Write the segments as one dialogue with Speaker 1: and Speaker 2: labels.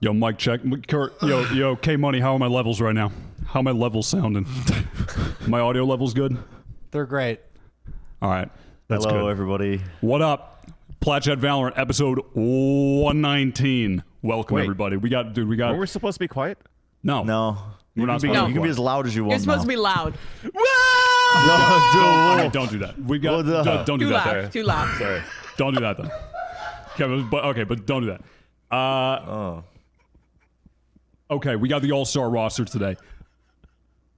Speaker 1: Yo, mic check. Kurt, yo, K Money, how are my levels right now? How are my levels sounding? My audio levels good?
Speaker 2: They're great.
Speaker 1: All right. That's
Speaker 3: Hello,
Speaker 1: good.
Speaker 3: everybody.
Speaker 1: What up? Plat Valorant, episode 119. Welcome, everybody. We got.
Speaker 4: Were we supposed to be quiet?
Speaker 1: No.
Speaker 3: No.
Speaker 1: We're not
Speaker 3: You
Speaker 1: supposed to
Speaker 3: can be as loud as you want.
Speaker 5: You're supposed
Speaker 3: now.
Speaker 5: to be loud.
Speaker 3: No,
Speaker 1: Don't do that. We got. Don't do
Speaker 5: Too
Speaker 1: that.
Speaker 5: loud. Too loud.
Speaker 4: Sorry.
Speaker 1: Don't do that, though. But don't do that. Okay, we got the all-star roster today.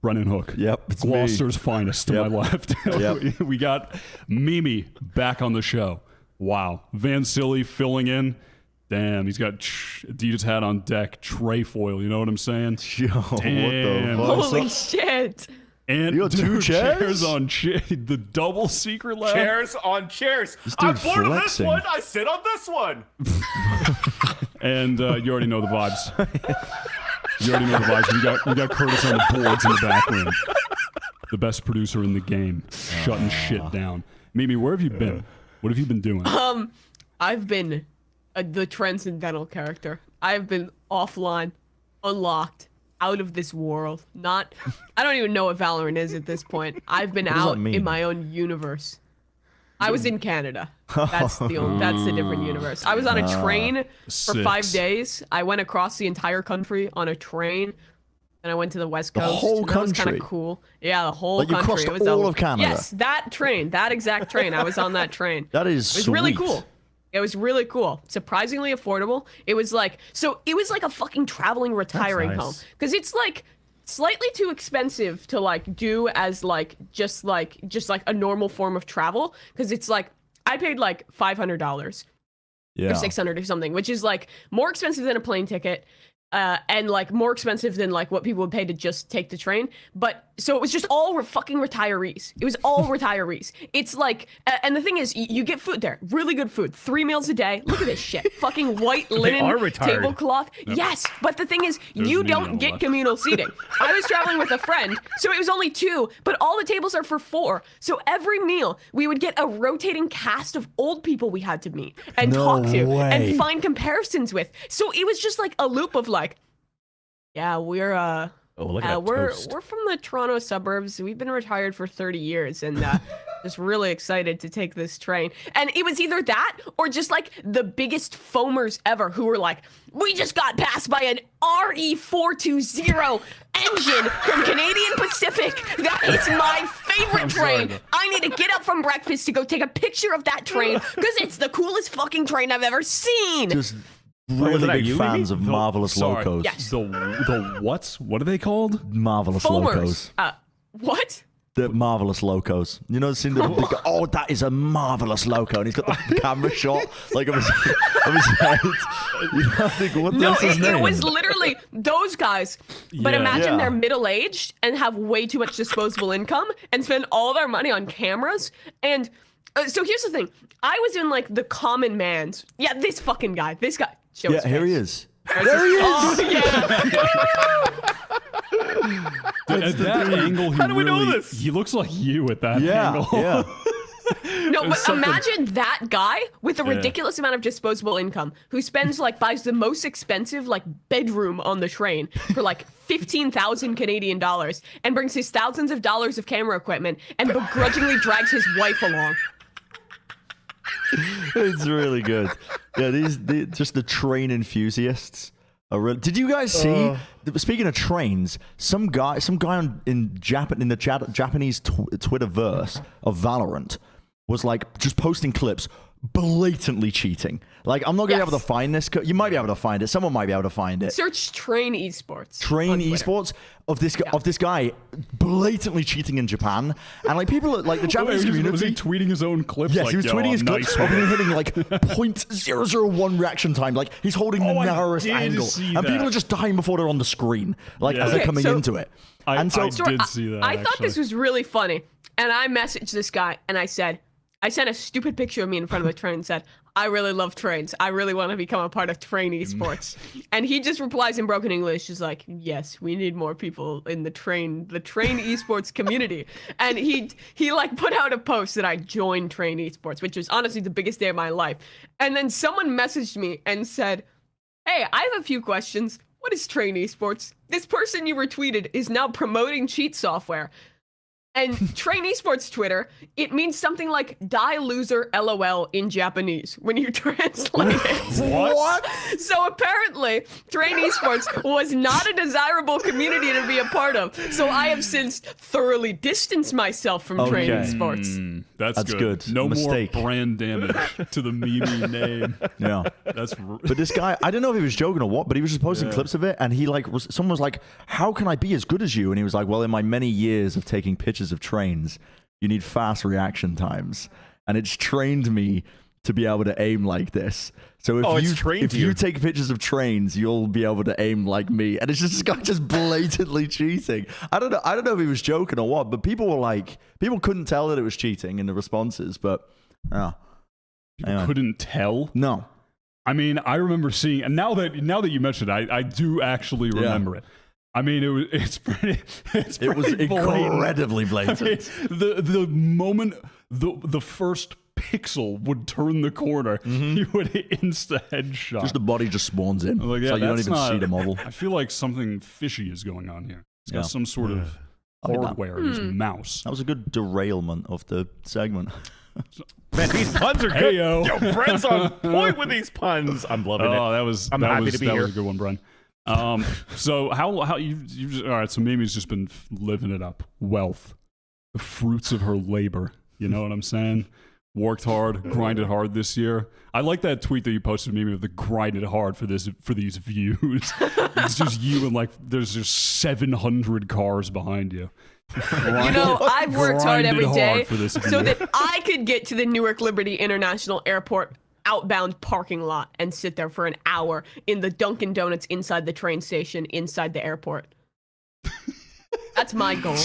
Speaker 1: Brennan Hook.
Speaker 3: Yep, it's
Speaker 1: Gloucester's finest to my left.
Speaker 3: Yep.
Speaker 1: We got Mimi back on the show. Wow. Van Silly filling in. Damn, he's got Adidas hat on deck, tray foil, you know what I'm saying?
Speaker 3: Yo,
Speaker 1: Damn.
Speaker 3: what the fuck?
Speaker 5: Holy shit.
Speaker 1: And
Speaker 3: You got two chairs?
Speaker 1: on the double secret lab.
Speaker 4: Chairs on chairs.
Speaker 3: This
Speaker 4: I'm
Speaker 3: dude
Speaker 4: bored of this
Speaker 3: flexing.
Speaker 4: one. I sit on this one.
Speaker 1: And you already know the vibes. You already know the vibes. We got Curtis on the boards in the back room. The best producer in the game. Shutting shit down. Mimi, where have you been? What have you been doing?
Speaker 5: I've been the transcendental character. I've been offline, unlocked, out of this world. I don't even know what Valorant is at this point. I've been
Speaker 3: does
Speaker 5: out
Speaker 3: that mean?
Speaker 5: in my own universe. I was in Canada. That's the different universe. I was on a train for 5 days. I went across the entire country on a train. And I went to the West Coast.
Speaker 3: whole
Speaker 5: That was kind
Speaker 3: country?
Speaker 5: of cool. Yeah, the whole
Speaker 3: Like, you
Speaker 5: country.
Speaker 3: crossed
Speaker 5: It was
Speaker 3: all of Canada?
Speaker 5: Yes, that train, that exact train. I was on that train.
Speaker 3: That is
Speaker 5: It was
Speaker 3: sweet.
Speaker 5: really cool. It was really cool. Surprisingly affordable. It was like a fucking traveling retiring
Speaker 1: nice.
Speaker 5: home. Because it's like slightly too expensive to like do as just like a normal form of travel. Because it's like I paid like $500
Speaker 3: Yeah.
Speaker 5: or 600 or something, which is like more expensive than a plane ticket. And like more expensive than like what people would pay to just take the train. But so it was just all fucking retirees. It was all retirees. It's like, and the thing is, you get food there, really good food, 3 meals a day. Look at this shit, fucking white linen
Speaker 4: are retired.
Speaker 5: tablecloth. Yes, but the thing is,
Speaker 1: There's
Speaker 5: you
Speaker 1: me on
Speaker 5: don't
Speaker 1: the
Speaker 5: get
Speaker 1: left.
Speaker 5: communal seating. I was traveling with a friend, so it was only 2, but all the tables are for 4. So every meal, we would get a rotating cast of old people we had to meet and
Speaker 3: No
Speaker 5: talk to
Speaker 3: way.
Speaker 5: and find comparisons with. So it was just like a loop of like, yeah, we're
Speaker 4: look at that
Speaker 5: we're
Speaker 4: toast.
Speaker 5: from the Toronto suburbs. We've been retired for 30 years and just really excited to take this train. And it was either that or just like the biggest foamers ever who were like, we just got passed by an RE420 engine from Canadian Pacific. That is my favorite train. I need to get up from breakfast to go take a picture of that train because it's the coolest fucking train I've ever seen.
Speaker 3: Just
Speaker 4: was
Speaker 3: really
Speaker 4: that
Speaker 3: big
Speaker 4: you,
Speaker 3: fans
Speaker 4: Mimi?
Speaker 3: of Marvelous
Speaker 1: Sorry.
Speaker 3: Locos.
Speaker 5: Yes.
Speaker 1: The what's? What are they called?
Speaker 3: Marvelous Locos.
Speaker 5: Foamers. What?
Speaker 3: The Marvelous Locos. You know, seen oh, that is a Marvelous Loco. And he's got the camera shot like of his head. You know, I think, what's
Speaker 5: No,
Speaker 3: his name?
Speaker 5: it was literally those guys. But
Speaker 1: Yeah.
Speaker 5: imagine
Speaker 3: Yeah.
Speaker 5: they're middle-aged and have way too much disposable income and spend all their money on cameras. And so here's the thing. I was in like the common man's. Yeah, this fucking guy. This guy. Show
Speaker 3: Yeah,
Speaker 5: his
Speaker 3: here he
Speaker 5: face.
Speaker 3: is.
Speaker 5: There he is. Oh, yeah.
Speaker 1: At that angle,
Speaker 4: How do we know this?
Speaker 1: He looks like you at that
Speaker 3: Yeah,
Speaker 1: angle.
Speaker 3: yeah.
Speaker 5: No, but
Speaker 1: something-
Speaker 5: imagine that guy with a ridiculous amount of disposable income who spends like buys the most expensive like bedroom on the train for like 15,000 Canadian dollars and brings his thousands of dollars of camera equipment and begrudgingly drags his wife along.
Speaker 3: It's really good. Yeah, just the train enthusiasts are real. Did you guys see? Speaking of trains, some guy in the Japanese Twitterverse of Valorant was like just posting clips, blatantly cheating. Like, I'm not gonna be
Speaker 5: Yes.
Speaker 3: able to find this. You might be able to find it. Someone might be able to find it.
Speaker 5: Search train esports.
Speaker 3: Train
Speaker 5: on Twitter.
Speaker 3: esports of this guy blatantly cheating in Japan, and like people like the Japanese
Speaker 1: Was he
Speaker 3: community.
Speaker 1: tweeting his own clips?
Speaker 3: Yes,
Speaker 1: like,
Speaker 3: he was
Speaker 1: yo,
Speaker 3: tweeting his
Speaker 1: nice
Speaker 3: clips of
Speaker 1: one.
Speaker 3: him hitting like 0.001 reaction time. Like he's holding the
Speaker 1: Oh, I
Speaker 3: narrowest
Speaker 1: did
Speaker 3: angle,
Speaker 1: see
Speaker 3: and people
Speaker 1: that.
Speaker 3: are just dying before they're on the screen, like
Speaker 1: Yeah.
Speaker 3: as they're
Speaker 5: Okay,
Speaker 3: coming
Speaker 5: so-
Speaker 3: into it.
Speaker 1: I
Speaker 3: And so,
Speaker 1: did see that.
Speaker 5: I thought
Speaker 1: actually.
Speaker 5: this was really funny, and I messaged this guy and I sent a stupid picture of me in front of a train and said, I really love trains. I really want to become a part of train esports. And he just replies in broken English, just like, yes, we need more people in the train esports community. And he like put out a post that I joined train esports, which was honestly the biggest day of my life. And then someone messaged me and said, Hey, I have a few questions. What is Train Esports? This person you retweeted is now promoting cheat software. And Train Esports Twitter, it means something like "die loser LOL" in Japanese when you translate it.
Speaker 4: What?
Speaker 5: So apparently, Train Esports was not a desirable community to be a part of. So I have since thoroughly distanced myself from Train
Speaker 3: Okay.
Speaker 5: Esports.
Speaker 1: That's
Speaker 3: good.
Speaker 1: No
Speaker 3: Mistake.
Speaker 1: more brand damage to the meme name.
Speaker 3: Yeah. But this guy, I don't know if he was joking or what, but he was just posting clips of it, and he someone was like, "How can I be as good as you?" And he was like, "Well, in my many years of taking pictures of trains, you need fast reaction times, and it's trained me to be able to aim like this. So if you take pictures of trains, you'll be able to aim like me." And it's just this guy just blatantly cheating. I don't know if he was joking or what, but people couldn't tell that it was cheating in the responses, but yeah.
Speaker 1: People couldn't tell.
Speaker 3: No.
Speaker 1: I mean, I remember seeing, and now that you mentioned it, I do actually remember it. I mean, it's pretty blatant.
Speaker 3: Incredibly blatant.
Speaker 1: I mean, the moment the first pixel would turn the corner, you would insta headshot.
Speaker 3: Just the body just spawns in.
Speaker 1: Like,
Speaker 3: it's like you don't even see the model.
Speaker 1: I feel like something fishy is going on here. It's got some sort of
Speaker 3: like
Speaker 1: hardware in his mouse.
Speaker 3: That was a good derailment of the segment.
Speaker 4: Man, these puns are good.
Speaker 1: Hey-yo.
Speaker 4: Yo, Brent's on point with these puns. I'm loving it. I'm happy to be here.
Speaker 1: That was a good one, Brent. So how you just, all right? So Mimi's just been living it up. Wealth, the fruits of her labor. You know what I'm saying? Worked hard, grinded hard this year. I like that tweet that you posted, Mimi, of the grinded hard for these views. It's just you and like there's just 700 cars behind you.
Speaker 5: You know, I've worked hard every day
Speaker 1: for this
Speaker 5: so that I could get to the Newark Liberty International Airport outbound parking lot and sit there for an hour in the Dunkin' Donuts inside the train station inside the airport. That's my goal.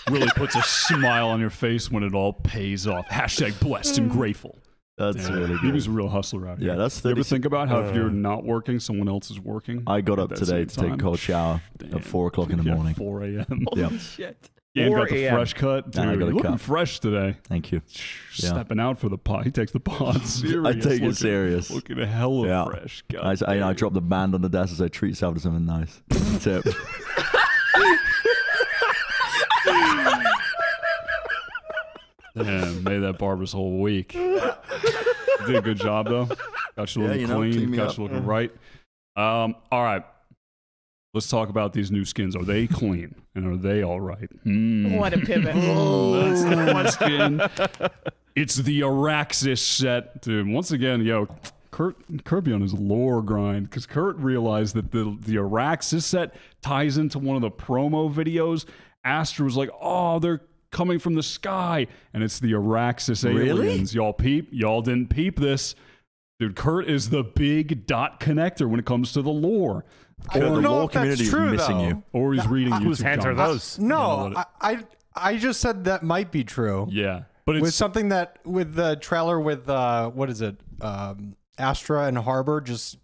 Speaker 1: Really puts a smile on your face when it all pays off. Hashtag blessed and grateful.
Speaker 3: That's really good.
Speaker 1: Mimi's a real hustler out here.
Speaker 3: Yeah, that's
Speaker 1: You ever think about how if you're not working, someone else is working?
Speaker 3: I got up
Speaker 1: at that
Speaker 3: today
Speaker 1: same
Speaker 3: to take a
Speaker 1: time?
Speaker 3: cold shower at 4 o'clock in the morning.
Speaker 1: 4 a.m.
Speaker 3: Yeah.
Speaker 5: Shit.
Speaker 1: Dan
Speaker 4: 4
Speaker 1: got the
Speaker 4: a.m.
Speaker 1: fresh cut. Dude,
Speaker 3: And I got a
Speaker 1: looking
Speaker 3: cut.
Speaker 1: fresh today.
Speaker 3: Thank you. Yeah.
Speaker 1: Stepping out for the pod. He takes the pod serious.
Speaker 3: I take it serious.
Speaker 1: Looking hella
Speaker 3: Yeah.
Speaker 1: fresh. God
Speaker 3: I dropped the band on the desk as I treat yourself to something nice. Tip.
Speaker 1: Damn, made that barber's whole week. Did a good job though. Got you looking
Speaker 3: clean
Speaker 1: clean.
Speaker 3: me
Speaker 1: Got
Speaker 3: up.
Speaker 1: you looking right. All right. Let's talk about these new skins. Are they clean? And are they all right?
Speaker 5: What a pivot.
Speaker 1: That's the question. It's the Araxys set. Dude, once again, Kurt be on his lore grind because Kurt realized that the Araxys set ties into one of the promo videos. Astra was like, "Oh, they're coming from the sky," and it's the Araxys aliens. Y'all peep? Y'all didn't peep this. Dude, Kurt is the big dot connector when it comes to the lore.
Speaker 2: I don't
Speaker 3: the
Speaker 2: know
Speaker 3: lore
Speaker 2: if that's
Speaker 3: community is
Speaker 2: true,
Speaker 3: missing
Speaker 2: though.
Speaker 3: you.
Speaker 1: Or he's reading YouTube
Speaker 4: Whose hands are
Speaker 1: comments.
Speaker 4: those?
Speaker 2: No, I just said that might be true.
Speaker 1: Yeah, but
Speaker 2: With
Speaker 1: it's
Speaker 2: something that with the trailer with what is it? Astra and Harbor just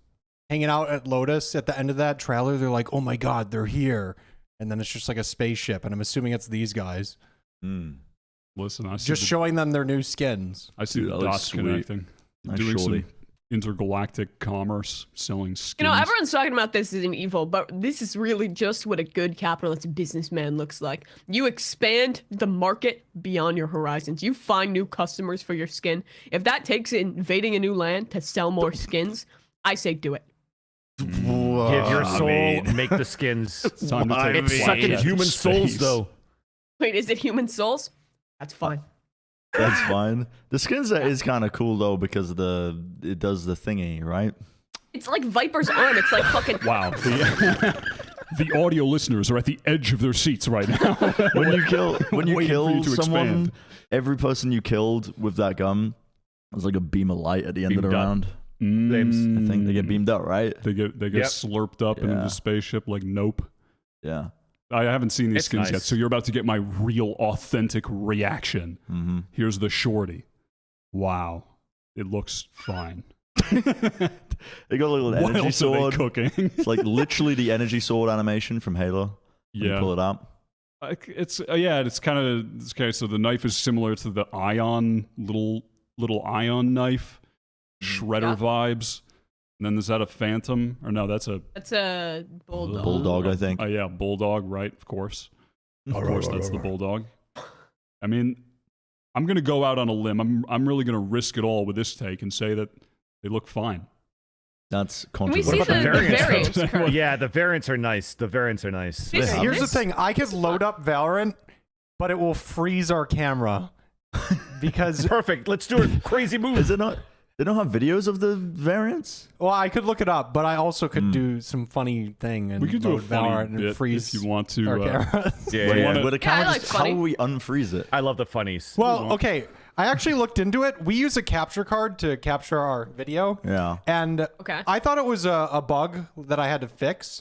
Speaker 2: hanging out at Lotus at the end of that trailer. They're like, "Oh my god, they're here," and then it's just like a spaceship, and I'm assuming it's these guys
Speaker 1: listen. I see
Speaker 2: just showing them their new skins.
Speaker 1: I see
Speaker 3: Dude,
Speaker 1: the
Speaker 3: that looks
Speaker 1: dots
Speaker 3: sweet.
Speaker 1: connecting,
Speaker 3: Nice
Speaker 1: doing
Speaker 3: shorty.
Speaker 1: some intergalactic commerce, selling skins.
Speaker 5: You know, everyone's talking about this as an evil, but this is really just what a good capitalist businessman looks like. You expand the market beyond your horizons. You find new customers for your skin. If that takes invading a new land to sell more skins, I say do it.
Speaker 4: Give your soul, make the skins.
Speaker 1: It's time to take
Speaker 4: It's
Speaker 1: a
Speaker 4: sucking
Speaker 1: flight
Speaker 4: human
Speaker 1: to
Speaker 4: souls,
Speaker 1: space.
Speaker 4: though.
Speaker 5: Wait, is it human souls? That's fine.
Speaker 3: That's fine. The skin set is kind of cool though because it does the thingy, right?
Speaker 5: It's like Viper's arm. It's like fucking.
Speaker 1: Wow. The audio listeners are at the edge of their seats right now.
Speaker 3: When you kill
Speaker 1: Waiting for you
Speaker 3: someone,
Speaker 1: to expand.
Speaker 3: every person you killed with that gun was like a beam of light at the end of the
Speaker 4: Beamed up.
Speaker 3: round.
Speaker 1: Mm,
Speaker 3: I think they get beamed up, right?
Speaker 1: They get
Speaker 4: Yep.
Speaker 1: slurped up into
Speaker 3: Yeah.
Speaker 1: the spaceship like Nope.
Speaker 3: Yeah.
Speaker 1: I haven't seen these
Speaker 4: It's
Speaker 1: skins yet,
Speaker 4: nice.
Speaker 1: so you're about to get my real, authentic reaction.
Speaker 3: Mm-hmm.
Speaker 1: Here's the shorty. Wow, it looks fine.
Speaker 3: They got a little
Speaker 1: What
Speaker 3: energy
Speaker 1: else
Speaker 3: sword.
Speaker 1: are they cooking?
Speaker 3: It's like literally the energy sword animation from Halo. When you pull it up.
Speaker 1: It's it's kind of okay. So the knife is similar to the Ion little Ion knife, shredder
Speaker 5: Yeah.
Speaker 1: vibes. then is that a Phantom? Or no, that's a
Speaker 5: bulldog.
Speaker 3: Bulldog, I think.
Speaker 1: Oh yeah, Bulldog, right? Of course. Of course, that's the Bulldog. I mean, I'm gonna go out on a limb. I'm really gonna risk it all with this take and say that they look fine.
Speaker 3: That's
Speaker 5: Can we
Speaker 3: controversial.
Speaker 5: see the variants?
Speaker 4: though? Yeah, the variants are nice. The variants are nice.
Speaker 2: Here's the thing: I could load up Valorant, but it will freeze our camera because.
Speaker 4: Perfect. Let's do a crazy move.
Speaker 3: Is it not? They don't have videos of the variants?
Speaker 2: Well, I could look it up, but I also could do some funny thing and
Speaker 1: We could do a
Speaker 2: load
Speaker 1: funny
Speaker 2: Valorant and
Speaker 1: bit
Speaker 2: freeze
Speaker 1: if you want to.
Speaker 2: our cameras.
Speaker 3: With a camera,
Speaker 5: like
Speaker 3: just, how
Speaker 5: funny.
Speaker 3: will we unfreeze it?
Speaker 4: I love the funnies.
Speaker 2: Well, okay. I actually looked into it. We use a capture card to capture our video.
Speaker 3: Yeah.
Speaker 2: And
Speaker 5: Okay.
Speaker 2: I thought it was a bug that I had to fix,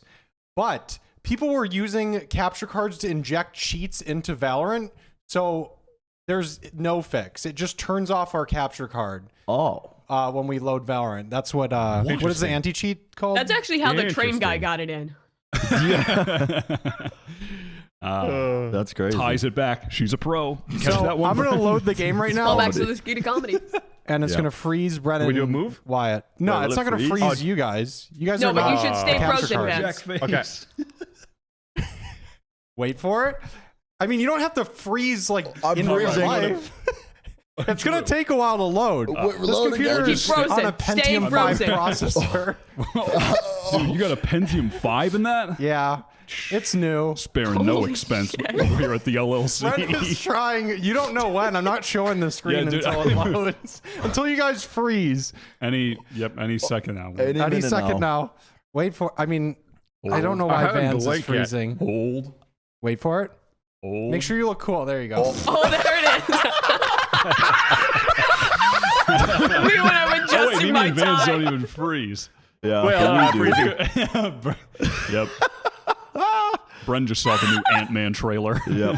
Speaker 2: but people were using capture cards to inject cheats into Valorant. So there's no fix. It just turns off our capture card
Speaker 3: Oh.
Speaker 2: when we load Valorant. That's what is the anti-cheat called?
Speaker 5: That's actually how the train guy
Speaker 4: Interesting.
Speaker 5: got it in.
Speaker 3: That's crazy.
Speaker 1: Ties it back. She's a pro. Catch
Speaker 2: so
Speaker 1: that one.
Speaker 2: I'm going to load the game right now.
Speaker 5: All back to the Skeeter comedy.
Speaker 2: And it's
Speaker 3: Yeah.
Speaker 2: going to freeze Brennan.
Speaker 4: we do a move?
Speaker 2: Wyatt. No,
Speaker 3: Wait,
Speaker 2: it's
Speaker 3: will
Speaker 2: not
Speaker 3: it
Speaker 2: going to
Speaker 3: freeze?
Speaker 2: freeze you guys. You guys
Speaker 5: No,
Speaker 2: are
Speaker 5: but you
Speaker 2: not
Speaker 5: should stay
Speaker 2: capture
Speaker 5: frozen,
Speaker 2: cards.
Speaker 5: Vance.
Speaker 4: Okay.
Speaker 2: Wait for it. I mean, you don't have to freeze like
Speaker 3: I'm
Speaker 2: in real
Speaker 3: freezing.
Speaker 2: life. It's going to take a while to load. This
Speaker 3: loading
Speaker 2: computer
Speaker 3: again.
Speaker 2: is
Speaker 5: Keep frozen.
Speaker 2: on a
Speaker 5: Stay
Speaker 2: Pentium 5
Speaker 5: frozen.
Speaker 2: processor.
Speaker 1: Dude, you got a Pentium 5 in that?
Speaker 2: Yeah, it's new.
Speaker 1: Sparing no
Speaker 5: Holy
Speaker 1: expense
Speaker 5: shit.
Speaker 1: over here at the LLC.
Speaker 2: Brennan is trying. You don't know when. I'm not showing the screen
Speaker 1: Yeah, dude,
Speaker 2: until it loads. Until you guys freeze.
Speaker 1: any second now.
Speaker 3: Any
Speaker 2: Any
Speaker 3: minute
Speaker 2: second now. Wait for. I mean, I don't know why
Speaker 4: haven't
Speaker 2: Vance is
Speaker 4: blinked yet.
Speaker 2: freezing.
Speaker 1: Hold.
Speaker 2: Wait for it.
Speaker 1: Hold.
Speaker 2: Make sure you look cool. There you go.
Speaker 5: Oh, there it is. Me when I'm
Speaker 1: Oh, wait,
Speaker 5: adjusting
Speaker 1: me
Speaker 5: my
Speaker 1: and Vans don't
Speaker 5: time.
Speaker 1: even freeze.
Speaker 3: Yeah.
Speaker 4: Well,
Speaker 3: okay, we do.
Speaker 4: freezing.
Speaker 1: Yep. Bren just saw the new Ant-Man trailer.
Speaker 3: Yep.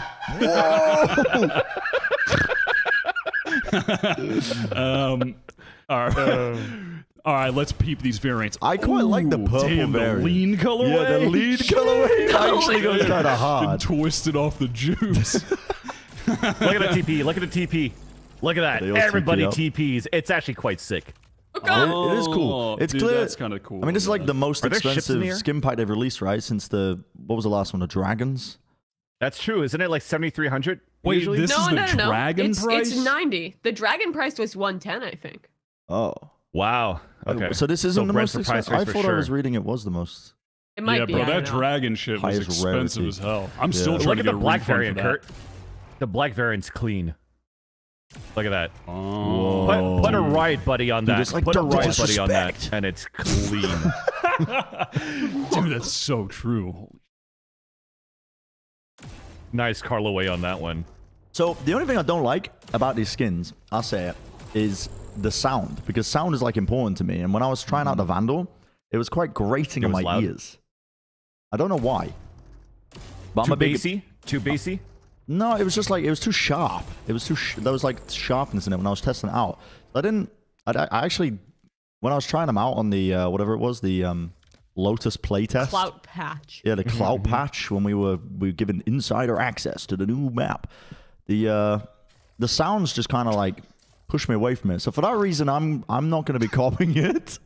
Speaker 1: All right, let's peep these variants.
Speaker 3: I quite like the
Speaker 1: Ooh,
Speaker 3: purple
Speaker 1: damn,
Speaker 3: variant.
Speaker 1: the lean colorway.
Speaker 3: Yeah, the lead colorway actually goes kind of
Speaker 1: Been
Speaker 3: hard.
Speaker 1: twisted off the juice.
Speaker 4: Look at the TP. Look at the TP. Look at that.
Speaker 3: They all
Speaker 4: Everybody
Speaker 3: TP up.
Speaker 4: TPs. It's actually quite sick.
Speaker 3: It is cool. It's
Speaker 1: dude,
Speaker 3: clear.
Speaker 1: That's kind of cool.
Speaker 3: I mean, this is like the most
Speaker 4: Are there ships in
Speaker 3: expensive
Speaker 4: the air?
Speaker 3: skin pack they've released, right? Since what was the last one? The Dragons?
Speaker 4: That's true. Isn't it like 7,300
Speaker 1: Wait,
Speaker 4: usually?
Speaker 1: this is the dragon price?
Speaker 5: It's 90. The dragon price was 110, I think.
Speaker 3: Oh.
Speaker 4: Wow. Okay.
Speaker 3: So this isn't the
Speaker 4: Brent's
Speaker 3: most
Speaker 4: price
Speaker 3: expensive? I
Speaker 4: raise for
Speaker 3: thought I
Speaker 4: sure.
Speaker 3: was reading it was the most.
Speaker 5: It might
Speaker 1: yeah,
Speaker 5: be.
Speaker 1: bro,
Speaker 5: I
Speaker 1: that
Speaker 5: don't know.
Speaker 1: dragon shit was
Speaker 3: Highest
Speaker 1: expensive
Speaker 3: rarity.
Speaker 1: as hell. I'm
Speaker 3: Yeah.
Speaker 1: still
Speaker 3: Look
Speaker 1: trying
Speaker 4: Look
Speaker 1: to
Speaker 4: at
Speaker 1: get
Speaker 4: the
Speaker 1: a
Speaker 4: black
Speaker 1: refund
Speaker 4: variant,
Speaker 1: for that.
Speaker 4: Kurt. The black variant's clean. Look at that.
Speaker 1: Oh.
Speaker 4: Put a riot buddy on that.
Speaker 3: it's like
Speaker 4: Put a
Speaker 3: double
Speaker 4: riot buddy on that,
Speaker 3: disrespect.
Speaker 4: and it's clean.
Speaker 1: Dude, that's so true.
Speaker 4: Nice Carlaway on that one.
Speaker 3: So the only thing I don't like about these skins, I'll say it, is the sound. Because sound is like important to me. And when I was trying out the Vandal, it was quite grating
Speaker 4: It
Speaker 3: in
Speaker 4: was
Speaker 3: my
Speaker 4: loud?
Speaker 3: ears. I don't know why. But I'm
Speaker 4: Too
Speaker 3: a big...
Speaker 4: bassy? Too bassy?
Speaker 3: No, it was just like, it was too sharp. It was too, there was like sharpness in it when I was testing it out. I actually, when I was trying them out on the, whatever it was, the Lotus playtest.
Speaker 5: Clout patch.
Speaker 3: Yeah, the clout patch when we were given insider access to the new map. The sounds just kind of like pushed me away from it. So for that reason, I'm not going to be copying it.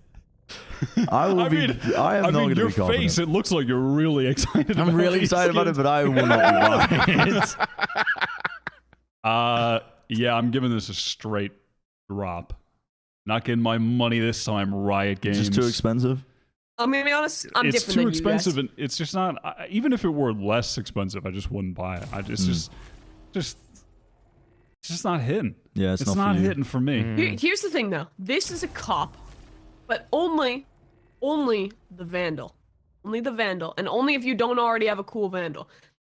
Speaker 3: I am not going to
Speaker 1: your
Speaker 3: be copying
Speaker 1: face,
Speaker 3: it.
Speaker 1: it looks like you're really excited about
Speaker 3: I'm really
Speaker 1: these
Speaker 3: excited about it,
Speaker 1: skins.
Speaker 3: but I will not be buying it.
Speaker 1: Yeah, I'm giving this a straight drop. Not getting my money this time, Riot Games.
Speaker 3: It's just too expensive.
Speaker 5: I'm gonna be honest. I'm
Speaker 1: It's
Speaker 5: different
Speaker 1: too
Speaker 5: than
Speaker 1: expensive,
Speaker 5: you guys.
Speaker 1: and it's just not. Even if it were less expensive, I just wouldn't buy it. It's just not hitting.
Speaker 3: Yeah, it's not for
Speaker 1: not
Speaker 3: you.
Speaker 1: hitting for me.
Speaker 5: Here's the thing, though. This is a cop, but only the Vandal, only the Vandal, and only if you don't already have a cool Vandal.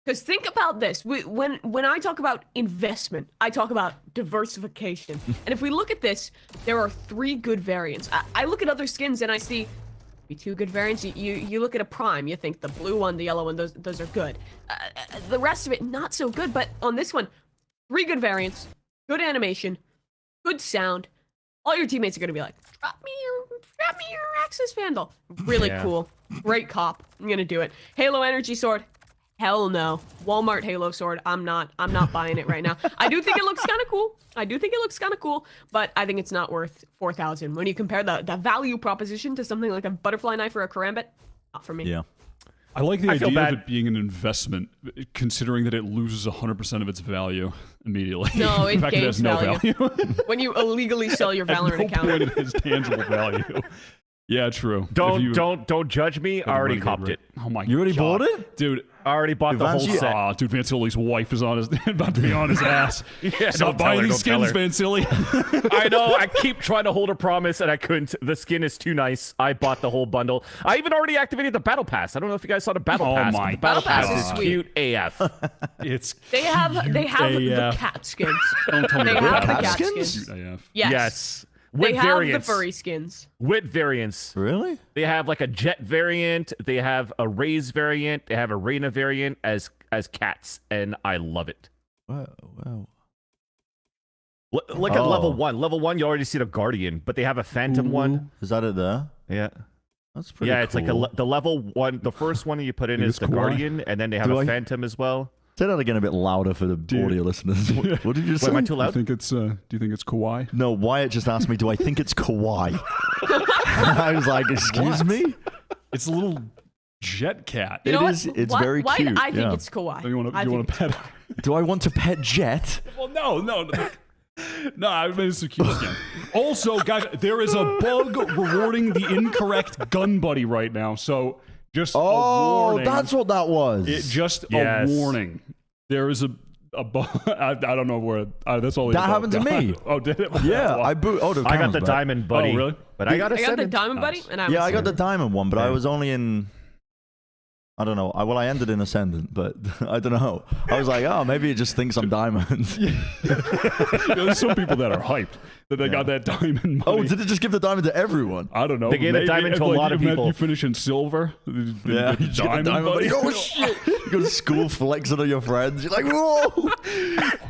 Speaker 5: Because think about this. When I talk about investment, I talk about diversification. And if we look at this, there are 3 good variants. I look at other skins and I see 2 good variants. You look at a Prime, you think the blue one, the yellow one, those are good. The rest of it, not so good. But on this one, 3 good variants, good animation, good sound. All your teammates are gonna be like, drop me your Araxys Vandal. Really
Speaker 4: Yeah.
Speaker 5: cool. Great cop. I'm gonna do it. Halo Energy Sword. Hell no. Walmart Halo sword. I'm not buying it right now. I do think it looks kind of cool. But I think it's not worth 4,000 when you compare the value proposition to something like a butterfly knife or a karambit. Not for me.
Speaker 3: Yeah.
Speaker 1: I like the
Speaker 4: I feel
Speaker 1: idea of
Speaker 4: bad.
Speaker 1: it being an investment, considering that it loses 100% of its value immediately.
Speaker 5: No,
Speaker 1: In
Speaker 5: it
Speaker 1: fact,
Speaker 5: gains
Speaker 1: has no
Speaker 5: value.
Speaker 1: value.
Speaker 5: When you illegally sell your
Speaker 1: At
Speaker 5: Valorant
Speaker 1: no
Speaker 5: account.
Speaker 1: point it has tangible value. Yeah, true.
Speaker 4: Don't judge me. I already copped it.
Speaker 1: Oh my god.
Speaker 3: You already bought it?
Speaker 1: Dude.
Speaker 4: I already bought the whole
Speaker 3: Vanci-
Speaker 4: set.
Speaker 1: Aw, dude, Vancili's wife is on his about to be on his ass.
Speaker 4: Yeah,
Speaker 1: Stop
Speaker 4: don't tell
Speaker 1: buying
Speaker 4: her,
Speaker 1: these
Speaker 4: don't tell
Speaker 1: skins,
Speaker 4: her.
Speaker 1: Vancili.
Speaker 4: I know. I keep trying to hold a promise, and I couldn't. The skin is too nice. I bought the whole bundle. I even already activated the battle pass. I don't know if you guys saw the battle
Speaker 1: Oh
Speaker 4: pass.
Speaker 1: my
Speaker 4: But the battle
Speaker 5: Battle
Speaker 4: pass
Speaker 5: Pass
Speaker 4: is
Speaker 5: is sweet.
Speaker 4: cute AF.
Speaker 1: It's
Speaker 5: They have the
Speaker 1: AF.
Speaker 5: cat skins.
Speaker 1: Don't tell me
Speaker 5: They
Speaker 1: about
Speaker 5: have the
Speaker 3: cat
Speaker 5: cat
Speaker 3: skins?
Speaker 5: skins.
Speaker 1: AF.
Speaker 5: Yes.
Speaker 4: Yes.
Speaker 5: They
Speaker 4: With
Speaker 5: have
Speaker 4: variants.
Speaker 5: the furry skins.
Speaker 4: With variants.
Speaker 3: Really?
Speaker 4: They have like a jet variant. They have a Raze variant. They have a Reyna variant as cats, and I love it.
Speaker 3: Wow.
Speaker 4: Look at level 1. Level 1, you already see the Guardian, but they have a Phantom one.
Speaker 3: Is that it there?
Speaker 4: Yeah.
Speaker 3: That's pretty
Speaker 4: Yeah, it's like
Speaker 3: cool.
Speaker 4: the level 1. The first one you put in
Speaker 1: Think
Speaker 4: is
Speaker 1: it's
Speaker 4: the
Speaker 1: cool.
Speaker 4: Guardian, and then they have
Speaker 3: Do
Speaker 4: a
Speaker 3: I-
Speaker 4: Phantom as well.
Speaker 3: Say that again a bit louder for the audio listeners. What did you say?
Speaker 4: Wait, am I too
Speaker 1: Do
Speaker 4: loud?
Speaker 1: you think it's Kawhi?
Speaker 3: No, Wyatt just asked me, do I think it's kawaii? I was like, excuse me?
Speaker 1: It's a little jet cat.
Speaker 5: You know
Speaker 3: It
Speaker 5: what?
Speaker 3: is- it's
Speaker 5: Why-
Speaker 3: very
Speaker 5: why
Speaker 3: cute,
Speaker 5: I think
Speaker 3: yeah.
Speaker 5: it's kawaii.
Speaker 1: You want
Speaker 5: I
Speaker 1: to
Speaker 5: think
Speaker 1: pet it?
Speaker 3: Do I want to pet Jet?
Speaker 1: Well, no. No, I made it so cute again. Also, guys, there is a bug rewarding the incorrect gun buddy right now. So just a warning.
Speaker 3: That's what that was.
Speaker 4: Yes.
Speaker 1: A warning. There is a bug. I don't know where. That's all.
Speaker 3: That happened to me.
Speaker 1: Oh, did it?
Speaker 3: Yeah,
Speaker 1: Wow.
Speaker 3: I boot. Oh, the
Speaker 4: I got
Speaker 3: camera's
Speaker 4: the
Speaker 3: back.
Speaker 4: Diamond Buddy.
Speaker 1: Oh, really?
Speaker 4: But I got a
Speaker 5: I got the
Speaker 4: Ascendant.
Speaker 5: diamond buddy,
Speaker 1: Nice.
Speaker 5: and I
Speaker 3: Yeah,
Speaker 5: was
Speaker 3: I got the diamond one, but I
Speaker 4: Yeah.
Speaker 3: was only in. I don't know. I ended in Ascendant, but I don't know. I was like, oh, maybe it just thinks I'm Diamond.
Speaker 1: There's some people that are hyped that they got that diamond.
Speaker 3: Oh,
Speaker 1: Buddy.
Speaker 3: did it just give the diamond to everyone?
Speaker 1: I don't know.
Speaker 4: They gave the
Speaker 1: Maybe
Speaker 4: diamond
Speaker 1: if,
Speaker 4: to a
Speaker 1: like,
Speaker 4: lot of
Speaker 1: you met-
Speaker 4: people.
Speaker 1: You finish in silver.
Speaker 3: Yeah,
Speaker 1: the
Speaker 3: you get the
Speaker 1: diamond,
Speaker 3: diamond
Speaker 1: buddy.
Speaker 3: buddy. Oh shit! You go to school flexing on your friends. You're like, whoa!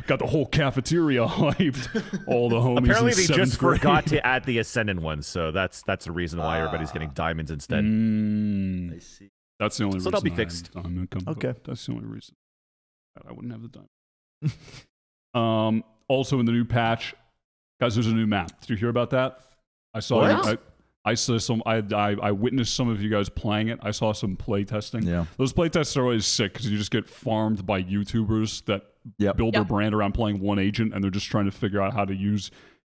Speaker 1: Got the whole cafeteria hyped. All the homies.
Speaker 4: Apparently,
Speaker 1: in
Speaker 4: they
Speaker 1: seventh
Speaker 4: just
Speaker 1: grade.
Speaker 4: forgot to add the Ascendant one, so that's the reason why everybody's getting diamonds instead.
Speaker 1: Mm,
Speaker 3: I see.
Speaker 1: that's the only
Speaker 4: So
Speaker 1: reason.
Speaker 4: that'll be
Speaker 1: I
Speaker 4: fixed.
Speaker 1: have diamond gun, but
Speaker 3: Okay.
Speaker 1: That's the only reason. I wouldn't have the diamond. Also, in the new patch, guys, there's a new map. Did you hear about that? I saw.
Speaker 5: What?
Speaker 1: I saw some. I witnessed some of you guys playing it. I saw some play testing.
Speaker 3: Yeah.
Speaker 1: Those play tests are always sick because you just get farmed by YouTubers that
Speaker 3: Yep.
Speaker 1: build their
Speaker 5: Yep.
Speaker 1: brand around playing one agent, and they're just trying to figure out how to use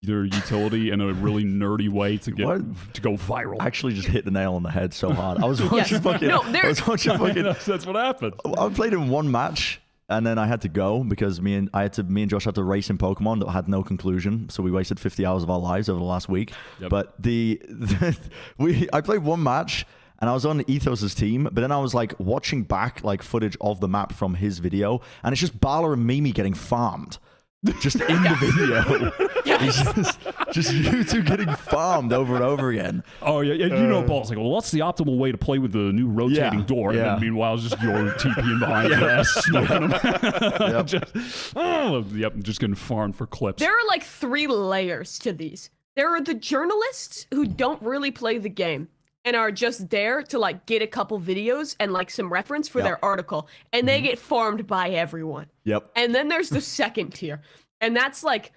Speaker 1: their utility in a really nerdy way to get
Speaker 3: What?
Speaker 1: to go viral.
Speaker 3: I actually just hit the nail on the head so hard. I was watching fucking.
Speaker 5: No,
Speaker 3: I was watching fucking.
Speaker 1: that's what happened.
Speaker 3: I played in one match and then I had to go because me and Josh had to race in Pokemon that had no conclusion. So we wasted 50 hours of our lives over the last week.
Speaker 1: Yep.
Speaker 3: But I played one match and I was on Ethos's team, but then I was like watching back like footage of the map from his video, and it's just Bala and Mimi getting farmed. Just in the video. It's just you two getting farmed over and over again.
Speaker 1: Oh yeah, you know, Paul's like, well, what's the optimal way to play with the new rotating
Speaker 3: Yeah,
Speaker 1: door? And
Speaker 3: yeah.
Speaker 1: then meanwhile, it's just your TPing behind your ass, smoking them. Just getting farmed for clips.
Speaker 5: There are like 3 layers to these. There are the journalists who don't really play the game and are just there to like get a couple videos and like some reference for
Speaker 3: Yep.
Speaker 5: their article, and they get farmed by everyone.
Speaker 3: Yep.
Speaker 5: And then there's the second tier, and that's like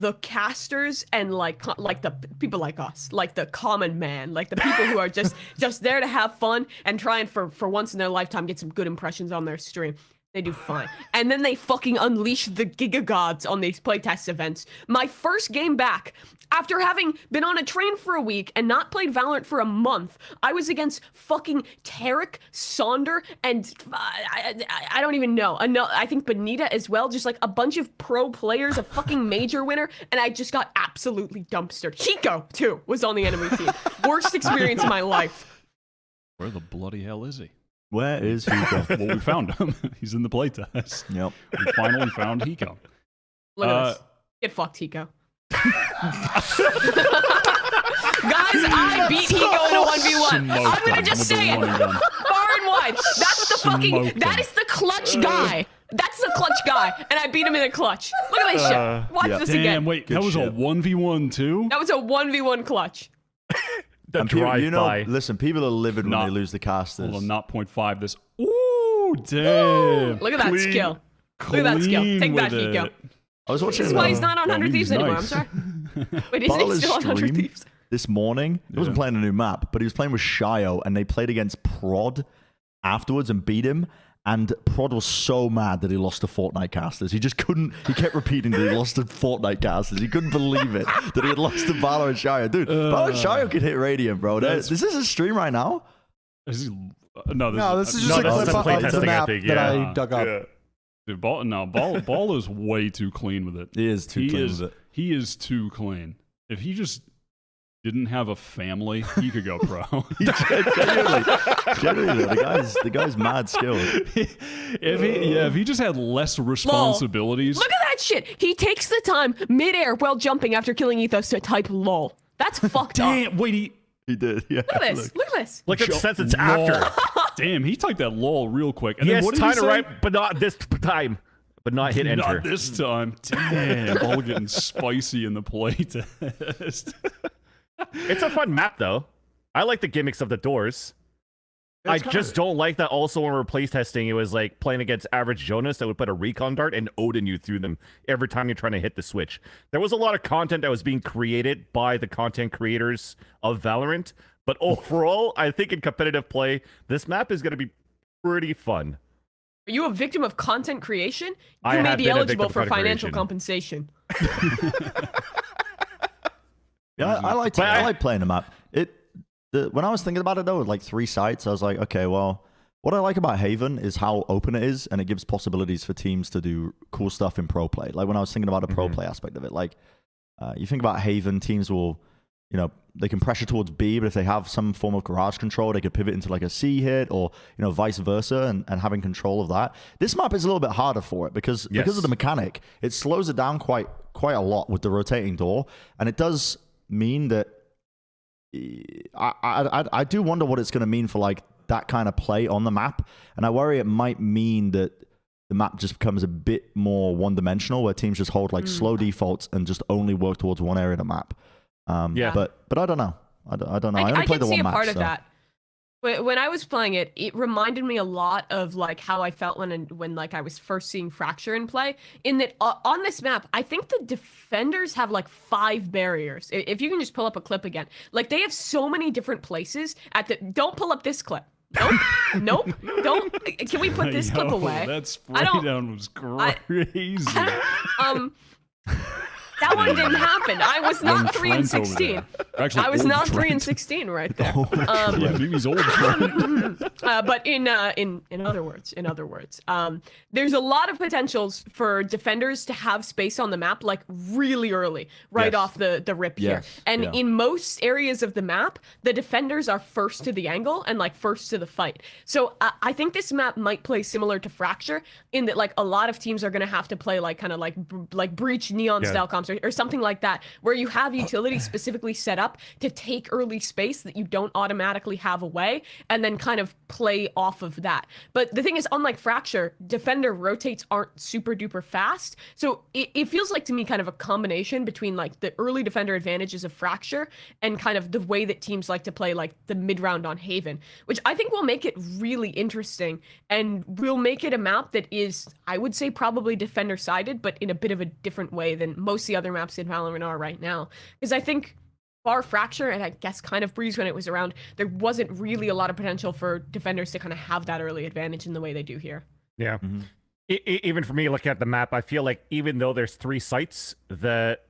Speaker 5: the casters and like the people like us, like the common man, like the people who are just there to have fun and try and for once in their lifetime get some good impressions on their stream. They do fine. And then they fucking unleash the Giga Gods on these playtest events. My first game back, after having been on a train for a week and not played Valorant for a month, I was against fucking Tarik, Sonder, and I don't even know. I think Benita as well. Just like a bunch of pro players, a fucking major winner, and I just got absolutely dumpstered. Hiko, too, was on the enemy team. Worst experience of my life.
Speaker 1: Where the bloody hell is he?
Speaker 3: Where is Hugo?
Speaker 1: Well, we found him. He's in the playtest.
Speaker 3: Yep.
Speaker 1: We finally found Hiko.
Speaker 5: Look at this. Get fucked, Hiko. Guys, I beat Hiko in a 1v1. I'm gonna just say it. Far and wide. That's the fucking.
Speaker 1: Smoked
Speaker 5: That
Speaker 1: him.
Speaker 5: is the clutch guy. That's the clutch guy, and I beat him in a clutch. Look at this shit. Watch
Speaker 3: yeah.
Speaker 5: this
Speaker 1: Damn,
Speaker 5: again.
Speaker 1: wait,
Speaker 3: Good
Speaker 1: that was
Speaker 3: shit.
Speaker 1: a 1v1 too?
Speaker 5: That was a 1v1 clutch.
Speaker 4: The
Speaker 3: And people,
Speaker 4: drive-by.
Speaker 3: listen, people are livid when
Speaker 1: Not-
Speaker 3: they lose the casters.
Speaker 1: Hold on, not 0.5 this. Ooh, Ooh, damn.
Speaker 5: Look at that
Speaker 1: Clean-
Speaker 5: skill. Look at that skill.
Speaker 1: clean
Speaker 5: Take that,
Speaker 1: with
Speaker 5: Hiko.
Speaker 1: it.
Speaker 3: I was watching.
Speaker 5: This is why he's not on
Speaker 1: Well,
Speaker 5: 100
Speaker 1: he's
Speaker 5: Thieves anymore. I'm
Speaker 1: nice.
Speaker 5: sorry. Wait, is he
Speaker 3: Barla's
Speaker 5: still on 100
Speaker 3: stream
Speaker 5: Thieves?
Speaker 3: this morning. He wasn't playing a new map, but he was playing with Shio, and they played against Prod afterwards and beat him. And Prod was so mad that he lost to Fortnite casters. He just couldn't. He kept repeating that he lost to Fortnite casters. He couldn't believe it that he had lost to Barla and Shio. Dude, Barla and Shio could hit Radiant, bro. This is a stream right now.
Speaker 1: Is he, no,
Speaker 2: No, this is
Speaker 4: No,
Speaker 2: just a
Speaker 4: this
Speaker 2: clip
Speaker 4: is
Speaker 2: of
Speaker 4: playtesting,
Speaker 2: the
Speaker 4: I
Speaker 2: map
Speaker 4: think,
Speaker 2: that
Speaker 4: yeah.
Speaker 2: I dug up.
Speaker 4: Yeah.
Speaker 1: Dude, Ball is way too clean with it.
Speaker 3: He is too clean with it.
Speaker 1: He is too clean. If he just didn't have a family, he could go pro.
Speaker 3: Genuinely, the guy's mad skilled.
Speaker 1: if he just had less responsibilities.
Speaker 5: Look at that shit. He takes the time midair while jumping after killing Ethos to type lol. That's fucked up.
Speaker 1: Damn, wait,
Speaker 3: He did. Yeah.
Speaker 5: Look at this. Look at this.
Speaker 4: Like it says it's
Speaker 1: lol.
Speaker 4: after.
Speaker 1: Damn, he typed that lol real quick. And
Speaker 4: He
Speaker 1: then
Speaker 4: has
Speaker 1: what did
Speaker 4: time
Speaker 1: he
Speaker 4: to
Speaker 1: say?
Speaker 4: write, but not this time. But not hit enter.
Speaker 1: Not this time. Damn, Ball getting spicy in the playtest.
Speaker 4: It's a fun map, though. I like the gimmicks of the doors. I just don't like that also when we were playtesting, it was like playing against average Jonas that would put a recon dart and Odin you through them every time you're trying to hit the switch. There was a lot of content that was being created by the content creators of Valorant, but overall, I think in competitive play, this map is going to be pretty fun.
Speaker 5: Are you a victim of content creation? You
Speaker 4: I
Speaker 5: may
Speaker 4: have
Speaker 5: be
Speaker 4: been a
Speaker 5: eligible
Speaker 4: victim
Speaker 5: for
Speaker 4: of content
Speaker 5: financial
Speaker 4: creation.
Speaker 5: compensation.
Speaker 3: Yeah, I like
Speaker 4: But I-
Speaker 3: playing the map. When I was thinking about it though, with like 3 sites, I was like, okay, well, what I like about Haven is how open it is, and it gives possibilities for teams to do cool stuff in pro play. Like when I was thinking about the pro play aspect of it, like you think about Haven, teams will, they can pressure towards B, but if they have some form of garage control, they could pivot into like a C hit or, vice versa, and having control of that. This map is a little bit harder for it because of the mechanic. It slows it down quite a lot with the rotating door, and it does mean that I do wonder what it's going to mean for like that kind of play on the map, and I worry it might mean that the map just becomes a bit more one-dimensional, where teams just hold like slow defaults and just only work towards one area of the map. But I don't know. I don't know. I only played the one
Speaker 5: can see a
Speaker 3: match.
Speaker 5: part of
Speaker 3: so.
Speaker 5: that. When I was playing it, it reminded me a lot of like how I felt when like I was first seeing Fracture in play. In that on this map, I think the defenders have like 5 barriers. If you can just pull up a clip again, like they have so many different places at the. Don't pull up this clip. Nope. Don't. Can we put this clip away?
Speaker 1: That spray down was crazy.
Speaker 5: That one didn't happen. I was not
Speaker 1: Young
Speaker 5: 3 and
Speaker 1: Trent over
Speaker 5: 16.
Speaker 1: there. Actually,
Speaker 5: I was
Speaker 1: old
Speaker 5: not 3 and
Speaker 1: Trent.
Speaker 5: 16 right there.
Speaker 1: Yeah, maybe he's old.
Speaker 5: But in other words, there's a lot of potentials for defenders to have space on the map like really early, right
Speaker 3: Yes.
Speaker 5: off the rip here.
Speaker 3: Yes,
Speaker 5: And
Speaker 3: yeah.
Speaker 5: in most areas of the map, the defenders are first to the angle and like first to the fight. So I think this map might play similar to Fracture in that like a lot of teams are gonna have to play like kind of like Breach Neon style comps or something like that, where you have utilities specifically set up to take early space that you don't automatically have away and then kind of play off of that. But the thing is, unlike Fracture, defender rotates aren't super duper fast. So it feels like to me kind of a combination between like the early defender advantages of Fracture and kind of the way that teams like to play like the mid round on Haven, which I think will make it really interesting and will make it a map that is, I would say, probably defender sided, but in a bit of a different way than most of the other maps in Valorant are right now. Because I think bar Fracture, and I guess kind of Breeze when it was around, there wasn't really a lot of potential for defenders to kind of have that early advantage in the way they do here.
Speaker 4: Yeah. Even for me, looking at the map, I feel like even though there's 3 sites, the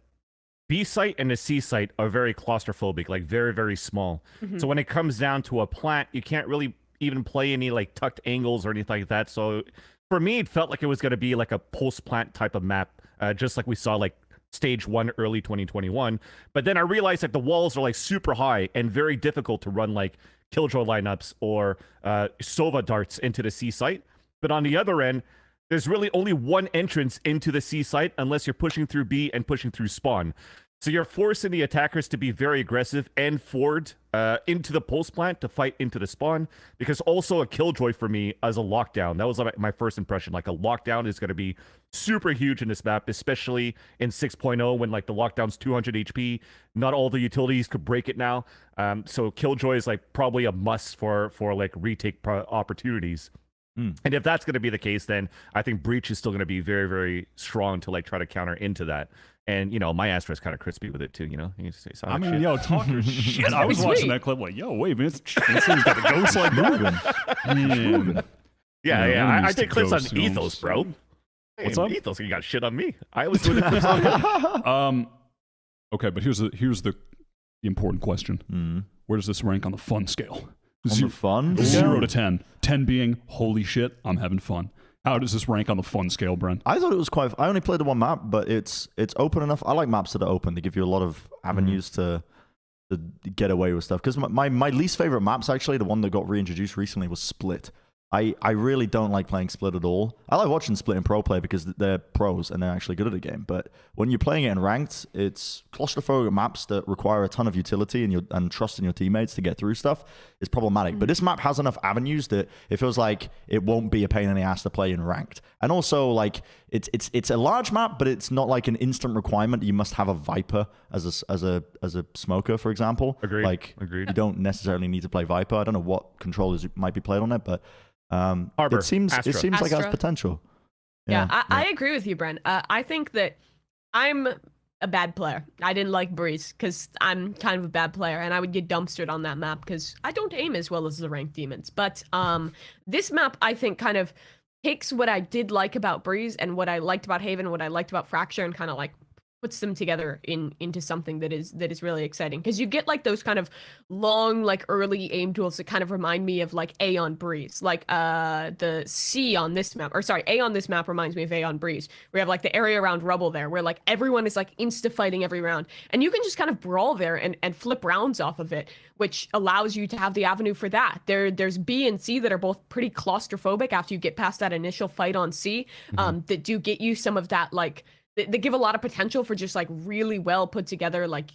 Speaker 4: B site and the C site are very claustrophobic, like very, very small. So when it comes down to a plant, you can't really even play any like tucked angles or anything like that. So for me, it felt like it was going to be like a post-plant type of map, just like we saw like Stage 1 early 2021. But then I realized that the walls are like super high and very difficult to run like Killjoy lineups or Sova darts into the C site. But on the other end, there's really only one entrance into the C site unless you're pushing through B and pushing through spawn. So you're forcing the attackers to be very aggressive and forward into the post plant to fight into the spawn, because also a Killjoy for me as a lockdown. That was like my first impression. Like a lockdown is going to be super huge in this map, especially in 6.0 when like the lockdown's 200 HP. Not all the utilities could break it now. So Killjoy is like probably a must for like retake opportunities.
Speaker 3: Mm.
Speaker 4: And if that's going to be the case, then I think Breach is still going to be very, very strong to like try to counter into that. And my Astra is kind of crispy with it too. You can say
Speaker 1: I mean,
Speaker 4: shit.
Speaker 1: talking shit. I was
Speaker 5: Sweet.
Speaker 1: watching that clip like, yo, wait, man, this thing's got the ghost like that. Man.
Speaker 4: Yeah, I
Speaker 1: enemies
Speaker 4: did
Speaker 1: to
Speaker 4: clips on
Speaker 1: ghosts,
Speaker 4: Ethos, bro.
Speaker 1: What's
Speaker 4: Hey,
Speaker 1: up?
Speaker 4: Ethos, you got shit on me. I was doing the clips on you.
Speaker 1: Okay, but here's the important question.
Speaker 3: Mm.
Speaker 1: Where does this rank on the fun scale?
Speaker 3: On the fun?
Speaker 1: 0 to 10. 10 being, holy shit, I'm having fun. How does this rank on the fun scale, Brent?
Speaker 3: I thought it was quite. I only played the one map, but it's open enough. I like maps that are open. They give you a lot of avenues to get away with stuff. Because my least favorite maps, actually, the one that got reintroduced recently, was Split. I really don't like playing Split at all. I like watching Split in pro play because they're pros and they're actually good at the game. But when you're playing it in ranked, it's claustrophobic maps that require a ton of utility and trust in your teammates to get through stuff. It's problematic. But this map has enough avenues that it feels like it won't be a pain in the ass to play in ranked. And also, like, it's a large map, but it's not like an instant requirement. You must have a Viper as a smoker, for example.
Speaker 4: Agreed.
Speaker 3: Like,
Speaker 4: Agreed.
Speaker 3: you don't necessarily need to play Viper. I don't know what controllers might be played on it, but
Speaker 4: Arbor,
Speaker 3: it seems
Speaker 4: Astra.
Speaker 3: like it has
Speaker 5: Astra.
Speaker 3: potential.
Speaker 5: Yeah, I agree with you, Brent. I think that I'm a bad player. I didn't like Breeze because I'm kind of a bad player, and I would get dumpstered on that map because I don't aim as well as the ranked demons. But this map, I think, kind of takes what I did like about Breeze and what I liked about Haven, what I liked about Fracture, and kind of like puts them together into something that is really exciting, because you get like those kind of long, like early aim duels that kind of remind me of like A on Breeze, like the C on this map, or sorry, A on this map reminds me of A on Breeze. We have like the area around Rubble there where like everyone is like insta fighting every round, and you can just kind of brawl there and flip rounds off of it, which allows you to have the avenue for that. There's B and C that are both pretty claustrophobic after you get past that initial fight on C, that do get you some of that, like they give a lot of potential for just like really well put together like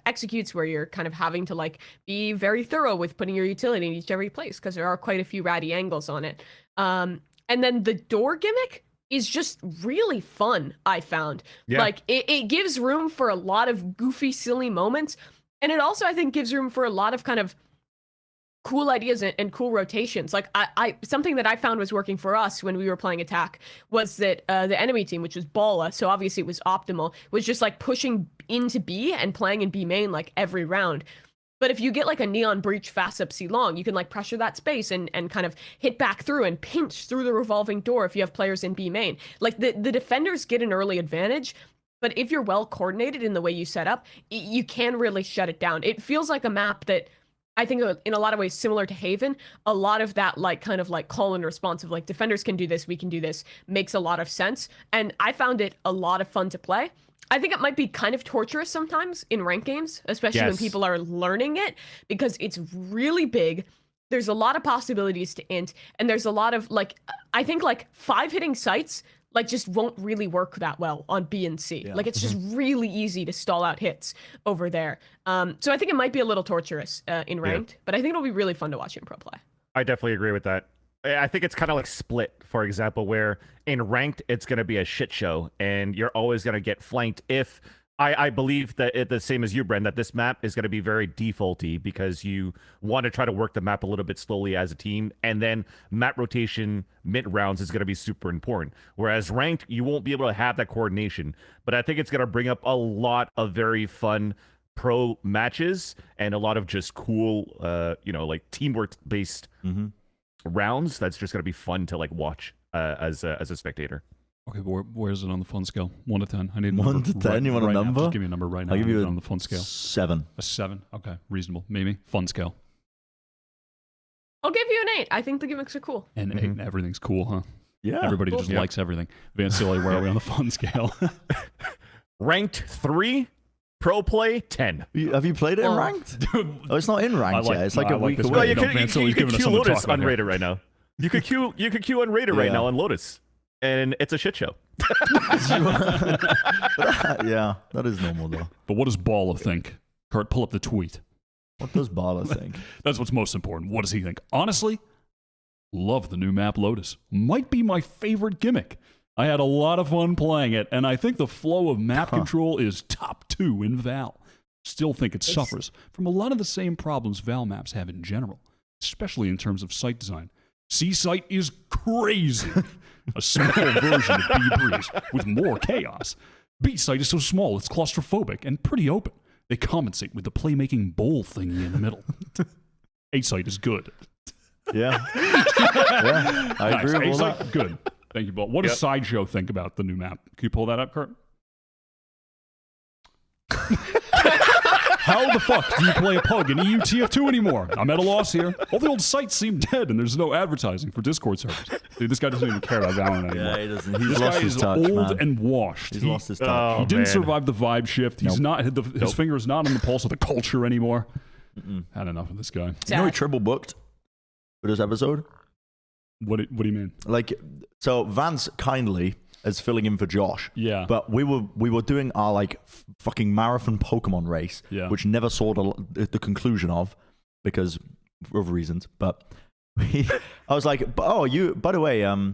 Speaker 5: executes where you're kind of having to like be very thorough with putting your utility in each every place, because there are quite a few ratty angles on it. And then the door gimmick is just really fun, I found.
Speaker 4: Yeah.
Speaker 5: Like it gives room for a lot of goofy, silly moments, and it also, I think, gives room for a lot of kind of cool ideas and cool rotations. Like I something that I found was working for us when we were playing attack was that the enemy team, which was Bala, so obviously it was optimal, was just like pushing into B and playing in B main like every round. But if you get like a neon breach fast up C long, you can like pressure that space and kind of hit back through and pinch through the revolving door if you have players in B main. Like the defenders get an early advantage, but if you're well coordinated in the way you set up, you can really shut it down. It feels like a map that I think in a lot of ways similar to Haven. A lot of that like kind of like call and response of like defenders can do this, we can do this, makes a lot of sense. And I found it a lot of fun to play. I think it might be kind of torturous sometimes in ranked games, especially when
Speaker 4: Yes.
Speaker 5: people are learning it, because it's really big. There's a lot of possibilities to int, and there's a lot of like, I think like 5 hitting sites like just won't really work that well on B and C.
Speaker 3: Yeah.
Speaker 5: Like it's just really easy to stall out hits over there. So I think it might be a little torturous in ranked, but I think it'll be really fun to watch in pro play.
Speaker 4: I definitely agree with that. I think it's kind of like Split, for example, where in ranked it's going to be a shit show, and you're always going to get flanked if. I believe that the same as you, Bren, that this map is going to be very defaulty because you want to try to work the map a little bit slowly as a team, and then map rotation mid rounds is going to be super important. Whereas ranked, you won't be able to have that coordination. But I think it's going to bring up a lot of very fun pro matches and a lot of just cool, like teamwork based rounds. That's just going to be fun to like watch as a spectator.
Speaker 1: Okay, but where is it on the fun scale? 1 to 10. I need a
Speaker 3: 1
Speaker 1: number
Speaker 3: to 10? You want a
Speaker 1: right now.
Speaker 3: number?
Speaker 1: Just give me a number right now.
Speaker 3: I'll give you
Speaker 1: on the fun scale.
Speaker 3: 7.
Speaker 1: A 7. Okay, reasonable. Mimi, fun scale.
Speaker 5: I'll give you an 8. I think the gimmicks are cool.
Speaker 1: And 8, everything's cool, huh?
Speaker 3: Yeah.
Speaker 1: Everybody
Speaker 5: Cool.
Speaker 1: just
Speaker 4: Yep.
Speaker 1: likes everything. Vancilli, where are we on the fun scale?
Speaker 4: Ranked 3, pro play 10.
Speaker 3: Have you played it in
Speaker 5: Oh.
Speaker 3: ranked? Oh, it's not in ranked yet. It's like a week
Speaker 1: this
Speaker 3: away.
Speaker 4: Well, you
Speaker 1: No,
Speaker 4: could
Speaker 1: Vancilli's giving us
Speaker 4: queue
Speaker 1: something to
Speaker 4: Lotus
Speaker 1: talk about here.
Speaker 4: unrated right now. You could queue unrated right
Speaker 3: Yeah.
Speaker 4: now on Lotus, and it's a shit show.
Speaker 3: Yeah, that is normal though.
Speaker 1: But what does Bala think? Kurt, pull up the tweet.
Speaker 3: What does Bala think?
Speaker 1: That's what's most important. What does he think? Honestly, love the new map Lotus. Might be my favorite gimmick. I had a lot of fun playing it, and I think the flow of map control is top 2 in Val. Still think it suffers from a lot of the same problems Val maps have in general, especially in terms of site design. C-Site is crazy. A small version of B-Breeze with more chaos. B-Site is so small, it's claustrophobic and pretty open. They compensate with the playmaking bowl thingy in the middle. A-Site is good.
Speaker 3: Yeah. Yeah. I
Speaker 1: Nice.
Speaker 3: agree with all
Speaker 1: A-Site,
Speaker 3: that.
Speaker 1: good. Thank you, Paul. What does Sideshow think about the new map? Can you pull that up, Kurt? How the fuck do you play a pug in EUTF2 anymore? I'm at a loss here. All the old sites seem dead, and there's no advertising for Discord servers. Dude, this guy doesn't even care about Valorant anymore.
Speaker 3: Yeah, he doesn't. He's
Speaker 1: This
Speaker 3: lost
Speaker 1: guy
Speaker 3: his
Speaker 1: is
Speaker 3: touch,
Speaker 1: old
Speaker 3: man.
Speaker 1: and washed.
Speaker 3: He's lost his touch.
Speaker 1: He didn't
Speaker 4: man.
Speaker 1: survive the vibe shift. He's
Speaker 3: Nope.
Speaker 1: not. His finger's not on the pulse of the culture anymore. Had enough of this guy.
Speaker 3: You know he
Speaker 5: Sad.
Speaker 3: triple booked for this episode?
Speaker 1: What do you mean?
Speaker 3: Like, so Vance kindly is filling in for Josh.
Speaker 1: Yeah.
Speaker 3: But we were doing our like fucking marathon Pokemon race,
Speaker 1: Yeah.
Speaker 3: which never saw the conclusion of because for other reasons. But I was like, by the way,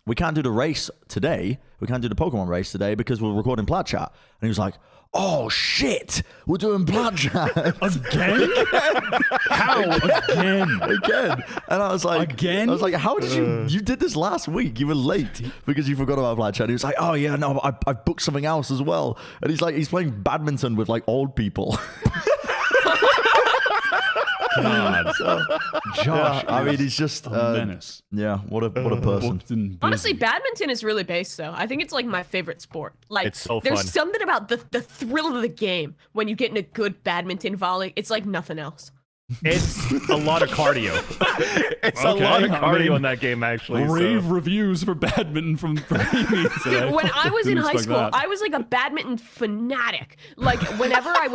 Speaker 3: we can't do the race today. We can't do the Pokemon race today because we're recording Plat chat. And he was like, oh shit, we're doing Plat chat
Speaker 1: Again? How again?
Speaker 3: again. And I was like,
Speaker 1: Again?
Speaker 3: I was like, how did you did this last week? You were late because you forgot about Plat chat. He was like, oh yeah, no, I booked something else as well. And he's playing badminton with like old people.
Speaker 1: God. Josh.
Speaker 3: I mean, he's just
Speaker 1: a menace.
Speaker 3: yeah. What a person.
Speaker 1: Booked and busy.
Speaker 5: Honestly, badminton is really based though. I think it's like my favorite sport. Like
Speaker 4: It's so
Speaker 5: there's
Speaker 4: fun.
Speaker 5: something about the thrill of the game when you get in a good badminton volley. It's like nothing else.
Speaker 4: It's a lot of cardio. It's a
Speaker 1: Okay,
Speaker 4: lot of
Speaker 1: I
Speaker 4: cardio
Speaker 1: mean,
Speaker 4: in that game, actually.
Speaker 1: Rave
Speaker 4: So.
Speaker 1: reviews for badminton from Amy today.
Speaker 5: Dude, when I was in
Speaker 1: Didn't
Speaker 5: high
Speaker 1: expect
Speaker 5: school,
Speaker 1: that.
Speaker 5: I was like a badminton fanatic. Like whenever I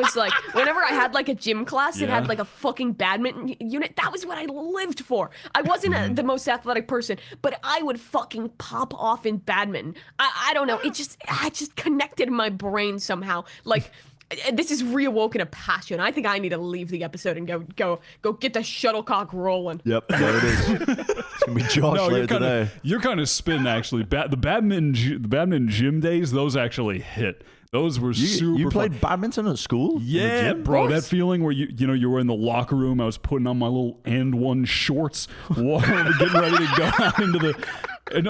Speaker 5: had like a gym class that
Speaker 1: Yeah.
Speaker 5: had like a fucking badminton unit, that was what I lived for. I wasn't the most athletic person, but I would fucking pop off in badminton. I don't know. I just connected my brain somehow. Like this has reawoken a passion. I think I need to leave the episode and go get the shuttlecock rolling.
Speaker 3: Yep, there it is. It's gonna be Josh
Speaker 1: No,
Speaker 3: later today.
Speaker 1: you're kind of spin actually. The badminton gym days, those actually hit. Those were super.
Speaker 3: You
Speaker 1: fun.
Speaker 3: played badminton at school? In the
Speaker 1: Yeah,
Speaker 3: gym?
Speaker 1: bro, that
Speaker 5: course.
Speaker 1: feeling where you were in the locker room. I was putting on my little and one shorts, getting ready to go out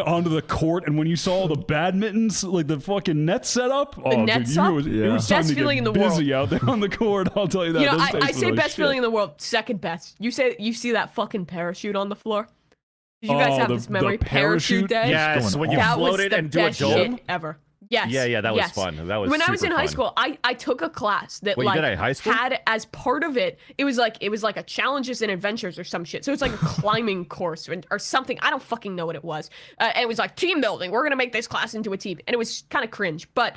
Speaker 1: onto the court, and when you saw the badmintons, like the fucking net set up,
Speaker 5: net
Speaker 1: dude, it was
Speaker 3: Yeah.
Speaker 1: time
Speaker 5: Best
Speaker 1: to
Speaker 5: feeling
Speaker 1: get
Speaker 5: in the world.
Speaker 1: busy out there on the court. I'll tell you that.
Speaker 5: You know,
Speaker 1: Those days
Speaker 5: I
Speaker 1: were
Speaker 5: say
Speaker 1: like
Speaker 5: best
Speaker 1: shit.
Speaker 5: feeling in the world, second best. You see that fucking parachute on the floor? Did you guys have this memory?
Speaker 1: the parachute?
Speaker 5: Day?
Speaker 4: Yes,
Speaker 3: going
Speaker 4: when
Speaker 3: on?
Speaker 4: you
Speaker 5: That was
Speaker 4: float it
Speaker 5: the
Speaker 4: and do a
Speaker 5: best
Speaker 4: dome.
Speaker 5: shit ever. Yes.
Speaker 4: Yeah, that was
Speaker 5: yes.
Speaker 4: fun. That was
Speaker 5: when I was in
Speaker 4: super
Speaker 5: high
Speaker 4: fun.
Speaker 5: school. I took a class that
Speaker 4: Wait, you
Speaker 5: like
Speaker 4: did that at high school?
Speaker 5: had as part of it. It was like a challenges and adventures or some shit. So it's like a climbing course or something. I don't fucking know what it was. And it was like team building. We're gonna make this class into a team, and it was kind of cringe, but.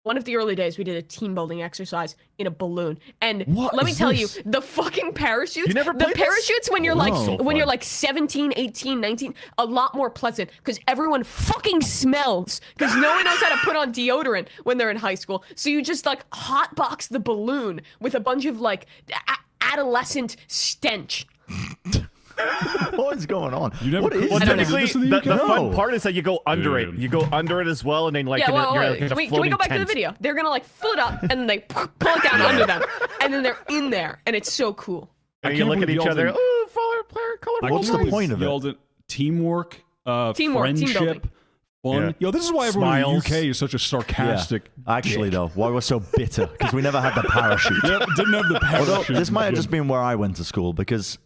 Speaker 5: One of the early days, we did a team building exercise in a balloon, and
Speaker 3: What
Speaker 5: let me
Speaker 3: is
Speaker 5: tell
Speaker 3: this?
Speaker 5: you, the fucking parachutes,
Speaker 4: You never
Speaker 5: the
Speaker 4: played this?
Speaker 5: parachutes when you're
Speaker 3: Wow.
Speaker 5: like
Speaker 3: So
Speaker 5: when you're
Speaker 4: fun.
Speaker 5: like 17, 18, 19, a lot more pleasant because everyone fucking smells because no one knows how to put on deodorant when they're in high school. So you just like hotbox the balloon with a bunch of like adolescent stench.
Speaker 3: What is going on?
Speaker 1: You never
Speaker 3: What is
Speaker 1: Well,
Speaker 3: this?
Speaker 1: technically-
Speaker 4: Technically,
Speaker 1: this in the
Speaker 4: the
Speaker 1: UK?
Speaker 4: fun
Speaker 3: No.
Speaker 4: part is that you go under
Speaker 1: Dude.
Speaker 4: it. You go under it as well, and then like
Speaker 5: Yeah,
Speaker 4: in a,
Speaker 5: well,
Speaker 4: you're
Speaker 5: wait,
Speaker 4: like in a
Speaker 5: can we
Speaker 4: floating
Speaker 5: go back to the
Speaker 4: tent.
Speaker 5: video? They're gonna like float up and then they pull it down under them, and then they're in there, and it's so cool.
Speaker 1: I
Speaker 4: And you
Speaker 1: can't
Speaker 4: look at
Speaker 1: believe
Speaker 4: each
Speaker 1: y'all
Speaker 4: other.
Speaker 1: didn't-
Speaker 4: Oh, colorful
Speaker 3: What's the
Speaker 4: dice."
Speaker 3: point of it?
Speaker 1: Y'all did teamwork,
Speaker 5: Teamwork, team
Speaker 1: friendship,
Speaker 5: building.
Speaker 1: fun.
Speaker 4: Yeah.
Speaker 1: Yo, this is why everyone
Speaker 4: Smiles.
Speaker 1: in the UK is such a sarcastic.
Speaker 3: Actually,
Speaker 1: dick.
Speaker 3: though, why we're so bitter? Because we never had the parachute.
Speaker 1: Yep, didn't have the
Speaker 3: Although
Speaker 1: parachute.
Speaker 3: this might have
Speaker 1: Good.
Speaker 3: just been where I went to school because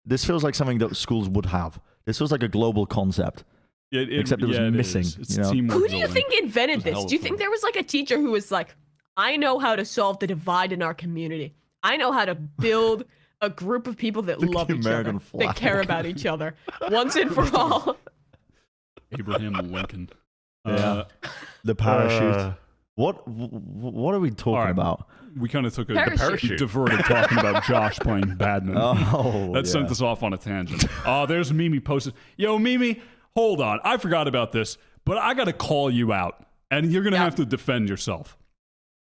Speaker 3: this feels like something that schools would have. This feels like a global concept. except it was missing,
Speaker 1: It's
Speaker 3: you know?
Speaker 1: teamwork
Speaker 5: Who do you
Speaker 1: building.
Speaker 5: think invented
Speaker 1: It was
Speaker 5: this?
Speaker 1: hella
Speaker 5: Do you
Speaker 1: fun.
Speaker 5: think there was like a teacher who was like, I know how to solve the divide in our community. I know how to build a group of people that
Speaker 3: Look at
Speaker 5: love
Speaker 3: the
Speaker 5: each other,
Speaker 3: American
Speaker 5: that
Speaker 3: flag.
Speaker 5: care about each other, once and for all.
Speaker 1: Abraham Lincoln.
Speaker 3: Yeah. The parachute.
Speaker 4: Uh,
Speaker 3: What are we talking
Speaker 1: All right.
Speaker 3: about?
Speaker 1: We kind of took a
Speaker 5: Parachute.
Speaker 1: we diverted talking about Josh playing badminton.
Speaker 3: Oh,
Speaker 1: That sent us off on a tangent. Oh, there's Mimi posted. Yo, Mimi, hold on. I forgot about this, but I got to call you out, and you're going to
Speaker 5: Yeah.
Speaker 1: have to defend yourself.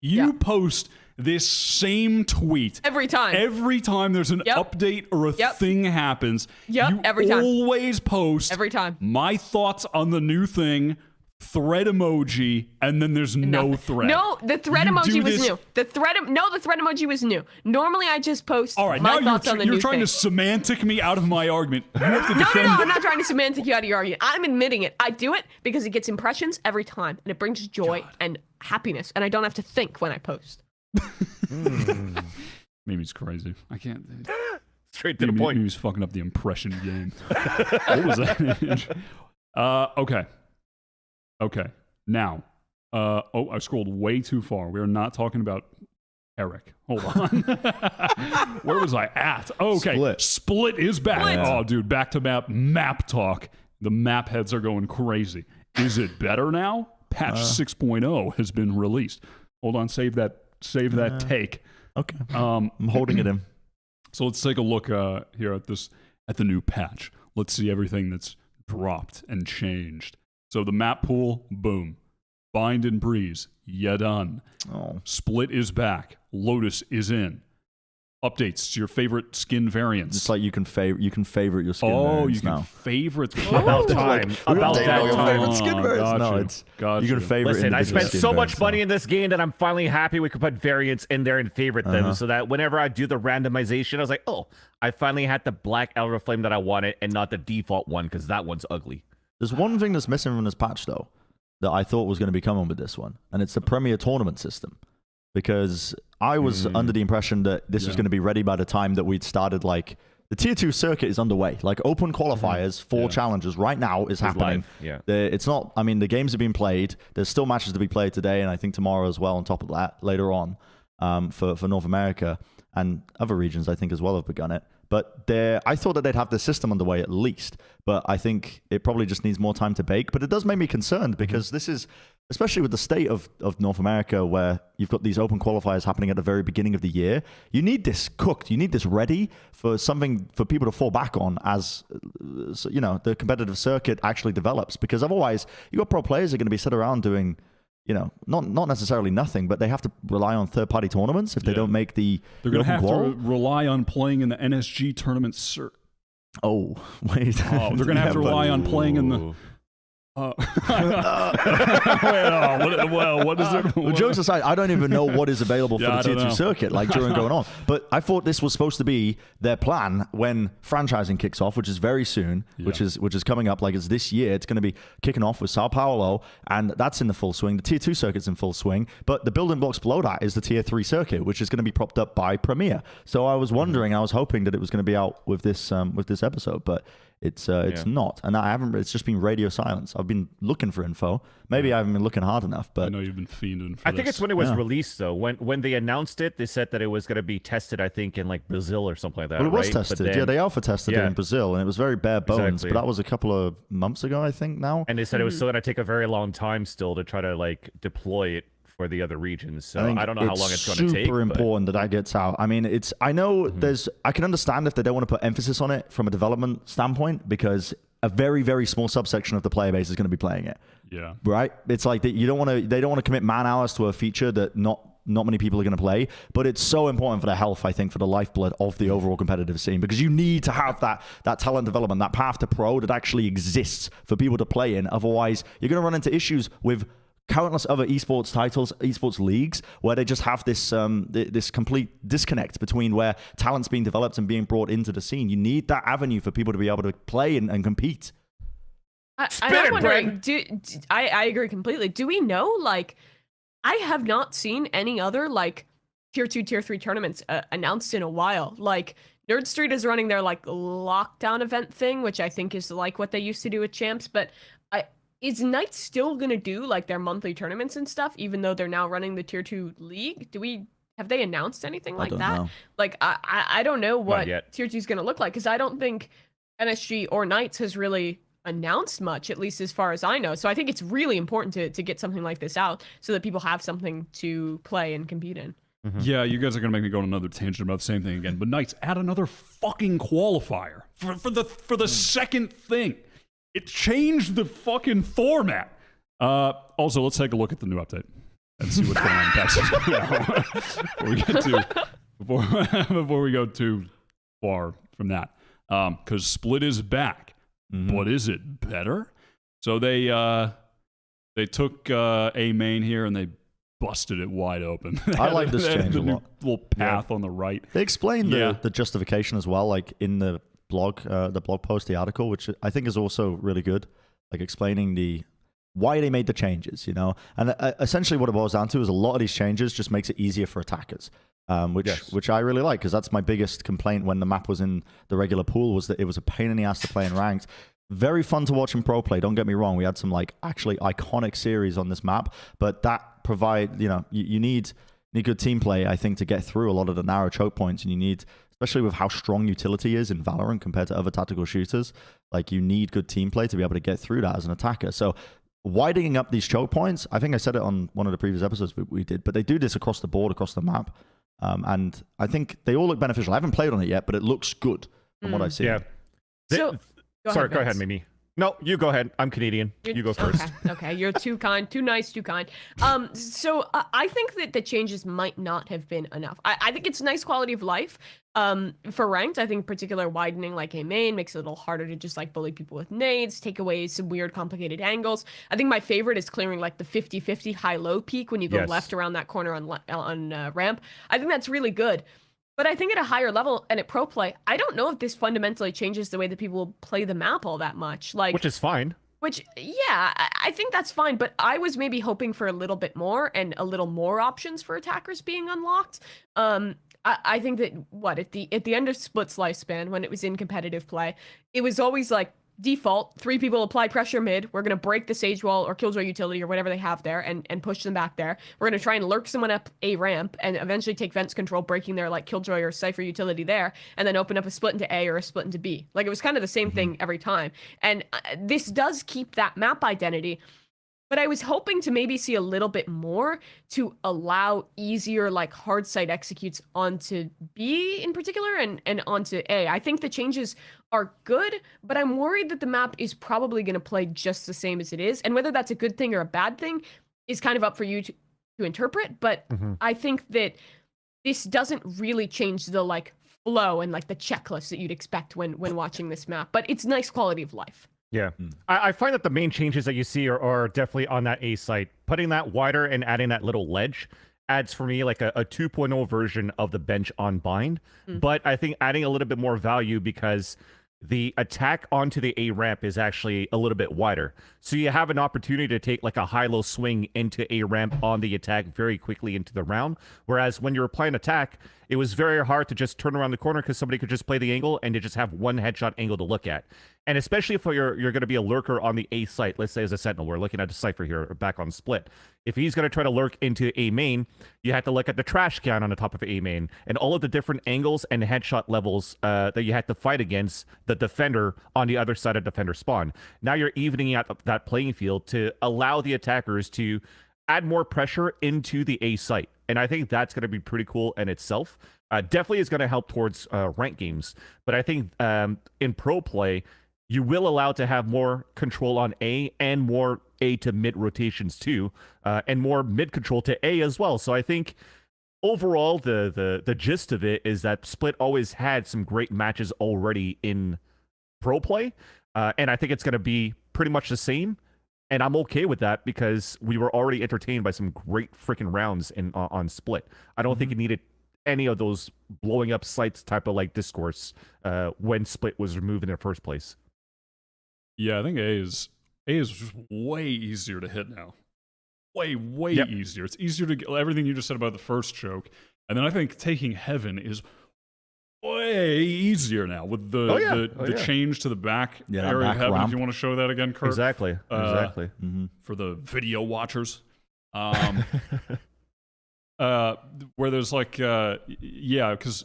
Speaker 1: You
Speaker 5: Yeah.
Speaker 1: post this same tweet
Speaker 5: Every time.
Speaker 1: every time there's an
Speaker 5: Yep.
Speaker 1: update or a
Speaker 5: Yep.
Speaker 1: thing happens.
Speaker 5: Yep,
Speaker 1: You
Speaker 5: every time.
Speaker 1: always post
Speaker 5: Every time.
Speaker 1: my thoughts on the new thing thread emoji, and then there's no thread.
Speaker 5: No, the thread
Speaker 1: You do
Speaker 5: emoji was
Speaker 1: this-
Speaker 5: new. The thread emoji was new. Normally, I just post
Speaker 1: All right,
Speaker 5: my
Speaker 1: now
Speaker 5: thoughts on the
Speaker 1: you're
Speaker 5: new
Speaker 1: trying
Speaker 5: thing.
Speaker 1: to semantic me out of my argument. You have to
Speaker 5: No,
Speaker 1: defend.
Speaker 5: I'm not trying to semantic you out of your argument. I'm admitting it. I do it because it gets impressions every time, and it brings joy and happiness, and I don't have to think when I post.
Speaker 1: Maybe he's crazy. I can't.
Speaker 4: Straight to the
Speaker 1: Maybe
Speaker 4: point.
Speaker 1: he's fucking up the impression game. What was that? Okay. Now, I scrolled way too far. We are not talking about Eric. Hold on. Where was I at? Okay. Split is back.
Speaker 5: Split.
Speaker 1: Oh, dude, back to map talk. The map heads are going crazy. Is it better now? Patch 6.0 has been released. Hold on, save that take.
Speaker 3: Okay. I'm holding it in.
Speaker 1: So let's take a look here at the new patch. Let's see everything that's dropped and changed. So the map pool, boom. Bind and Breeze, ya done.
Speaker 3: Oh.
Speaker 1: Split is back. Lotus is in. Updates to your favorite skin variants.
Speaker 3: It's like you can favorite your skin
Speaker 1: you
Speaker 3: variants
Speaker 1: can
Speaker 3: now.
Speaker 1: favorite them.
Speaker 4: About time. About
Speaker 3: updating
Speaker 4: that
Speaker 3: all your
Speaker 4: time.
Speaker 3: favorite skin variants.
Speaker 1: Got
Speaker 3: No,
Speaker 1: you.
Speaker 3: it's
Speaker 1: Got
Speaker 3: you can
Speaker 1: you.
Speaker 3: favorite.
Speaker 4: Listen, I
Speaker 3: individual
Speaker 4: spent
Speaker 3: skin
Speaker 4: so much
Speaker 3: variants
Speaker 4: money
Speaker 3: now.
Speaker 4: in this game that I'm finally happy we could put variants in there and favorite them so that whenever I do the randomization, I was like, oh, I finally had the black Elder Flame that I wanted and not the default one because that one's ugly.
Speaker 3: There's one thing that's missing from this patch, though, that I thought was going to be coming with this one, and it's the Premier Tournament system. Because I was under the impression that this was going to be ready by the time that we'd started, like, the Tier 2 circuit is underway. Like, open qualifiers for challenges right now is happening.
Speaker 4: Live.
Speaker 3: It's not, I mean, the games have been played. There's still matches to be played today, and I think tomorrow as well on top of that, later on, for North America. And other regions, I think, as well have begun it. But I thought that they'd have the system underway at least. But I think it probably just needs more time to bake. But it does make me concerned because this is, especially with the state of North America, where you've got these open qualifiers happening at the very beginning of the year. You need this cooked. You need this ready for something for people to fall back on as, the competitive circuit actually develops. Because otherwise, you've got pro players that are going to be sitting around doing, not necessarily nothing, but they have to rely on third-party tournaments if they don't make the
Speaker 1: They're going to
Speaker 3: open
Speaker 1: have
Speaker 3: qual.
Speaker 1: to rely on playing in the NSG tournament circuit.
Speaker 3: Oh, wait.
Speaker 1: Oh, they're going to have to rely on playing in the... what is it?
Speaker 3: Well, jokes aside, I don't even know what is available for
Speaker 1: Yeah,
Speaker 3: the
Speaker 1: I
Speaker 3: Tier 2
Speaker 1: don't know.
Speaker 3: circuit, like during going on. But I thought this was supposed to be their plan when franchising kicks off, which is very soon, which is coming up. Like it's this year. It's going to be kicking off with Sao Paulo, and that's in the full swing. The Tier 2 circuit's in full swing, but the building blocks below that is the Tier 3 circuit, which is going to be propped up by Premier. So I was wondering, I was hoping that it was going to be out with this episode, but it's not, and I haven't. It's just been radio silence. I've been looking for info. Maybe I haven't been looking hard enough,
Speaker 1: I
Speaker 3: but
Speaker 1: know you've been fiending for
Speaker 4: I think
Speaker 1: this.
Speaker 4: it's when it was released, though. When they announced it, they said that it was going to be tested, I think, in like Brazil or something like that.
Speaker 3: well, it was
Speaker 4: right? But
Speaker 3: tested.
Speaker 4: then-
Speaker 3: Yeah, they alpha tested it
Speaker 4: Yeah.
Speaker 3: in Brazil, and it was very bare bones.
Speaker 4: Exactly.
Speaker 3: But that was a couple of months ago, I think. Now,
Speaker 4: And they said it was still going to take a very long time still to try to like deploy it for the other regions. So
Speaker 3: think
Speaker 4: I don't know how long it's going to take.
Speaker 3: Super
Speaker 4: but-
Speaker 3: important that gets out. I mean, I know I can understand if they don't want to put emphasis on it from a development standpoint because a very, very small subsection of the player base is going to be playing it.
Speaker 1: Yeah.
Speaker 3: Right? It's like they don't want to commit man hours to a feature that not many people are going to play, but it's so important for the health, I think, for the lifeblood of the overall competitive scene, because you need to have that talent development, that path to pro that actually exists for people to play in. Otherwise, you're going to run into issues with countless other esports titles, esports leagues, where they just have this this complete disconnect between where talent's being developed and being brought into the scene. You need that avenue for people to be able to play and compete.
Speaker 5: I'm wondering, I agree completely. Do we know, like, I have not seen any other, like, Tier 2, Tier 3 tournaments announced in a while. Like, Nerd Street is running their, like, lockdown event thing, which I think is, like, what they used to do with Champs, but is Knights still going to do, like, their monthly tournaments and stuff, even though they're now running the Tier 2 league? Have they announced anything like
Speaker 3: don't
Speaker 5: that?
Speaker 3: know.
Speaker 5: Like, I don't know what
Speaker 4: yet.
Speaker 5: Tier 2 is going to look like, because I don't think NSG or Knights has really announced much, at least as far as I know. So I think it's really important to get something like this out so that people have something to play and compete in.
Speaker 1: Yeah, you guys are gonna make me go on another tangent about the same thing again. But Knights, add another fucking qualifier for the second thing. It changed the fucking format. Also, let's take a look at the new update and see what's going on in patches before we go too far from that. Because Split is back, but is it better? So they They took A main here and they busted it wide open.
Speaker 3: I like this
Speaker 1: They had
Speaker 3: change
Speaker 1: the
Speaker 3: a
Speaker 1: new
Speaker 3: lot.
Speaker 1: little path on the right.
Speaker 3: They explain
Speaker 1: Yeah.
Speaker 3: the justification as well, like in the blog post, the article, which I think is also really good, like explaining why they made the changes, you know. And essentially what it boils down to is a lot of these changes just makes it easier for attackers, which I really like, because that's my biggest complaint when the map was in the regular pool, was that it was a pain in the ass to play in ranked. Very fun to watch in pro play, don't get me wrong. We had some like actually iconic series on this map, but that provide, you know, you need good team play, I think, to get through a lot of the narrow choke points, and you need, especially with how strong utility is in Valorant compared to other tactical shooters, like you need good team play to be able to get through that as an attacker. So widening up these choke points, I think I said it on one of the previous episodes we did, but they do this across the board, across the map. And I think they all look beneficial. I haven't played on it yet, but it looks good from what I've seen.
Speaker 4: Yeah.
Speaker 5: So,
Speaker 4: Sorry, go ahead,
Speaker 5: Vince.
Speaker 4: Mimi. No, you go ahead. I'm Canadian. You go first.
Speaker 5: Okay, you're too kind, too nice, too kind. So I think that the changes might not have been enough. I think it's nice quality of life. For ranked, I think particular widening like a main makes it a little harder to just like bully people with nades, take away some weird complicated angles. I think my favorite is clearing like the 50-50 high-low peak when you go left around that corner on ramp. I think that's really good. But I think at a higher level and at pro play, I don't know if this fundamentally changes the way that people play the map all that much. Like,
Speaker 4: Which is fine.
Speaker 5: Yeah, I think that's fine. But I was maybe hoping for a little bit more and a little more options for attackers being unlocked. I think that at the end of Split's lifespan, when it was in competitive play, it was always like default 3 people apply pressure mid. We're gonna break the sage wall or killjoy utility or whatever they have there and push them back there. We're gonna try and lurk someone up a ramp and eventually take fence control, breaking their like killjoy or cypher utility there, and then open up a split into A or a split into B. Like, it was kind of the same thing every time. And this does keep that map identity. But I was hoping to maybe see a little bit more to allow easier, like, hard side executes onto B in particular and onto A. I think the changes are good, but I'm worried that the map is probably going to play just the same as it is. And whether that's a good thing or a bad thing is kind of up for you to interpret. But I think that this doesn't really change the, like, flow and, like, the checklist that you'd expect when watching this map. But it's nice quality of life.
Speaker 4: Yeah. I find that the main changes that you see are definitely on that A site. Putting that wider and adding that little ledge adds for me like a 2.0 version of the bench on bind. But I think adding a little bit more value because the attack onto the A ramp is actually a little bit wider. So you have an opportunity to take like a high-low swing into A ramp on the attack very quickly into the round. Whereas when you're playing attack, it was very hard to just turn around the corner because somebody could just play the angle and you just have one headshot angle to look at. And especially if you're going to be a lurker on the A site, let's say as a sentinel, we're looking at a Cypher here back on split. If he's going to try to lurk into A main, you have to look at the trash can on the top of A main and all of the different angles and headshot levels that you have to fight against the defender on the other side of defender spawn. Now you're evening out that playing field to allow the attackers to add more pressure into the A site. And I think that's going to be pretty cool in itself. Definitely is going to help towards rank games. But I think in pro play, you will allow to have more control on A and more A to mid rotations too, and more mid control to A as well. So I think overall, the gist of it is that Split always had some great matches already in pro play, and I think it's going to be pretty much the same. And I'm okay with that because we were already entertained by some great freaking rounds on Split. I don't think it needed any of those blowing up sites type of like discourse when Split was removed in the first place.
Speaker 1: Yeah, I think A is just way easier to hit now. Way easier. It's easier to get everything you just said about the first choke. And then I think taking Heaven is way easier now with the change to the back area
Speaker 3: back
Speaker 1: of Heaven.
Speaker 3: ramp.
Speaker 1: If you want to show that again, Kurt.
Speaker 4: Exactly.
Speaker 1: For the video watchers. Where there's like, because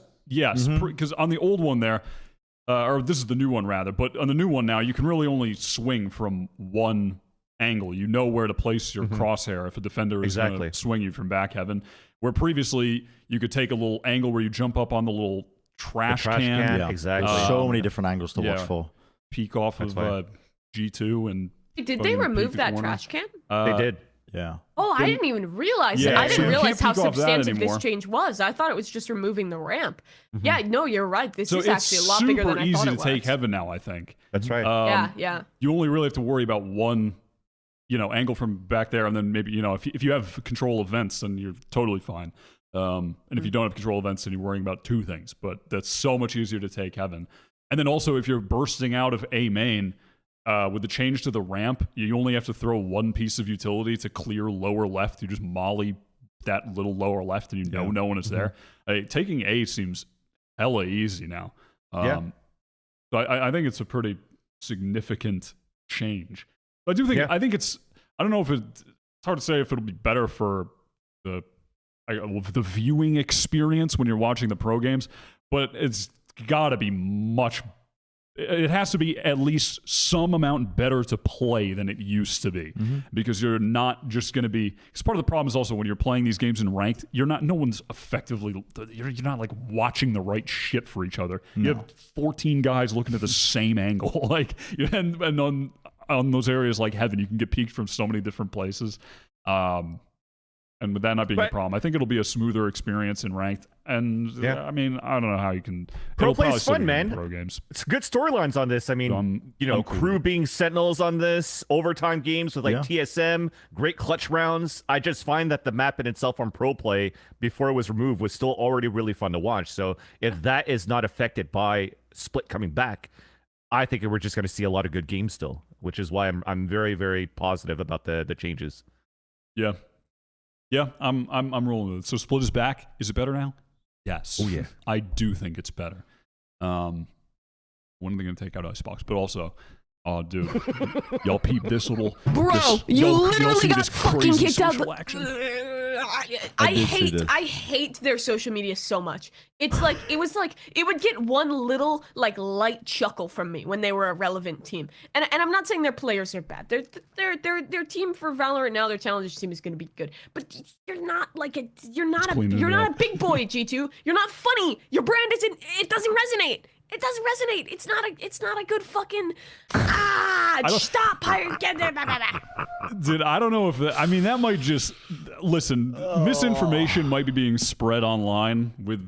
Speaker 1: on the old one there, or this is the new one rather, but on the new one now, you can really only swing from one angle. You know where to place your crosshair if a defender is going to swing you from back Heaven. Where previously, you could take a little angle where you jump up on the little trash can.
Speaker 3: Yeah,
Speaker 4: exactly.
Speaker 3: There's so many different angles to watch for.
Speaker 1: Peek off of G2 and...
Speaker 5: Did they remove that trash can?
Speaker 4: They did.
Speaker 3: Yeah.
Speaker 5: Oh, I didn't even realize it. I
Speaker 1: so
Speaker 5: didn't
Speaker 1: you
Speaker 5: realize
Speaker 1: can't
Speaker 5: how
Speaker 1: peek off that
Speaker 5: substantive this
Speaker 1: anymore.
Speaker 5: change was. I thought it was just removing the ramp. Yeah, no, you're right. This is actually a lot
Speaker 1: super
Speaker 5: bigger than I thought
Speaker 1: easy
Speaker 5: it
Speaker 1: to
Speaker 5: was.
Speaker 1: take Heaven now, I think.
Speaker 4: That's right.
Speaker 5: Yeah.
Speaker 1: You only really have to worry about one angle from back there, and then maybe, if you have control events, then you're totally fine. And if you don't have control events, then you're worrying about two things. But that's so much easier to take heaven. And then also, if you're bursting out of A main, with the change to the ramp, you only have to throw one piece of utility to clear lower left. You just molly that little lower left, and no one is there. Taking A seems hella easy now. So I think it's a pretty significant change. But I do think I think it's. I don't know if it's hard to say if it'll be better for the viewing experience when you're watching the pro games, but it's got to be much. It has to be at least some amount better to play than it used to be, because you're not just going to be. Because part of the problem is also when you're playing these games in ranked, you're not. No one's effectively. You're not like watching the right shit for each other. You have 14 guys looking at the same angle, and on those areas like heaven, you can get peeked from so many different places. And with that not being a problem, I think it'll be a smoother experience in ranked. And I mean, I don't know how you can.
Speaker 4: Pro play is fun, man.
Speaker 1: Pro games.
Speaker 4: It's good storylines on this. I mean, crew being sentinels on this, overtime games with TSM, great clutch rounds. I just find that the map in itself on pro play before it was removed was still already really fun to watch. So if that is not affected by Split coming back, I think we're just going to see a lot of good games still, which is why I'm very, very positive about the changes.
Speaker 1: Yeah. Yeah, I'm rolling with it. So Split is back. Is it better now? Yes.
Speaker 4: Oh yeah.
Speaker 1: I do think it's better. When are they going to take out Icebox? But also, oh dude, y'all peep this little.
Speaker 5: Bro, you literally got fucking kicked out. I hate their social media so much. It's like it would get one little light chuckle from me when they were a relevant team. And I'm not saying their players are bad. Their team for Valorant now, their challenge team is going to be good. But you're not a big boy, G2. You're not funny. Your brand it doesn't resonate. It doesn't resonate. It's not a good fucking stop pirate.
Speaker 1: Dude, I don't know if that might just listen. Misinformation might be being spread online with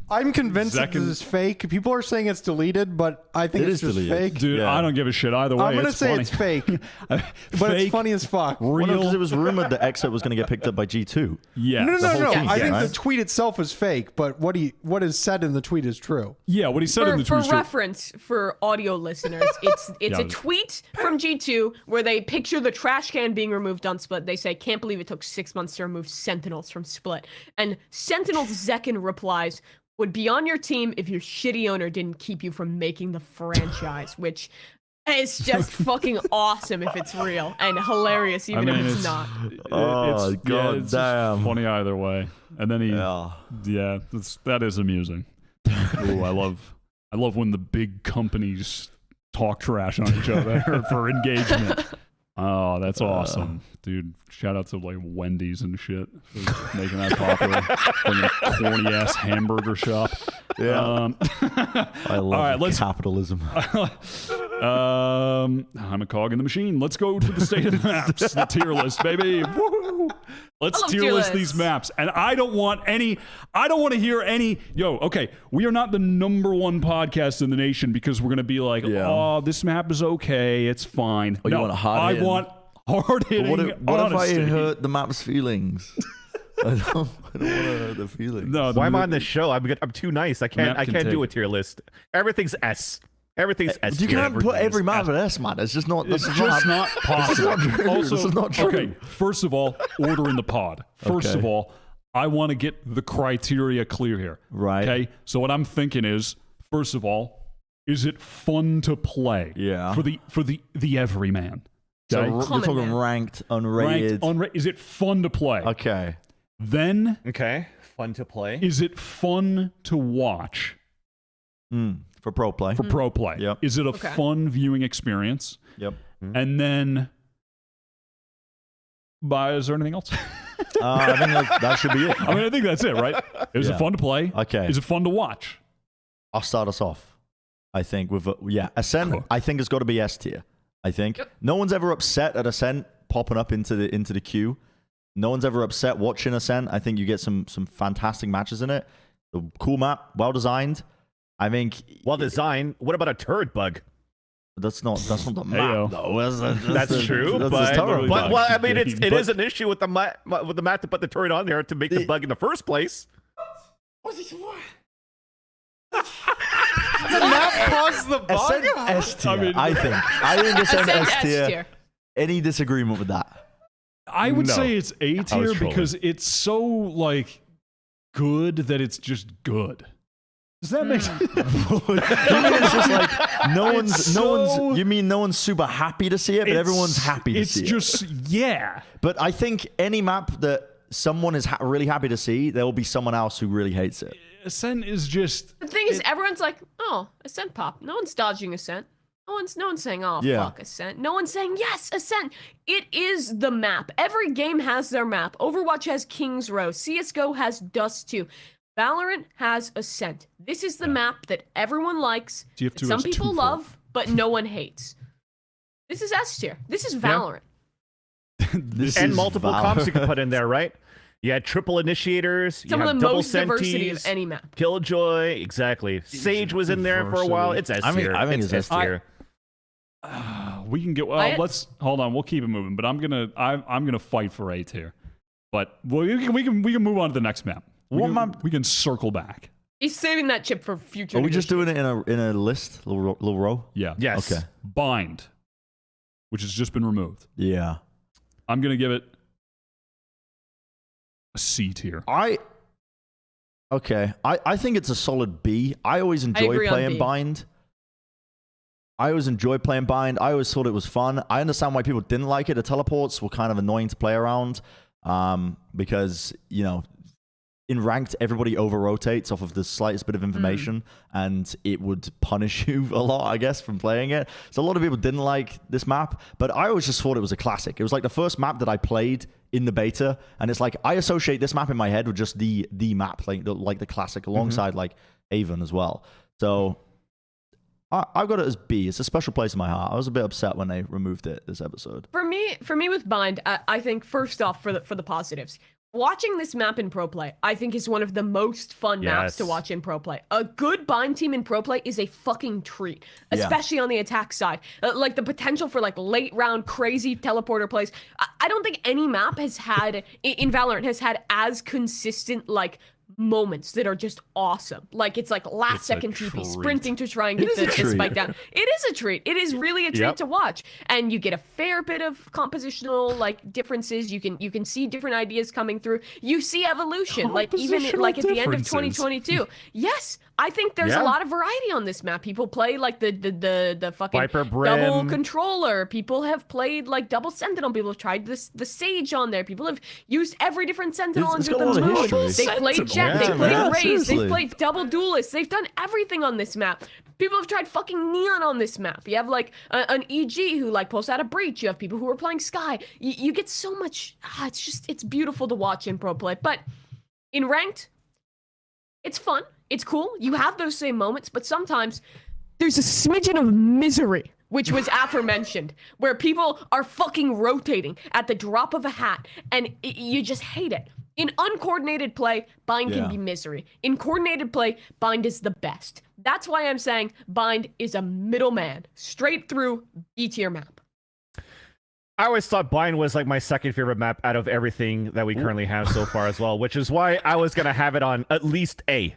Speaker 2: I'm convinced that this is fake. People are saying it's deleted, but I think it's just fake.
Speaker 1: Dude, I don't give a shit either way.
Speaker 2: I'm gonna say it's fake, but it's funny as fuck.
Speaker 3: Because it was rumored that Exit was going to get picked up by G2.
Speaker 1: Yeah.
Speaker 2: No. I think the tweet itself is fake, but what is said in the tweet is true.
Speaker 1: Yeah, what he said in the tweet is true.
Speaker 5: For reference, for audio listeners, it's a tweet from G2 where they picture the trash can being removed on Split. They say, "Can't believe it took 6 months to remove Sentinels from Split." And Sentinels Zekin replies, "Would be on your team if your shitty owner didn't keep you from making the franchise," which is just fucking awesome if it's real, and hilarious even if it's not.
Speaker 3: Oh, god
Speaker 1: it's
Speaker 3: damn.
Speaker 1: Funny either way. And then that is amusing. Ooh, I love when the big companies talk trash on each other for engagement. Oh, that's awesome. Dude, shout out to Wendy's and shit for making that popular. From a corny ass hamburger shop.
Speaker 3: Yeah. I love capitalism.
Speaker 1: I'm a cog in the machine. Let's go to the state of the maps. The tier list, baby. Woo! Let's tier list these maps. And I don't want to hear any, okay, we are not the #1 podcast in the nation because we're going to be like, oh, this map is okay. It's fine.
Speaker 3: You want
Speaker 1: I want hard-hitting
Speaker 3: What if
Speaker 1: honesty.
Speaker 3: I hurt the map's feelings? I don't want to hurt the feelings.
Speaker 1: No,
Speaker 4: why am I on this show? I'm too nice. I can't do a tier list. Everything's S. Everything's S.
Speaker 3: You can't put every map at S, man. It's just not.
Speaker 1: It's just not possible.
Speaker 3: Also, this is not true.
Speaker 1: Okay, first of all, order in the pod. First of all, I want to get the criteria clear here.
Speaker 3: Right.
Speaker 1: Okay. So what I'm thinking is, first of all, is it fun to play?
Speaker 3: Yeah.
Speaker 1: For the everyman.
Speaker 3: So
Speaker 1: Okay?
Speaker 3: you're talking ranked, unrated.
Speaker 1: Is it fun to play?
Speaker 3: Okay.
Speaker 1: Then.
Speaker 4: Okay. Fun to play.
Speaker 1: Is it fun to watch?
Speaker 3: For pro play.
Speaker 1: For pro play.
Speaker 3: Yep.
Speaker 1: Is it a fun viewing experience?
Speaker 3: Yep.
Speaker 1: And then, is there anything else?
Speaker 3: I think that should be it.
Speaker 1: I think that's it, right? Is it fun to play?
Speaker 3: Okay.
Speaker 1: Is it fun to watch?
Speaker 3: I'll start us off. I think with Ascent. Cool. I think it's got to be S tier. I think no one's ever upset at Ascent popping up into the queue. No one's ever upset watching Ascent. I think you get some fantastic matches in it. The cool map, well designed. I think
Speaker 4: well designed. What about a turret bug?
Speaker 3: That's not the
Speaker 1: Heyo.
Speaker 3: map though.
Speaker 4: That's true,
Speaker 3: that's
Speaker 4: but,
Speaker 3: terrible.
Speaker 4: but well, I mean,
Speaker 1: But-
Speaker 4: it is an issue with the map to put the turret on there to make the bug in the first place.
Speaker 2: The map caused the bug.
Speaker 3: Ascent S tier.
Speaker 1: I mean-
Speaker 3: I think Ascent
Speaker 5: Ascent
Speaker 3: S
Speaker 5: S
Speaker 3: tier.
Speaker 5: tier.
Speaker 3: Any disagreement with that?
Speaker 1: I would
Speaker 4: No.
Speaker 1: say it's A tier
Speaker 4: trolling.
Speaker 1: because it's so like good that it's just good. Does that make sense?
Speaker 3: You mean it's just like no
Speaker 1: so-
Speaker 3: one's. You mean no one's super happy to see it, but everyone's happy to see it.
Speaker 1: It's just yeah.
Speaker 3: But I think any map that someone is really happy to see, there will be someone else who really hates it.
Speaker 1: Ascent is just
Speaker 5: The thing is, everyone's like, "Oh, Ascent pop." No one's dodging Ascent. No one's saying, "Oh,
Speaker 3: Yeah.
Speaker 5: fuck Ascent." No one's saying, "Yes, Ascent." It is the map. Every game has their map. Overwatch has King's Row. CS:GO has Dust 2. Valorant has Ascent. This is the map that everyone likes, that
Speaker 1: TF2
Speaker 5: some
Speaker 1: has
Speaker 5: people
Speaker 1: two
Speaker 5: love, but no one hates. This is S tier. This is Valorant.
Speaker 3: This
Speaker 4: And
Speaker 3: is
Speaker 4: multiple comps you can put in there, right? You had triple initiators.
Speaker 5: Some
Speaker 4: you
Speaker 5: of
Speaker 4: have
Speaker 5: the
Speaker 4: double
Speaker 5: most diversity of
Speaker 4: senties,
Speaker 5: any map.
Speaker 4: Killjoy, exactly. Sage was in there for a while. It's S tier.
Speaker 3: I think it's S
Speaker 4: tier.
Speaker 1: we can get
Speaker 5: Wyatt?
Speaker 1: let's hold on, we'll keep it moving, but I'm gonna fight for A tier. But we can move on to the next map. We can circle back.
Speaker 5: He's saving that chip for future.
Speaker 3: Are we just
Speaker 5: negotiations.
Speaker 3: doing it in a list, little row?
Speaker 1: Yeah.
Speaker 4: Yes.
Speaker 3: Okay.
Speaker 1: Bind, which has just been removed.
Speaker 3: Yeah.
Speaker 1: I'm gonna give it a C tier.
Speaker 3: I think it's a solid B. I always enjoy
Speaker 5: agree on
Speaker 3: playing
Speaker 5: B.
Speaker 3: Bind. I always thought it was fun. I understand why people didn't like it. The teleports were kind of annoying to play around because, you know, in ranked, everybody over-rotates off of the slightest bit of information, and it would punish you a lot, I guess, from playing it. So a lot of people didn't like this map, but I always just thought it was a classic. It was like the first map that I played in the beta, and it's like I associate this map in my head with just the map, like the classic, alongside like Avon as well. So I've got it as B. It's a special place in my heart. I was a bit upset when they removed it this episode.
Speaker 5: For me with Bind, I think first off for the positives, watching this map in pro play, I think is one of the most fun maps to
Speaker 4: Yes.
Speaker 5: watch in pro play. A good Bind team in pro play is a fucking treat, especially on the attack side. Like the potential for like late round crazy teleporter plays. I don't think any map has had in Valorant has had as consistent like moments that are just awesome. Like it's like last
Speaker 1: It's a
Speaker 5: second TP,
Speaker 1: treat.
Speaker 5: sprinting to try and
Speaker 3: It
Speaker 5: get
Speaker 3: is a
Speaker 5: the
Speaker 3: treat.
Speaker 5: spike down. It is a treat. It is really a treat
Speaker 4: Yep.
Speaker 5: to watch, and you get a fair bit of compositional like differences. You can see different ideas coming through. You see evolution, like even
Speaker 1: Compositional
Speaker 5: like at the end of
Speaker 1: differences.
Speaker 5: 2022. Yes, I think there's
Speaker 4: Yeah.
Speaker 5: a lot of variety on this map. People play like the fucking
Speaker 4: Viper
Speaker 5: double
Speaker 4: Brim.
Speaker 5: controller. People have played like double sentinel. People have tried the sage on there. People have used every different sentinel
Speaker 3: It's
Speaker 5: under
Speaker 3: got a
Speaker 5: the
Speaker 3: lot of
Speaker 5: moon.
Speaker 3: history.
Speaker 5: They played Jet.
Speaker 4: Yeah,
Speaker 5: They
Speaker 4: man.
Speaker 5: played
Speaker 3: Yeah,
Speaker 5: Raze.
Speaker 3: seriously.
Speaker 5: They've played double duelists. They've done everything on this map. People have tried fucking Neon on this map. You have like an EG who like pulls out a breach. You have people who are playing Sky. You get so much. It's beautiful to watch in pro play. But in ranked, it's fun. It's cool. You have those same moments, but sometimes there's a smidgen of misery, which was aforementioned, where people are fucking rotating at the drop of a hat, and you just hate it. In uncoordinated play, Bind
Speaker 3: Yeah.
Speaker 5: can be misery. In coordinated play, Bind is the best. That's why I'm saying Bind is a middleman, straight through B tier map.
Speaker 4: I always thought Bind was like my second favorite map out of everything that we currently have so far as well, which is why I was gonna have it on at least A.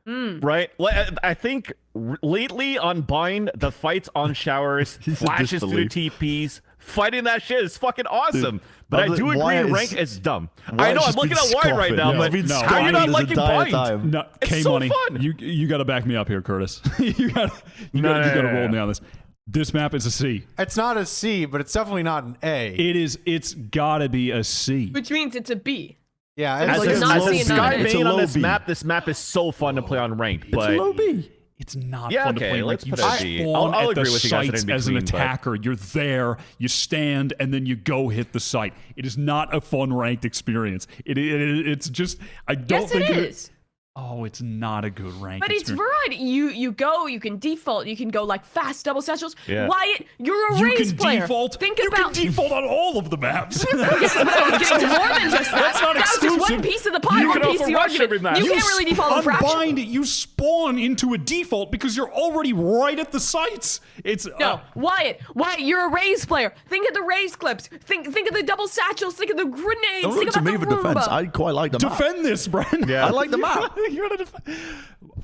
Speaker 4: Right? Well, I think lately on Bind, the fights on showers,
Speaker 3: He's a
Speaker 4: flashes through
Speaker 3: disbelief.
Speaker 4: TPs, fighting that shit is fucking awesome.
Speaker 3: Dude,
Speaker 4: but I
Speaker 3: other-
Speaker 4: do agree
Speaker 3: Wyatt
Speaker 4: in
Speaker 3: is-
Speaker 4: rank it's dumb. I
Speaker 3: Wyatt's
Speaker 4: know, I'm
Speaker 3: just
Speaker 4: looking
Speaker 3: been
Speaker 4: at Wyatt right
Speaker 3: scoffing.
Speaker 4: now,
Speaker 3: Yeah,
Speaker 4: but
Speaker 3: he's been
Speaker 4: how are you
Speaker 3: scoffing
Speaker 4: not
Speaker 3: this
Speaker 4: liking
Speaker 3: entire
Speaker 4: Bind?
Speaker 3: time.
Speaker 1: No,
Speaker 4: It's
Speaker 1: K
Speaker 4: so
Speaker 1: Money,
Speaker 4: fun.
Speaker 1: you got to back me up here, Curtis. you got
Speaker 4: No,
Speaker 1: to
Speaker 4: no,
Speaker 1: roll
Speaker 4: no.
Speaker 1: me on this. This map is a C.
Speaker 2: It's not a C, but it's definitely not an A.
Speaker 1: It's got to be a C.
Speaker 5: Which means it's a B.
Speaker 2: Yeah,
Speaker 5: As
Speaker 2: it's
Speaker 5: a-
Speaker 2: like
Speaker 5: not
Speaker 2: a low
Speaker 5: C
Speaker 2: B.
Speaker 5: and not
Speaker 4: Sky
Speaker 5: A.
Speaker 3: It's a
Speaker 4: main on
Speaker 3: low
Speaker 4: this
Speaker 3: B.
Speaker 4: map is so fun to play on ranked, but
Speaker 3: It's a low B.
Speaker 1: It's not
Speaker 4: Yeah,
Speaker 1: fun to
Speaker 4: okay,
Speaker 1: play.
Speaker 4: let's
Speaker 1: Like, you
Speaker 4: put it at B.
Speaker 1: spawn
Speaker 4: I'll
Speaker 1: at the
Speaker 4: agree with you guys that
Speaker 1: sites
Speaker 4: in
Speaker 1: as an
Speaker 4: between, but-
Speaker 1: attacker. You're there, you stand, and then you go hit the site. It is not a fun ranked experience. It's just I don't
Speaker 5: Yes,
Speaker 1: think
Speaker 5: it is.
Speaker 1: Oh, it's not a good rank.
Speaker 5: But it's variety. You go, you can default, you can go like fast double satchels.
Speaker 4: Yeah.
Speaker 5: Wyatt, you're a
Speaker 1: You
Speaker 5: raise
Speaker 1: can
Speaker 5: player.
Speaker 1: default.
Speaker 5: Think
Speaker 1: You
Speaker 5: about
Speaker 1: can default on all of the maps.
Speaker 5: Yes, but I was getting to more than just that.
Speaker 1: That's not
Speaker 5: That was just one
Speaker 1: exclusive.
Speaker 5: piece of the pie,
Speaker 4: You
Speaker 5: one
Speaker 4: can
Speaker 5: piece of
Speaker 4: also
Speaker 5: the
Speaker 4: rush
Speaker 5: argument.
Speaker 4: every map.
Speaker 5: You can't really default on fraction.
Speaker 1: Unbind, you spawn into a default because you're already right at the sites. It's
Speaker 5: No, Wyatt, you're a raise player. Think of the raise clips. Think of the double satchels. Think of the grenades.
Speaker 3: Don't
Speaker 5: Think
Speaker 3: look to
Speaker 5: about
Speaker 3: me
Speaker 5: the
Speaker 3: for defense.
Speaker 5: Roomba.
Speaker 3: I quite like the map.
Speaker 1: defend this, Bren.
Speaker 4: Yeah.
Speaker 3: I like the map.
Speaker 1: You're gonna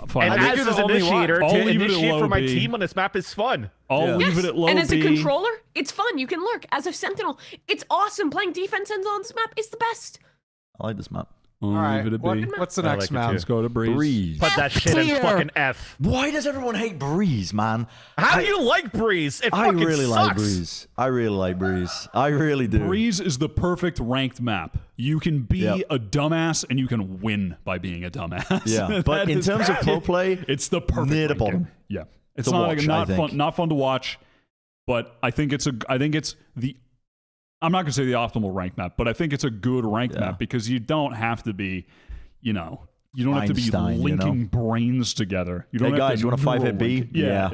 Speaker 1: Fine.
Speaker 4: And
Speaker 1: I'll
Speaker 4: as
Speaker 1: leave
Speaker 4: an
Speaker 1: it-
Speaker 4: initiator,
Speaker 1: I'll
Speaker 4: to
Speaker 1: leave it at
Speaker 4: initiate
Speaker 1: low
Speaker 4: for my
Speaker 1: B.
Speaker 4: team on this map is fun.
Speaker 1: I'll leave
Speaker 5: Yes,
Speaker 1: it at low
Speaker 5: and as a
Speaker 1: B.
Speaker 5: controller, it's fun. You can lurk as a sentinel. It's awesome. Playing defense ends on this map is the best.
Speaker 3: I like this map.
Speaker 1: I'll
Speaker 2: All right,
Speaker 1: leave it at B.
Speaker 2: what's the
Speaker 4: I
Speaker 2: next
Speaker 4: like it
Speaker 2: map?
Speaker 4: too.
Speaker 1: Let's go to Breeze.
Speaker 3: Breeze.
Speaker 4: Put that shit in
Speaker 5: Clear.
Speaker 4: fucking F.
Speaker 3: Why does everyone hate Breeze, man?
Speaker 4: How do you like Breeze? It
Speaker 3: I
Speaker 4: fucking
Speaker 3: really
Speaker 4: sucks.
Speaker 3: like Breeze. I really like Breeze. I really do.
Speaker 1: Breeze is the perfect ranked map. You can be
Speaker 3: Yep.
Speaker 1: a dumbass and you can win by being a dumbass.
Speaker 3: Yeah, but
Speaker 1: That
Speaker 3: in
Speaker 1: is-
Speaker 3: terms of pro play,
Speaker 1: it's the perfect
Speaker 3: near the
Speaker 1: ranking.
Speaker 3: bottom.
Speaker 1: Yeah, it's
Speaker 3: To
Speaker 1: not
Speaker 3: watch, I
Speaker 1: not
Speaker 3: think.
Speaker 1: fun, not fun to watch, but I think it's the. I'm not gonna say the optimal rank map, but I think it's a good rank
Speaker 3: Yeah.
Speaker 1: map because you don't have to be, you don't have to be
Speaker 3: Einstein, you know?
Speaker 1: linking brains together. You don't
Speaker 3: Hey,
Speaker 1: have
Speaker 3: guys,
Speaker 1: to
Speaker 3: you want a 5-hit
Speaker 1: neural
Speaker 3: B?
Speaker 1: link. Yeah,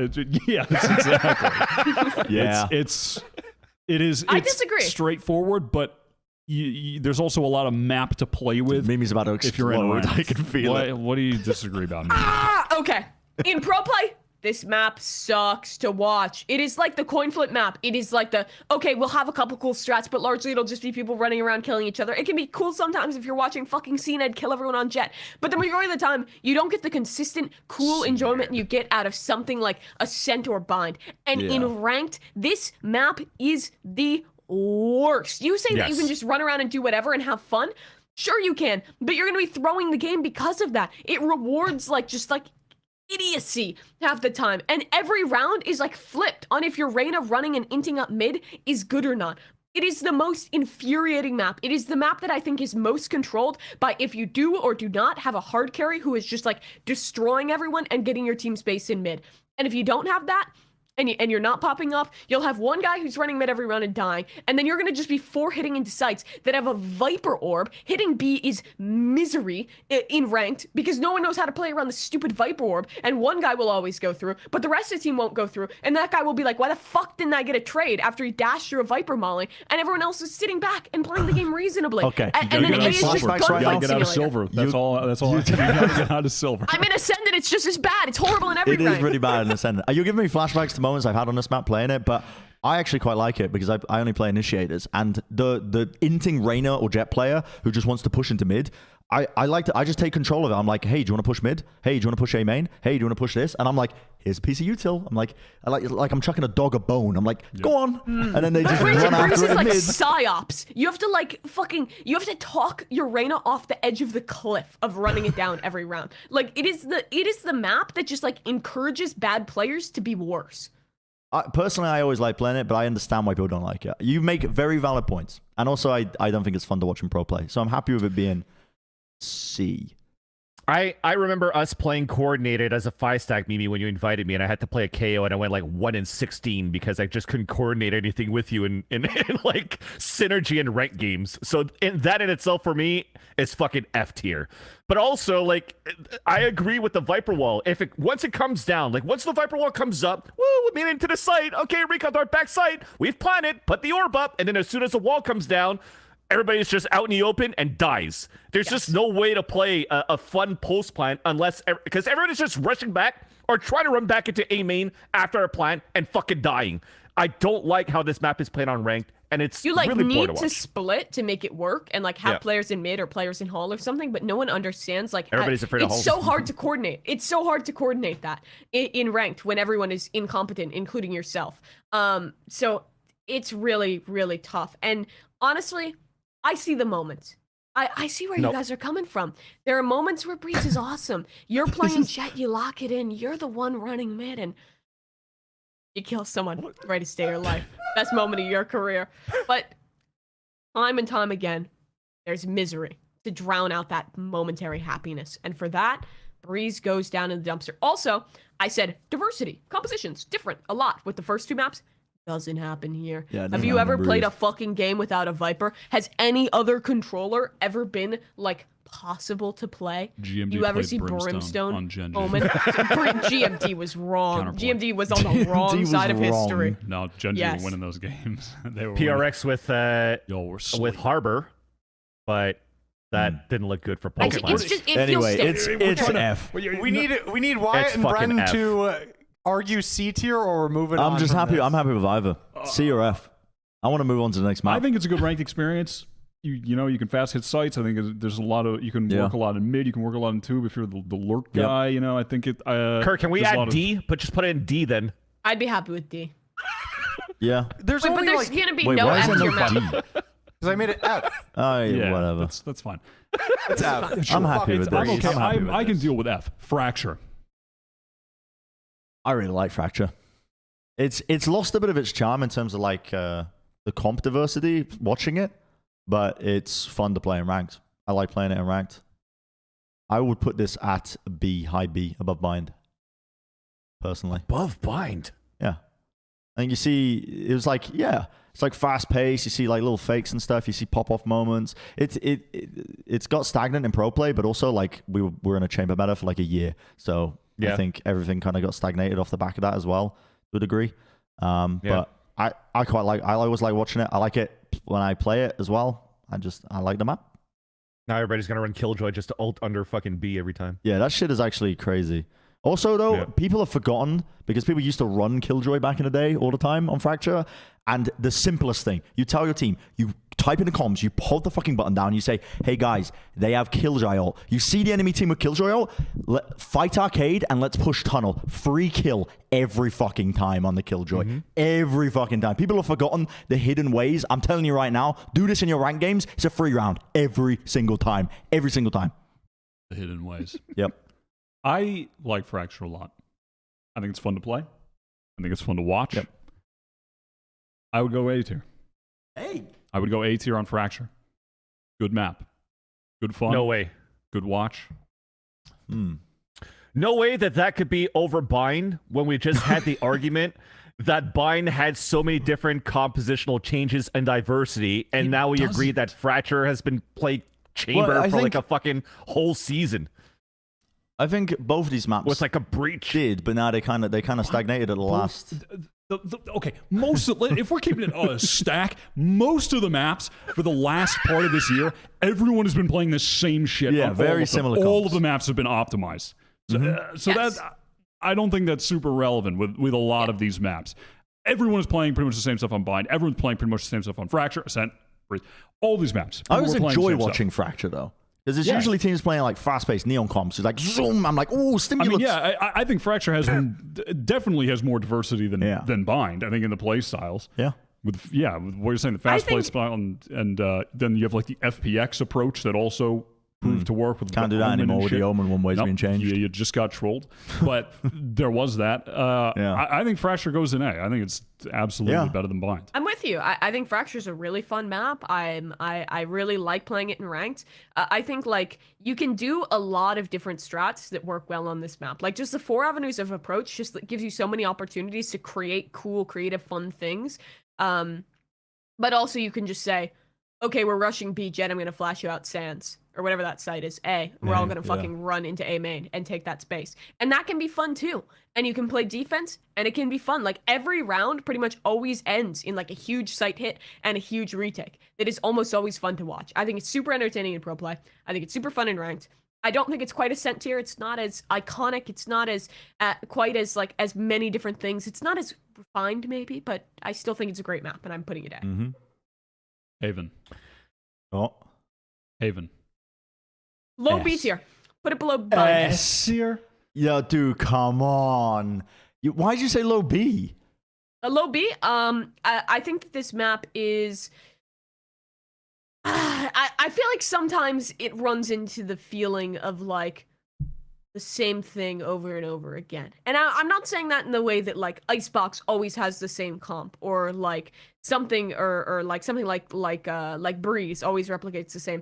Speaker 3: Yeah.
Speaker 1: yes, exactly.
Speaker 3: yeah.
Speaker 1: It is.
Speaker 5: I
Speaker 1: It's
Speaker 5: disagree.
Speaker 1: straightforward, but there's also a lot of map to play with.
Speaker 3: Mimi's about to
Speaker 1: If you're in
Speaker 3: explode.
Speaker 1: ranked.
Speaker 3: I can feel it.
Speaker 1: What do you disagree about? Mimi?
Speaker 5: Okay. In pro play, this map sucks to watch. It is like the coin flip map. It is like okay, we'll have a couple cool strats, but largely it'll just be people running around killing each other. It can be cool sometimes if you're watching fucking CNED kill everyone on Jet. But the majority of the time, you don't get the consistent cool enjoyment you get out of something like Ascent or Bind. And
Speaker 3: Yeah.
Speaker 5: in ranked, this map is the worst. You say that you
Speaker 4: Yes.
Speaker 5: can just run around and do whatever and have fun? Sure you can, but you're going to be throwing the game because of that. It rewards just idiocy half the time, and every round is flipped on if your Reyna running and inting up mid is good or not. It is the most infuriating map. It is the map that I think is most controlled by if you do or do not have a hard carry who is just destroying everyone and getting your team space in mid. And if you don't have that, and you're not popping off, you'll have one guy who's running mid every round and dying, and then you're going to just be hitting into sites that have a Viper orb. Hitting B is misery in ranked because no one knows how to play around the stupid Viper orb, and one guy will always go through, but the rest of the team won't go through, and that guy will be like, why the fuck didn't I get a trade after he dashed through a Viper molly, and everyone else is sitting back and playing the game reasonably.
Speaker 3: Okay, you
Speaker 5: And
Speaker 3: gotta
Speaker 5: then
Speaker 3: get
Speaker 5: A
Speaker 3: out
Speaker 5: is
Speaker 3: of
Speaker 5: just
Speaker 3: flashbacks right
Speaker 1: You
Speaker 3: now.
Speaker 1: gotta
Speaker 5: gunfight
Speaker 1: get out of
Speaker 5: simulator.
Speaker 1: silver. That's all. That's all. You gotta get out of silver.
Speaker 5: I'm in Ascendant, it's just as bad. It's horrible in every
Speaker 3: It is
Speaker 5: rank.
Speaker 3: really bad in Ascendant. You're giving me flashbacks to moments I've had on this map playing it, but I actually quite like it because I only play initiators, and the inting Reyna or Jet player who just wants to push into mid, I like to. I just take control of it. I'm like, hey, do you want to push mid? Hey, do you want to push A main? Hey, do you want to push this? And I'm like, here's a piece of util. I'm like, I'm chucking a dog a bone. I'm like, go on, and then they just
Speaker 5: Breeze
Speaker 3: run after
Speaker 5: is
Speaker 3: it in
Speaker 5: like
Speaker 3: mid.
Speaker 5: psyops. You have to you have to talk your Reyna off the edge of the cliff of running it down every round. It is the map that just encourages bad players to be worse.
Speaker 3: Personally, I always like playing it, but I understand why people don't like it. You make very valid points, and also I don't think it's fun to watch in pro play. So I'm happy with it being C.
Speaker 4: I remember us playing coordinated as a 5-stack, Mimi, when you invited me, and I had to play a KO, and I went 1-16 because I just couldn't coordinate anything with you in synergy and rank games. So that in itself for me is fucking F tier. But also, I agree with the Viper Wall. Once it comes down, once the Viper Wall comes up, woo, we made it into the site. Okay, recon our back site. We've planted, put the orb up, and then as soon as the wall comes down, everybody's just out in the open and dies. There's just no way to play a fun post plant because everyone is just rushing back or trying to run back into A main after a plant and fucking dying. I don't like how this map is played on ranked, and it's
Speaker 5: You
Speaker 4: really poor
Speaker 5: need
Speaker 4: to
Speaker 5: to
Speaker 4: watch.
Speaker 5: split to make it work and have players in mid or players in hall or something, but no one understands
Speaker 4: Everybody's afraid of
Speaker 5: it's
Speaker 4: halls.
Speaker 5: so hard to coordinate. It's so hard to coordinate that in ranked when everyone is incompetent, including yourself. So it's really, really tough. And honestly, I see the moments. I see where you guys are coming from. There are moments where Breeze is awesome. You're playing Jet, you lock it in. You're the one running mid, and you kill someone ready to stay your life. Best moment of your career. But time and time again, there's misery to drown out that momentary happiness. And for that, Breeze goes down in the dumpster. Also, I said diversity, compositions, different a lot with the first two maps. Doesn't happen here.
Speaker 3: Yeah, it
Speaker 5: Have
Speaker 3: doesn't
Speaker 5: you
Speaker 3: happen
Speaker 5: ever
Speaker 3: in
Speaker 5: played
Speaker 3: Breeze.
Speaker 5: a fucking game without a Viper? Has any other controller ever been impossible to play.
Speaker 1: GMD
Speaker 5: You ever
Speaker 1: played
Speaker 5: see Brimstone
Speaker 1: on Gen.G.
Speaker 5: Omen? GMD was wrong.
Speaker 1: Counterpoint.
Speaker 5: GMD was on the wrong
Speaker 3: was
Speaker 5: side of
Speaker 3: wrong.
Speaker 5: history.
Speaker 1: No, Gen.G
Speaker 5: Yes.
Speaker 1: were winning those games. They were
Speaker 4: PRX with
Speaker 1: Y'all were
Speaker 4: with
Speaker 1: sleep.
Speaker 4: Harbor, but that didn't look good for
Speaker 5: It's
Speaker 4: Pokemon.
Speaker 5: just it
Speaker 3: Anyway,
Speaker 5: feels stale.
Speaker 3: it's F.
Speaker 2: We need Wyatt
Speaker 4: It's
Speaker 2: and
Speaker 4: fucking
Speaker 2: Brendan
Speaker 4: F.
Speaker 2: to argue C tier, or we're moving on.
Speaker 3: I'm just
Speaker 2: from
Speaker 3: happy.
Speaker 2: this.
Speaker 3: I'm happy with either. C or F. I want to move on to the next map.
Speaker 1: I think it's a good ranked experience. You know, you can fast hit sites. I think there's a lot of, you can work a lot in mid, you can work a lot in tube if you're the lurk guy. You know, I think it.
Speaker 4: Kurt, can we
Speaker 1: there's a
Speaker 4: add
Speaker 1: lot of-
Speaker 4: D? But just put it in D then.
Speaker 5: I'd be happy with D.
Speaker 3: Yeah.
Speaker 2: There's
Speaker 5: Wait, but
Speaker 2: only
Speaker 5: there's
Speaker 2: like
Speaker 5: gonna be
Speaker 3: Wait,
Speaker 5: no
Speaker 3: why is
Speaker 5: F
Speaker 3: there
Speaker 5: tier
Speaker 3: no
Speaker 5: map.
Speaker 3: D?
Speaker 2: because I made it F.
Speaker 3: Oh,
Speaker 1: Yeah,
Speaker 3: whatever.
Speaker 1: That's fine.
Speaker 2: It's F.
Speaker 3: I'm happy with
Speaker 1: I'm
Speaker 3: this.
Speaker 1: okay.
Speaker 3: I'm happy with
Speaker 1: I can
Speaker 3: this.
Speaker 1: deal with F. Fracture.
Speaker 3: I really like Fracture. It's lost a bit of its charm in terms of like the comp diversity watching it, but it's fun to play in ranked. I like playing it in ranked. I would put this at B, high B, above bind. Personally.
Speaker 4: Above bind.
Speaker 3: Yeah. And you see, it was like, yeah, it's like fast paced. You see like little fakes and stuff. You see pop off moments. It's got stagnant in pro play, but also like we were in a chamber meta for like a year. So I think everything kind of got stagnated off the back of that as well to a degree. But I quite like, I always like watching it. I like it when I play it as well. I like the map.
Speaker 4: Now everybody's gonna run Killjoy just to ult under fucking B every time.
Speaker 3: Yeah, that shit is actually crazy. Also, though, people have forgotten because people used to run Killjoy back in the day all the time on Fracture. And the simplest thing, you tell your team, you type in the comms, you hold the fucking button down, you say, hey guys, they have Killjoy ult. You see the enemy team with Killjoy ult, fight arcade and let's push tunnel. Free kill every fucking time on the Killjoy. Every fucking time. People have forgotten the hidden ways. I'm telling you right now, do this in your rank games. It's a free round every single time. Every single time.
Speaker 1: The hidden ways.
Speaker 3: Yep.
Speaker 1: I like Fracture a lot. I think it's fun to play. I think it's fun to watch.
Speaker 3: Yep.
Speaker 1: I would go A tier.
Speaker 3: Hey.
Speaker 1: I would go A tier on Fracture. Good map. Good fun.
Speaker 4: No way.
Speaker 1: Good watch.
Speaker 4: No way that could be over bind when we just had the argument that bind had so many different compositional changes and diversity, and now we agree that Fracture has been played chamber
Speaker 3: Well, I
Speaker 4: for like
Speaker 3: think-
Speaker 4: a fucking whole season
Speaker 3: I think both of these maps
Speaker 4: with like a breach.
Speaker 3: did, but now they kind of stagnated at the last.
Speaker 1: Okay, most of, if we're keeping it a stack, most of the maps for the last part of this year, everyone has been playing the same shit.
Speaker 3: Yeah,
Speaker 1: on all
Speaker 3: very
Speaker 1: of them.
Speaker 3: similar
Speaker 1: All
Speaker 3: comps.
Speaker 1: of the maps have been optimized. So,
Speaker 5: Yes.
Speaker 1: that I don't think that's super relevant with a lot of these maps. Everyone is playing pretty much the same stuff on Bind. Everyone's playing pretty much the same stuff on Fracture, Ascent, Breeze. All these maps.
Speaker 3: I always
Speaker 1: People are playing the
Speaker 3: enjoy
Speaker 1: same stuff.
Speaker 3: watching Fracture though, because it's usually teams playing like fast-paced neon comps. It's like zoom. I'm like, oh,
Speaker 1: I
Speaker 3: stimulants.
Speaker 1: mean, yeah, I think Fracture has definitely has more diversity than Bind. I think in the play styles.
Speaker 3: Yeah.
Speaker 1: With what you're saying, the fast play style, and then you have like the FPX approach that also proved to work with
Speaker 3: Can't
Speaker 1: the
Speaker 3: do that
Speaker 1: Omen
Speaker 3: anymore
Speaker 1: and
Speaker 3: with
Speaker 1: shit.
Speaker 3: the Omen one way's
Speaker 1: Nope,
Speaker 3: being changed.
Speaker 1: You just got trolled, but there was that. I think Fracture goes in A. I think it's absolutely better than Bind.
Speaker 5: I'm with you. I think Fracture's a really fun map. I really like playing it in ranked. I think like you can do a lot of different strats that work well on this map. Like just the 4 avenues of approach just gives you so many opportunities to create cool, creative, fun things. But also you can just say, okay, we're rushing B Jet. I'm gonna flash you out Sands or whatever that site is. A. We're all gonna fucking run into A main and take that space, and that can be fun too. And you can play defense, and it can be fun. Like every round, pretty much always ends in like a huge site hit and a huge retake. That is almost always fun to watch. I think it's super entertaining in pro play. I think it's super fun in ranked. I don't think it's quite Ascent tier. It's not as iconic. It's not as quite as like as many different things. It's not as refined maybe, but I still think it's a great map, and I'm putting it at.
Speaker 1: Haven.
Speaker 3: Oh.
Speaker 1: Haven.
Speaker 5: Low
Speaker 3: S.
Speaker 5: B tier. Put it below Bind.
Speaker 3: S tier? Yeah, dude, come on. Why'd you say low B?
Speaker 5: A low B. I think that this map is. I feel like sometimes it runs into the feeling of like the same thing over and over again. And I'm not saying that in the way that like Icebox always has the same comp, or like something or like something like Breeze always replicates the same.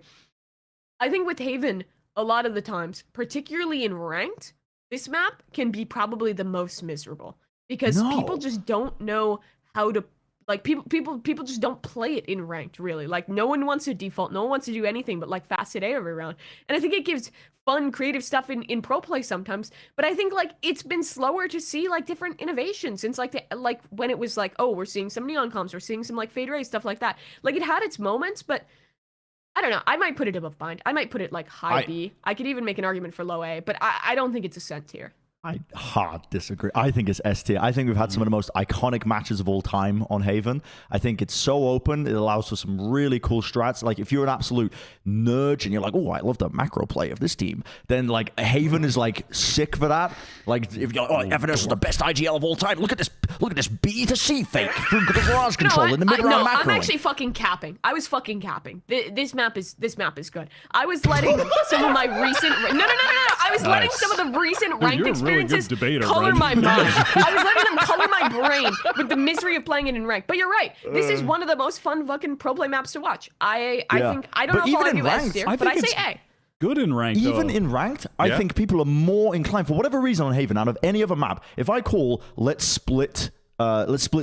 Speaker 5: I think with Haven, a lot of the times, particularly in ranked, this map can be probably the most miserable because people just don't know how to Like people just don't play it in ranked, really. Like no one wants to default, no one wants to do anything but like fast hit A every round. And I think it gives fun, creative stuff in pro play sometimes. But I think like it's been slower to see like different innovations since like when it was like, oh, we're seeing some neon comms, we're seeing some like fade ray stuff like that. Like it had its moments, but I don't know. I might put it above bind. I might put it like high B. I could even make an argument for low A, but I don't think it's Ascent tier.
Speaker 3: I hard disagree. I think it's S tier. I think we've had some of the most iconic matches of all time on Haven. I think it's so open. It allows for some really cool strats. Like if you're an absolute nerd and you're like, oh, I love the macro play of this team, then like Haven is like sick for that. Like if you're like, oh, Evidence is the best IGL of all time. Look at this B to C fake through the garage control in the mid-round macro.
Speaker 5: I'm actually fucking capping. I was fucking capping. This map is good. I was letting some of my recent no. I was letting some of the recent ranked experiences color my mind. I was letting them color my brain with the misery of playing it in ranked. But you're right. This is one of the most fun fucking pro play maps to watch. I think I don't know if I'll do S tier, but I say A.
Speaker 1: Good in ranked.
Speaker 3: Even in ranked, I think people are more inclined, for whatever reason on Haven, out of any other map. If I call let's split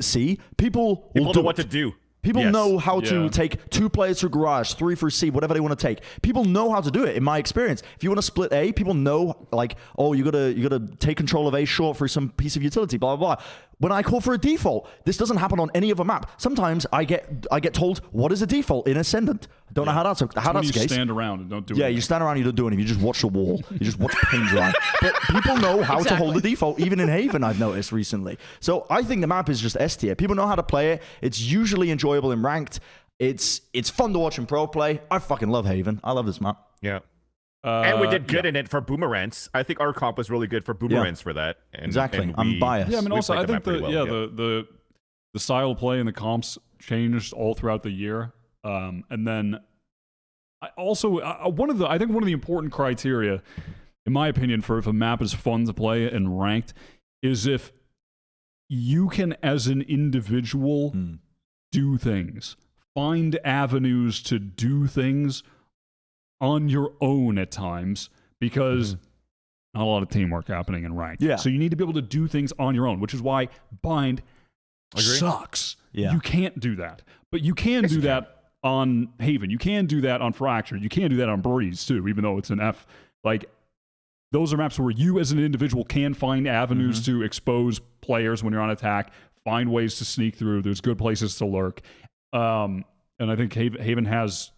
Speaker 3: C, people will
Speaker 4: know what to do.
Speaker 3: People know how to take 2 players through garage, 3 through C, whatever they want to take. People know how to do it. In my experience, if you want to split A, people know like, oh, you gotta take control of A short for some piece of utility, blah blah blah. When I call for a default, this doesn't happen on any other map. Sometimes I get told what is a default in Ascendant. I don't know how that's the case.
Speaker 1: You stand around and don't do anything.
Speaker 3: Yeah, you stand around, you don't do anything. You just watch the wall. You just watch paint dry. But people know how to hold the default, even in Haven, I've noticed recently. So I think the map is just S tier. People know how to play it. It's usually enjoyable in ranked. It's fun to watch in pro play. I fucking love Haven. I love this map.
Speaker 4: Yeah. And we did good in it for boomerangs. I think our comp was really good for boomerangs for that. And,
Speaker 3: exactly.
Speaker 4: and
Speaker 3: I'm biased.
Speaker 1: Yeah, I mean, also I think
Speaker 4: the
Speaker 1: the style of play and the comps changed all throughout the year. And then I think one of the important criteria, in my opinion, for if a map is fun to play and ranked, is if you can, as an individual, do things, find avenues to do things on your own at times, because not a lot of teamwork happening in ranked.
Speaker 3: Yeah.
Speaker 1: So you need to be able to do things on your own, which is why bind sucks.
Speaker 3: Yeah.
Speaker 1: You can't do that. But you can do that on Haven. You can do that on Fractured. You can do that on Breeze too, even though it's an F. Like, those are maps where you as an individual can find avenues to expose players when you're on attack, find ways to sneak through. There's good places to lurk. And I think Haven has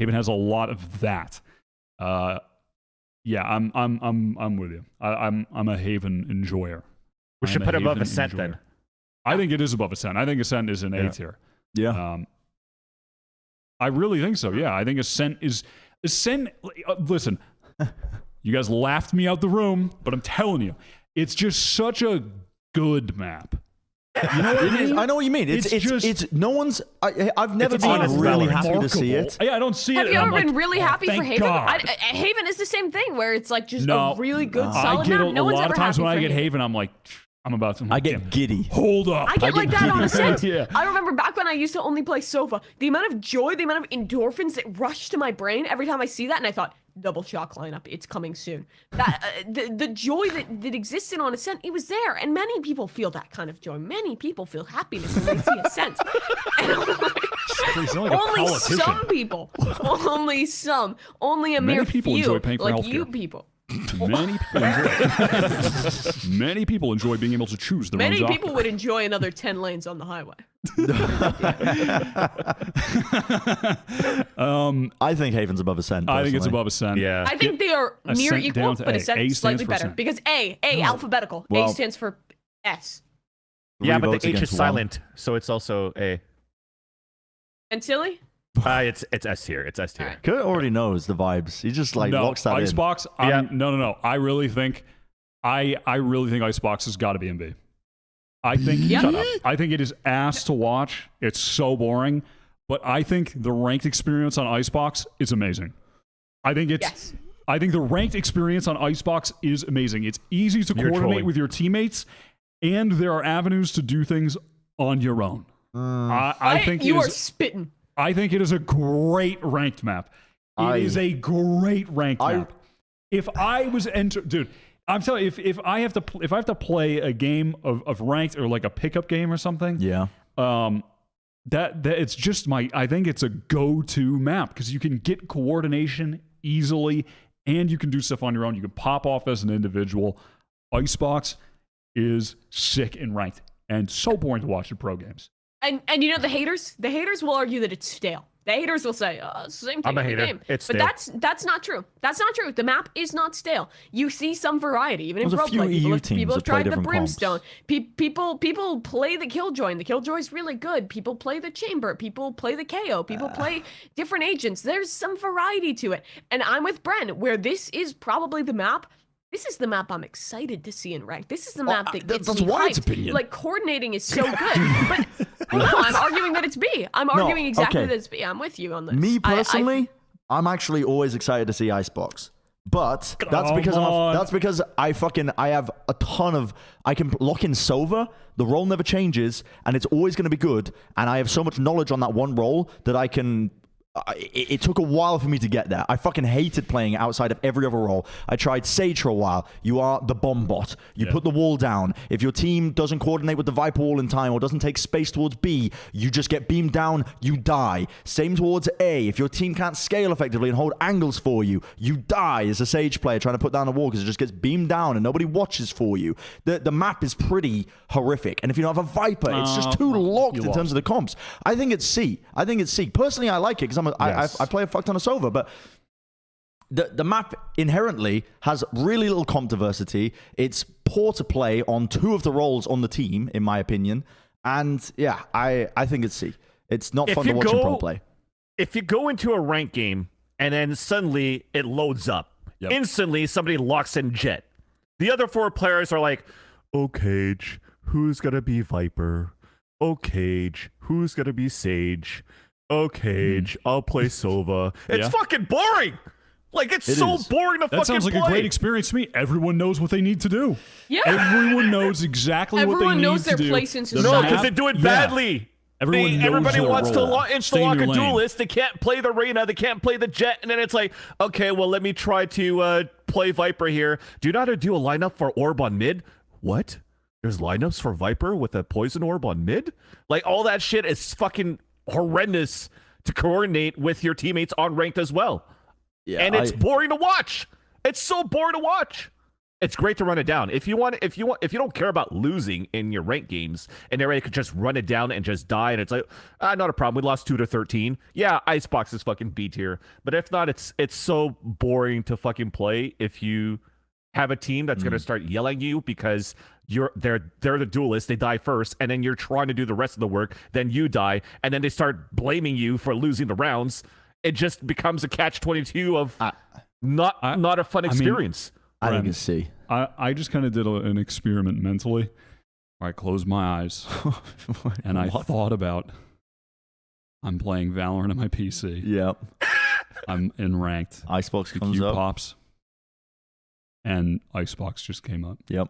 Speaker 1: a lot of that. Yeah, I'm with you. I'm a Haven enjoyer.
Speaker 4: We should put above Ascent then.
Speaker 1: I think it is above Ascent. I think Ascent is an A tier.
Speaker 3: Yeah.
Speaker 1: I really think so. Yeah, I think Ascent. Listen, you guys laughed me out the room, but I'm telling you, it's just such a good map. You know what I mean?
Speaker 3: I know what you mean. It's no one's. I've never been really happy to see it.
Speaker 1: Yeah, I don't see
Speaker 5: Have
Speaker 1: it.
Speaker 5: you ever been really happy for Haven?
Speaker 1: God.
Speaker 5: Haven is the same thing, where it's like just a really good, solid
Speaker 1: I get
Speaker 5: map. No
Speaker 1: a
Speaker 5: one's
Speaker 1: lot
Speaker 5: ever
Speaker 1: of times
Speaker 5: happy
Speaker 1: when
Speaker 5: for
Speaker 1: I get Haven, I'm like, I'm about to.
Speaker 3: I get giddy.
Speaker 1: Hold up.
Speaker 5: I get like that on Ascent.
Speaker 1: Yeah.
Speaker 5: I remember back when I used to only play Sova, the amount of joy, the amount of endorphins that rushed to my brain every time I see that, and I thought, double shock lineup, it's coming soon. That the joy that existed on Ascent, it was there, and many people feel that kind of joy. Many people feel happiness when they see Ascent. And I'm like, only some people, only some, only a mere
Speaker 1: people
Speaker 5: few,
Speaker 1: enjoy paying for
Speaker 5: like
Speaker 1: healthcare.
Speaker 5: you people.
Speaker 1: Many people enjoy being able to choose their own
Speaker 5: Many
Speaker 1: doctor.
Speaker 5: people would enjoy another 10 lanes on the highway.
Speaker 3: I think Haven's above Ascent.
Speaker 1: I think it's above Ascent.
Speaker 4: Yeah.
Speaker 5: I think they are near
Speaker 1: Ascent
Speaker 5: equal,
Speaker 1: down to
Speaker 5: but
Speaker 1: A.
Speaker 5: Ascent
Speaker 1: A
Speaker 5: is slightly
Speaker 1: stands for
Speaker 5: better.
Speaker 1: Ascent.
Speaker 5: Because A, alphabetical.
Speaker 3: Well-
Speaker 5: A stands for S.
Speaker 4: Yeah, but
Speaker 3: votes
Speaker 4: the H is
Speaker 3: against one.
Speaker 4: silent, so it's also A.
Speaker 5: And silly?
Speaker 4: It's S tier. It's S tier.
Speaker 5: Alright.
Speaker 3: Kurt already knows the vibes. He just like
Speaker 1: No,
Speaker 3: locks that in.
Speaker 1: Icebox. No. I really think Icebox has got to be in B. I think.
Speaker 5: Yep.
Speaker 1: Shut up. I think it is ass to watch. It's so boring. But I think the ranked experience on Icebox is amazing. I think it's.
Speaker 5: Yes.
Speaker 1: I think the ranked experience on Icebox is amazing. It's easy to coordinate
Speaker 4: trolling.
Speaker 1: with your teammates, and there are avenues to do things on your own. I think
Speaker 5: you
Speaker 1: it
Speaker 5: are
Speaker 1: is,
Speaker 5: spitting.
Speaker 1: I think it is a great ranked map. It is a great ranked map. If I was dude, I'm telling you, if I have to play a game of ranked or like a pickup game or something,
Speaker 3: Yeah.
Speaker 1: that it's just I think it's a go-to map because you can get coordination easily and you can do stuff on your own. You can pop off as an individual. Icebox is sick and ranked and so boring to watch in pro games.
Speaker 5: And you know the haters will argue that it's stale. The haters will say, oh, it's the same thing
Speaker 4: I'm a
Speaker 5: every
Speaker 4: hater.
Speaker 5: game.
Speaker 4: It's
Speaker 5: but
Speaker 4: stale.
Speaker 5: that's not true. That's not true. The map is not stale. You see some variety, even in
Speaker 3: There's a
Speaker 5: pro
Speaker 3: few
Speaker 5: play.
Speaker 3: EU teams
Speaker 5: People have
Speaker 3: that play
Speaker 5: tried the
Speaker 3: different comps.
Speaker 5: Brimstone. People play the Killjoy, and the Killjoy's really good. People play the Chamber. People play the KO. People play different agents. There's some variety to it. And I'm with Bren, where this is probably the map. This is the map I'm excited to see in rank. This is the map that gets
Speaker 3: that's
Speaker 5: me
Speaker 3: Wyatt's
Speaker 5: hyped.
Speaker 3: opinion.
Speaker 5: Like, coordinating is so good. But no, I'm arguing that it's B. I'm arguing exactly that it's B. I'm with you on this.
Speaker 3: Me personally, I'm actually always excited to see Icebox. But that's because I have a ton of, I can lock in Sova, the role never changes, and it's always going to be good, and I have so much knowledge on that one role that I can... It took a while for me to get there. I fucking hated playing outside of every other role. I tried Sage for a while. You are the bomb bot. You put the wall down. If your team doesn't coordinate with the Viper wall in time or doesn't take space towards B, you just get beamed down, you die. Same towards A. If your team can't scale effectively and hold angles for you, you die as a Sage player trying to put down a wall because it just gets beamed down and nobody watches for you. The map is pretty horrific. And if you don't have a Viper, it's just too locked in terms of the comps. I think it's C. Personally, I like it because I play a fuck ton of Sova, but the map inherently has really little comp diversity. It's poor to play on two of the roles on the team, in my opinion. And yeah, I think it's C. It's not fun to watch in pro play.
Speaker 4: If you go into a rank game and then suddenly it loads up, instantly somebody locks in Jet. The other four players are like, oh, Cage, who's going to be Viper? Oh, Cage, who's going to be Sage? Oh, Cage, I'll play Sova. It's fucking boring. Like, it's so boring to fucking play.
Speaker 1: That sounds like a great experience to me. Everyone knows what they need to do.
Speaker 5: Yeah.
Speaker 1: Everyone knows exactly what they need to do.
Speaker 5: Everyone knows their place in society.
Speaker 4: No, because they do it badly. Everybody wants to insta-lock a duelist. They can't play the Reyna. They can't play the Jet. And then it's like, okay, well, let me try to play Viper here. Do you know how to do a lineup for Orb on mid? What? There's lineups for Viper with a Poison Orb on mid? Like, all that shit is fucking horrendous to coordinate with your teammates on ranked as well. Yeah, and it's boring to watch. It's so boring to watch. It's great to run it down. If you don't care about losing in your ranked games and everybody could just run it down and just die and it's like, not a problem. We lost 2-13. Yeah, Icebox is fucking B tier. But if not, it's so boring to fucking play if you have a team that's going to start yelling at you because they're the duelist, they die first, and then you're trying to do the rest of the work, then you die, and then they start blaming you for losing the rounds. It just becomes a catch-22 of not a fun experience.
Speaker 3: I think it's C.
Speaker 1: I just kind of did an experiment mentally where I closed my eyes and I thought about I'm playing Valorant on my PC.
Speaker 3: Yep.
Speaker 1: I'm in ranked.
Speaker 3: Icebox
Speaker 1: the
Speaker 3: comes
Speaker 1: queue
Speaker 3: up.
Speaker 1: pops. And Icebox just came up.
Speaker 3: Yep.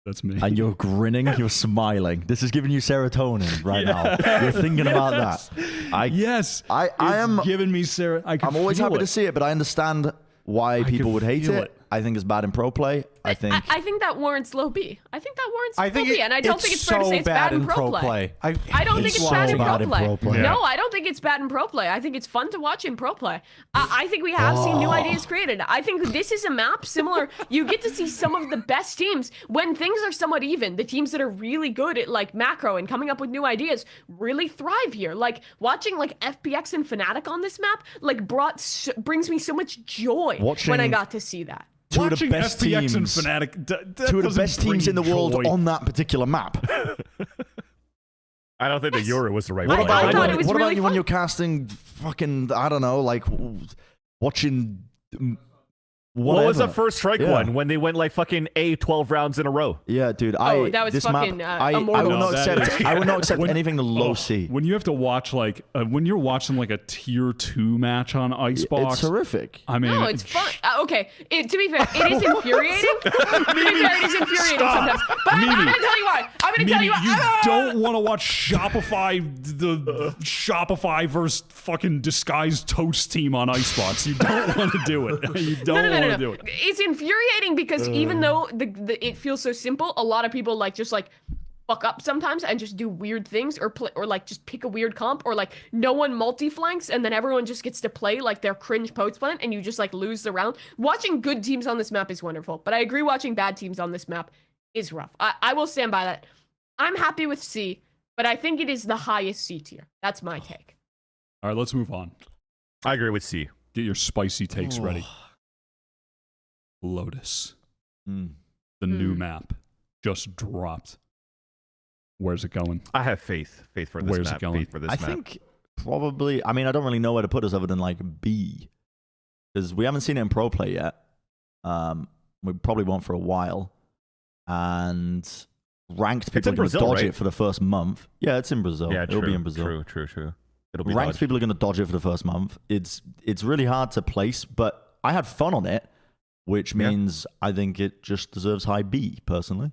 Speaker 1: That's me.
Speaker 3: And you're grinning, you're smiling. This is giving you serotonin right now. You're thinking about that.
Speaker 1: Yes.
Speaker 3: I am
Speaker 1: giving me
Speaker 3: I'm always happy to see it, but I understand why people would hate it. I think it's bad in pro play. I think
Speaker 5: that warrants low B. I think that warrants
Speaker 2: low
Speaker 5: B, and I don't think it's fair to say it's bad in pro play. I don't think it's bad in pro play.
Speaker 3: Yeah.
Speaker 5: No, I don't think it's bad in pro play. I think it's fun to watch in pro play. I think we have seen new ideas created. I think this is a map similar. You get to see some of the best teams when things are somewhat even. The teams that are really good at like macro and coming up with new ideas really thrive here. Like watching like FPX and Fnatic on this map like brings me so much joy when I got to see that.
Speaker 3: Two of the best
Speaker 1: FPX
Speaker 3: teams,
Speaker 1: and Fnatic,
Speaker 3: two of the best teams in the world on that particular map.
Speaker 4: I don't think the Euro was the right
Speaker 3: What
Speaker 4: one.
Speaker 3: about you when you're casting fucking, I don't know, like watching
Speaker 4: What was the first strike one when they went like fucking 12 rounds in a row?
Speaker 3: Yeah, dude.
Speaker 5: That was
Speaker 3: this
Speaker 5: fucking
Speaker 3: map, I will not accept. I will not accept anything low C.
Speaker 1: When you have to watch like when you're watching like a tier 2 match on Icebox,
Speaker 3: it's horrific.
Speaker 1: I mean,
Speaker 5: no, it's fun. Okay, to be fair, it is infuriating. To be fair, it is infuriating sometimes. But I'm gonna tell you why. I'm gonna tell you why.
Speaker 1: You don't want to watch the Shopify versus fucking disguised toast team on Icebox. You don't want to do it. You don't want to do it.
Speaker 5: It's infuriating because even though it feels so simple, a lot of people like just like fuck up sometimes and just do weird things or like just pick a weird comp or like no one multi-flanks and then everyone just gets to play like their cringe post plant and you just like lose the round. Watching good teams on this map is wonderful, but I agree watching bad teams on this map is rough. I will stand by that. I'm happy with C, but I think it is the highest C tier. That's my take.
Speaker 1: All right, let's move on.
Speaker 4: I agree with C.
Speaker 1: Get your spicy takes ready. Lotus. The new map just dropped. Where's it going?
Speaker 4: I have faith for this
Speaker 1: Where's
Speaker 4: map.
Speaker 1: it going?
Speaker 4: Faith for this
Speaker 3: I
Speaker 4: map.
Speaker 3: think probably. I mean, I don't really know where to put us other than like B, because we haven't seen it in pro play yet. We probably won't for a while, and ranked people are going to
Speaker 4: Brazil,
Speaker 3: dodge
Speaker 4: right?
Speaker 3: it for the first month. Yeah, it's in Brazil.
Speaker 4: Yeah,
Speaker 3: It'll be in Brazil.
Speaker 4: True. It'll be
Speaker 3: Ranked
Speaker 4: dodged.
Speaker 3: people are going to dodge it for the first month. It's really hard to place, but I had fun on it, which means I think it just deserves high B personally.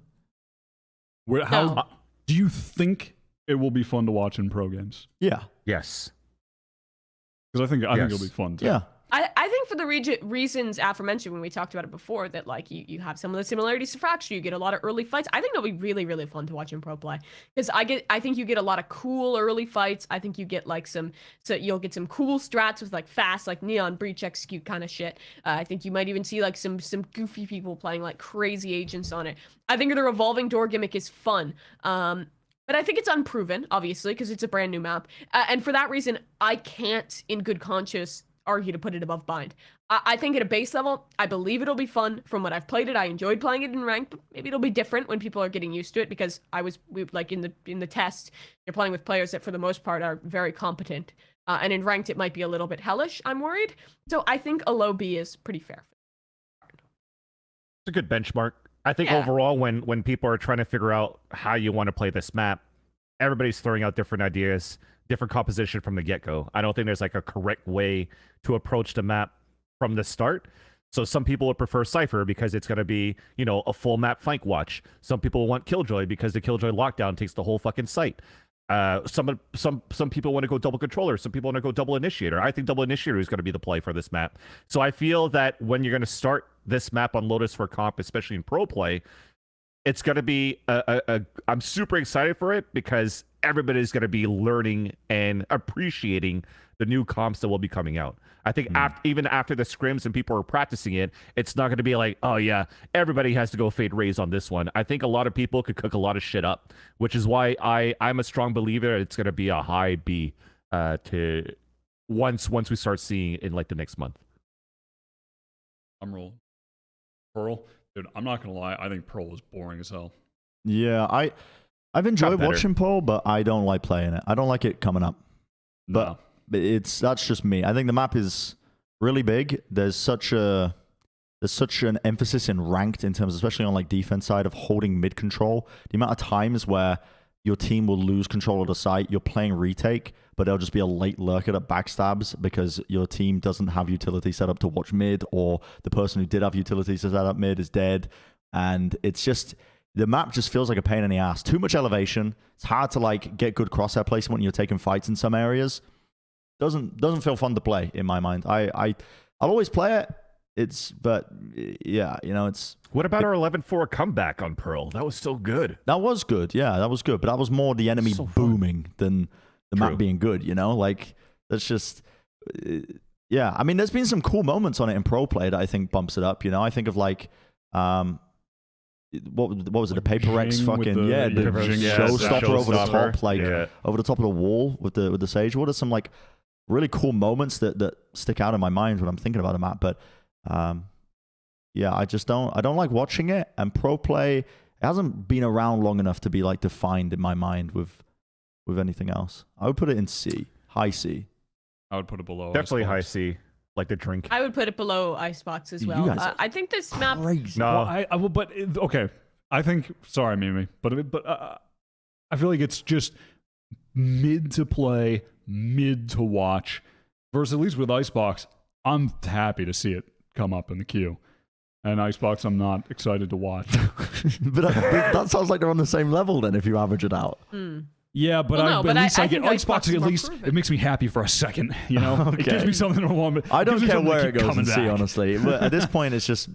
Speaker 1: How do you think it will be fun to watch in pro games?
Speaker 3: Yeah.
Speaker 4: Yes.
Speaker 1: Because I think it'll be fun too.
Speaker 3: Yeah.
Speaker 5: I think for the reasons aforementioned when we talked about it before, that like you have some of the similarities to Fracture, you get a lot of early fights. I think it'll be really, really fun to watch in pro play because I think you get a lot of cool early fights. I think you get like you'll get some cool strats with like fast, like Neon Breach execute kind of shit. I think you might even see like some goofy people playing like crazy agents on it. I think the revolving door gimmick is fun. But I think it's unproven, obviously, because it's a brand new map. And for that reason, I can't, in good conscience, argue to put it above Bind. I think at a base level, I believe it'll be fun. From what I've played it, I enjoyed playing it in ranked. But maybe it'll be different when people are getting used to it because we like in the test, you're playing with players that for the most part are very competent. And in ranked, it might be a little bit hellish, I'm worried. So I think a low B is pretty fair.
Speaker 4: It's a good benchmark. I think overall, when people are trying to figure out how you want to play this map, everybody's throwing out different ideas, different composition from the get-go. I don't think there's like a correct way to approach the map from the start. So some people would prefer Cypher because it's going to be, a full map flank watch. Some people want Killjoy because the Killjoy lockdown takes the whole fucking site. Some people want to go double controller. Some people want to go double initiator. I think double initiator is going to be the play for this map. So I feel that when you're going to start this map on Lotus for comp, especially in pro play, it's going to be I'm super excited for it because everybody's going to be learning and appreciating the new comps that will be coming out. I think even after the scrims and people are practicing it, it's not going to be like, oh yeah, everybody has to go Fade Raise on this one. I think a lot of people could cook a lot of shit up, which is why I'm a strong believer it's going to be a high B to once we start seeing it in like the next month.
Speaker 1: I'm rolling. Pearl? Dude, I'm not going to lie. I think Pearl is boring as hell.
Speaker 3: Yeah, I've enjoyed watching Pearl, but I don't like playing it. I don't like it coming up. But that's just me. I think the map is really big. There's such an emphasis in ranked in terms, especially on like defense side, of holding mid control. The amount of times where your team will lose control of the site, you're playing retake, but there'll just be a late lurker that backstabs because your team doesn't have utility set up to watch mid, or the person who did have utility set up mid is dead. And it's just, the map just feels like a pain in the ass. Too much elevation. It's hard to like get good crosshair placement when you're taking fights in some areas. Doesn't feel fun to play in my mind. I'll always play it. It's
Speaker 4: What about our 11-4 comeback on Pearl? That was so good.
Speaker 3: That was good. Yeah, that was good. But that was more the enemy booming than the map being good, Like, that's just... yeah, I mean, there's been some cool moments on it in pro play that I think bumps it up, I think of, like... what was it? The Paper X fucking... the showstopper over the top, over the top of the wall with the Sage. What are some, like, really cool moments that stick out in my mind when I'm thinking about a map? But... yeah, I don't like watching it, and pro play, it hasn't been around long enough to be like defined in my mind with anything else. I would put it in C, high C.
Speaker 1: I would put it below.
Speaker 4: Definitely high C, like the drink.
Speaker 5: I would put it below Icebox as well. I think this map.
Speaker 3: Crazy.
Speaker 1: No, I will, but okay. I think. Sorry, Mimi, but I feel like it's just mid to play, mid to watch. Versus at least with Icebox, I'm happy to see it come up in the queue. And Icebox, I'm not excited to watch.
Speaker 3: but that sounds like they're on the same level then if you average it out.
Speaker 1: Yeah, but, at least I get Icebox. At least it makes me happy for a second. Okay. It gives me something to want.
Speaker 3: I don't care where it goes in C, honestly. But at this point, it's just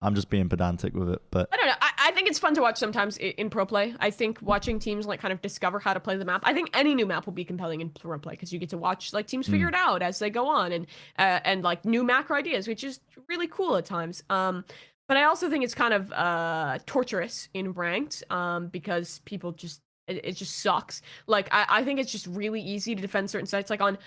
Speaker 3: I'm just being pedantic with it. But
Speaker 5: I don't know. I think it's fun to watch sometimes in pro play. I think watching teams like kind of discover how to play the map. I think any new map will be compelling in pro play because you get to watch like teams figure it out as they go on and like new macro ideas, which is really cool at times. But I also think it's kind of torturous in ranked because people just it just sucks. Like I think it's just really easy to defend certain sites. Like on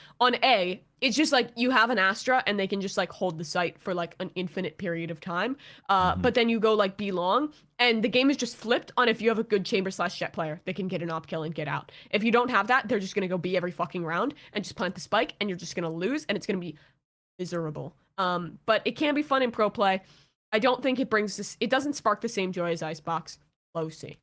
Speaker 5: A, it's just like you have an Astra and they can just like hold the site for like an infinite period of time. But then you go like B long and the game is just flipped on if you have a good chamber/jet player, they can get an op kill and get out. If you don't have that, they're just gonna go B every fucking round and just plant the spike and you're just gonna lose and it's gonna be miserable. But it can be fun in pro play. I don't think it brings this. It doesn't spark the same joy as Icebox. Low C.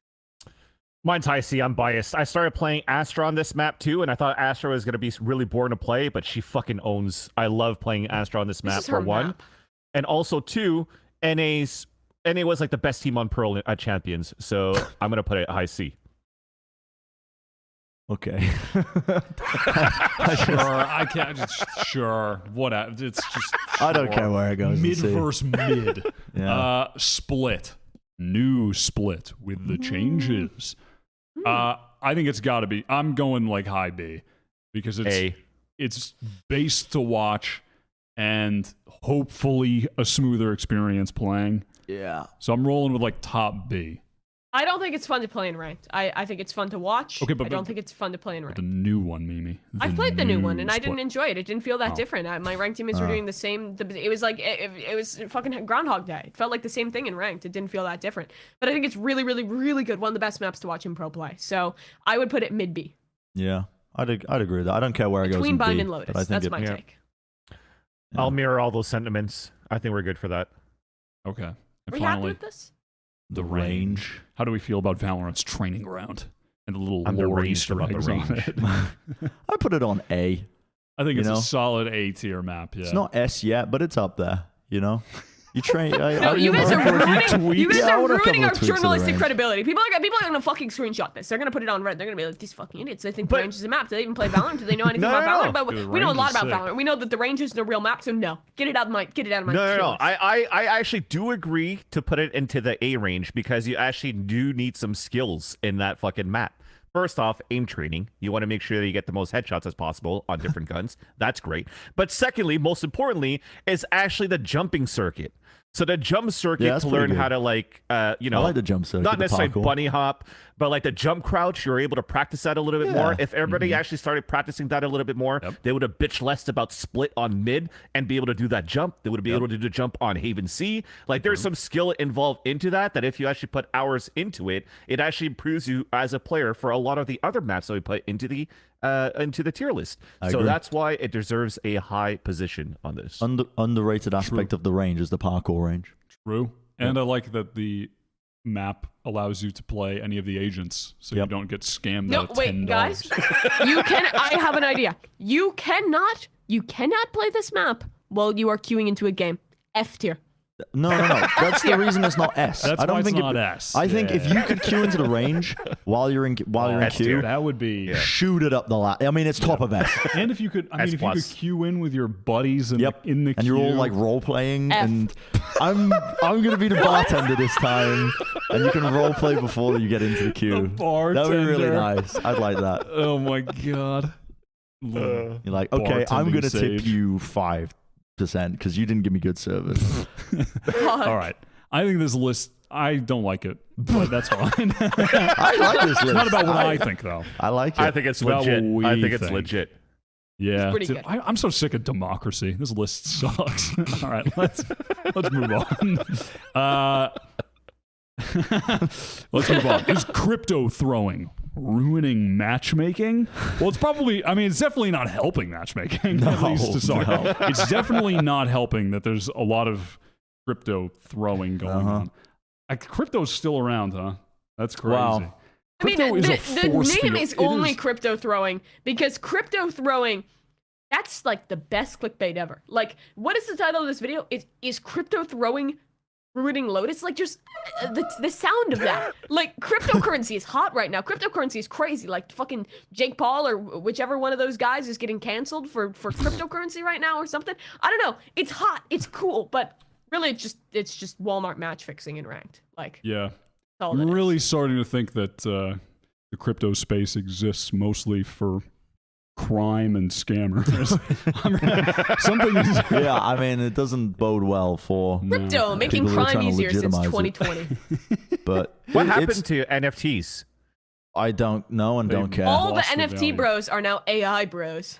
Speaker 4: Mine's high C. I'm biased. I started playing Astra on this map too, and I thought Astra was going to be really boring to play, but she fucking owns. I love playing Astra on this map for one.
Speaker 5: Map.
Speaker 4: And also two, NA was like the best team on Pearl at Champions, so I'm going to put it high C.
Speaker 3: Okay.
Speaker 1: Sure, I can't. Sure, whatever. It's just.
Speaker 3: I don't care where it goes.
Speaker 1: Mid versus mid.
Speaker 3: Yeah.
Speaker 1: Split. New split with the changes. I think it's got to be. I'm going like high B because it's based to watch and hopefully a smoother experience playing.
Speaker 3: Yeah.
Speaker 1: So I'm rolling with like top B.
Speaker 5: I don't think it's fun to play in ranked. I think it's fun to watch.
Speaker 1: Okay, but
Speaker 5: I don't think it's fun to play in ranked.
Speaker 1: The new one, Mimi.
Speaker 5: I've played the new one and I
Speaker 1: split.
Speaker 5: didn't enjoy it. It didn't feel that different. My ranked teammates were doing the same. It was like it was fucking Groundhog Day. It felt like the same thing in ranked. It didn't feel that different. But I think it's really, really, really good. One of the best maps to watch in pro play. So I would put it mid B.
Speaker 3: Yeah, I'd agree with that. I don't care where it goes.
Speaker 5: Between
Speaker 3: in
Speaker 5: Bind
Speaker 3: B,
Speaker 5: and
Speaker 3: but
Speaker 5: Lotus.
Speaker 3: I think
Speaker 5: That's
Speaker 3: it-
Speaker 5: my
Speaker 4: yeah.
Speaker 5: take.
Speaker 4: I'll mirror all those sentiments. I think we're good for that.
Speaker 1: Okay. And
Speaker 5: Are you happy
Speaker 1: finally,
Speaker 5: with this?
Speaker 1: the range. How do we feel about Valorant's training ground and the little
Speaker 4: I'm
Speaker 1: lore
Speaker 4: deranged
Speaker 1: Easter
Speaker 4: about the
Speaker 1: eggs on
Speaker 4: range.
Speaker 1: it?
Speaker 3: I put it on A.
Speaker 1: I think it's
Speaker 3: You know?
Speaker 1: a solid A tier map. Yeah.
Speaker 3: It's not S yet, but it's up there. You know, you train.
Speaker 5: No, you guys are ruining. You guys
Speaker 3: Yeah, I
Speaker 5: are
Speaker 3: want a couple
Speaker 5: ruining
Speaker 3: of
Speaker 5: our
Speaker 3: tweaks of the
Speaker 5: journalistic
Speaker 3: range.
Speaker 5: credibility. People are gonna fucking screenshot this. They're gonna put it on Reddit. They're gonna be like, these fucking idiots. They think the range is a map. Do they even play Valorant? Do they know anything
Speaker 4: No,
Speaker 5: about
Speaker 4: no,
Speaker 5: Valorant?
Speaker 4: no.
Speaker 5: But
Speaker 1: Dude, the
Speaker 5: we know a
Speaker 1: range
Speaker 5: lot
Speaker 1: is
Speaker 5: about
Speaker 1: sick.
Speaker 5: Valorant. We know that the range isn't a real map. So no, get it out of my
Speaker 4: No,
Speaker 5: tier
Speaker 4: no.
Speaker 5: list.
Speaker 4: I actually do agree to put it into the A range because you actually do need some skills in that fucking map. First off, aim training. You want to make sure that you get the most headshots as possible on different guns. That's great. But secondly, most importantly, is actually the jumping circuit. So the jump circuit
Speaker 3: Yeah, that's
Speaker 4: to
Speaker 3: pretty
Speaker 4: learn
Speaker 3: good.
Speaker 4: how to like,
Speaker 3: I like the jump circuit.
Speaker 4: not
Speaker 3: the
Speaker 4: necessarily
Speaker 3: parkour.
Speaker 4: bunny hop, but like the jump crouch, you're able to practice that a little bit more.
Speaker 3: Yeah.
Speaker 4: If everybody actually started practicing that a little bit more, they would have bitched less about split on mid and be able to do that jump. They would be able to do the jump on Haven C. Like there's some skill involved into that if you actually put hours into it, it actually improves you as a player for a lot of the other maps that we put into the tier list. So
Speaker 3: agree.
Speaker 4: that's why it deserves a high position on this.
Speaker 3: Underrated aspect of the range is the parkour range.
Speaker 1: True. And I like that the map allows you to play any of the agents, so you don't get scammed
Speaker 5: No,
Speaker 1: out of $10.
Speaker 5: wait, guys. I have an idea. You cannot play this map while you are queuing into a game. F tier.
Speaker 3: No. That's the reason it's not S.
Speaker 1: That's
Speaker 3: I don't
Speaker 1: why
Speaker 3: think
Speaker 1: it's not S.
Speaker 3: I think if you could queue into the range while you're in
Speaker 4: S
Speaker 3: queue,
Speaker 4: tier.
Speaker 1: That would be.
Speaker 3: shoot it up the lat. I mean, it's top of S.
Speaker 1: And if you could, I mean,
Speaker 4: S
Speaker 1: if you could
Speaker 4: plus.
Speaker 1: queue in with your buddies and
Speaker 3: Yep.
Speaker 1: in the
Speaker 3: And
Speaker 1: queue,
Speaker 3: you're all like role playing,
Speaker 5: F.
Speaker 3: and I'm gonna be the bartender this time, and you can role play before you get into the queue. That would be really
Speaker 1: bartender.
Speaker 3: nice. I'd like that.
Speaker 1: Oh my god.
Speaker 3: You're like, okay, I'm
Speaker 1: Bartending
Speaker 3: gonna
Speaker 1: sage.
Speaker 3: tip you 5% because you didn't give me good service.
Speaker 1: All right. I think this list, I don't like it, but that's fine.
Speaker 3: I like this list.
Speaker 1: It's not about what I think, though.
Speaker 3: I like it.
Speaker 4: I think it's
Speaker 1: About
Speaker 4: legit.
Speaker 1: what
Speaker 4: I
Speaker 1: we
Speaker 4: think it's
Speaker 1: think.
Speaker 4: legit.
Speaker 1: Yeah.
Speaker 5: pretty
Speaker 1: Dude,
Speaker 5: good.
Speaker 1: I'm so sick of democracy. This list sucks. All right, let's move on. Let's move on. Is crypto throwing ruining matchmaking? Well, it's probably, I mean, it's definitely not helping matchmaking, at least to start.
Speaker 3: no.
Speaker 1: It's definitely not helping that there's a lot of crypto throwing going on. Crypto's still around, huh? That's crazy.
Speaker 3: Wow.
Speaker 5: I mean,
Speaker 1: Crypto is a
Speaker 5: the
Speaker 1: force
Speaker 5: name
Speaker 1: field.
Speaker 5: is
Speaker 1: It
Speaker 5: only
Speaker 1: is-
Speaker 5: crypto throwing because crypto throwing, that's like the best clickbait ever. Like, what is the title of this video? Is crypto throwing ruining Lotus? Like, just the sound of that. Like, cryptocurrency is hot right now. Cryptocurrency is crazy. Like, fucking Jake Paul or whichever one of those guys is getting canceled for cryptocurrency right now or something. I don't know. It's hot. It's cool, but really, it's just Walmart match fixing in ranked. Like,
Speaker 1: Yeah.
Speaker 5: all it
Speaker 1: I'm
Speaker 5: is.
Speaker 1: really starting to think that the crypto space exists mostly for crime and scammers. Something is
Speaker 3: Yeah, I mean, it doesn't bode well for.
Speaker 5: Crypto making
Speaker 3: people who are
Speaker 5: crime
Speaker 3: trying to
Speaker 5: easier since
Speaker 3: legitimize it.
Speaker 5: 2020.
Speaker 3: But
Speaker 4: What
Speaker 3: it's-
Speaker 4: happened to NFTs?
Speaker 3: I don't know and
Speaker 1: They-
Speaker 3: don't care.
Speaker 5: All the
Speaker 1: Lost the
Speaker 5: NFT
Speaker 1: value.
Speaker 5: bros are now AI bros.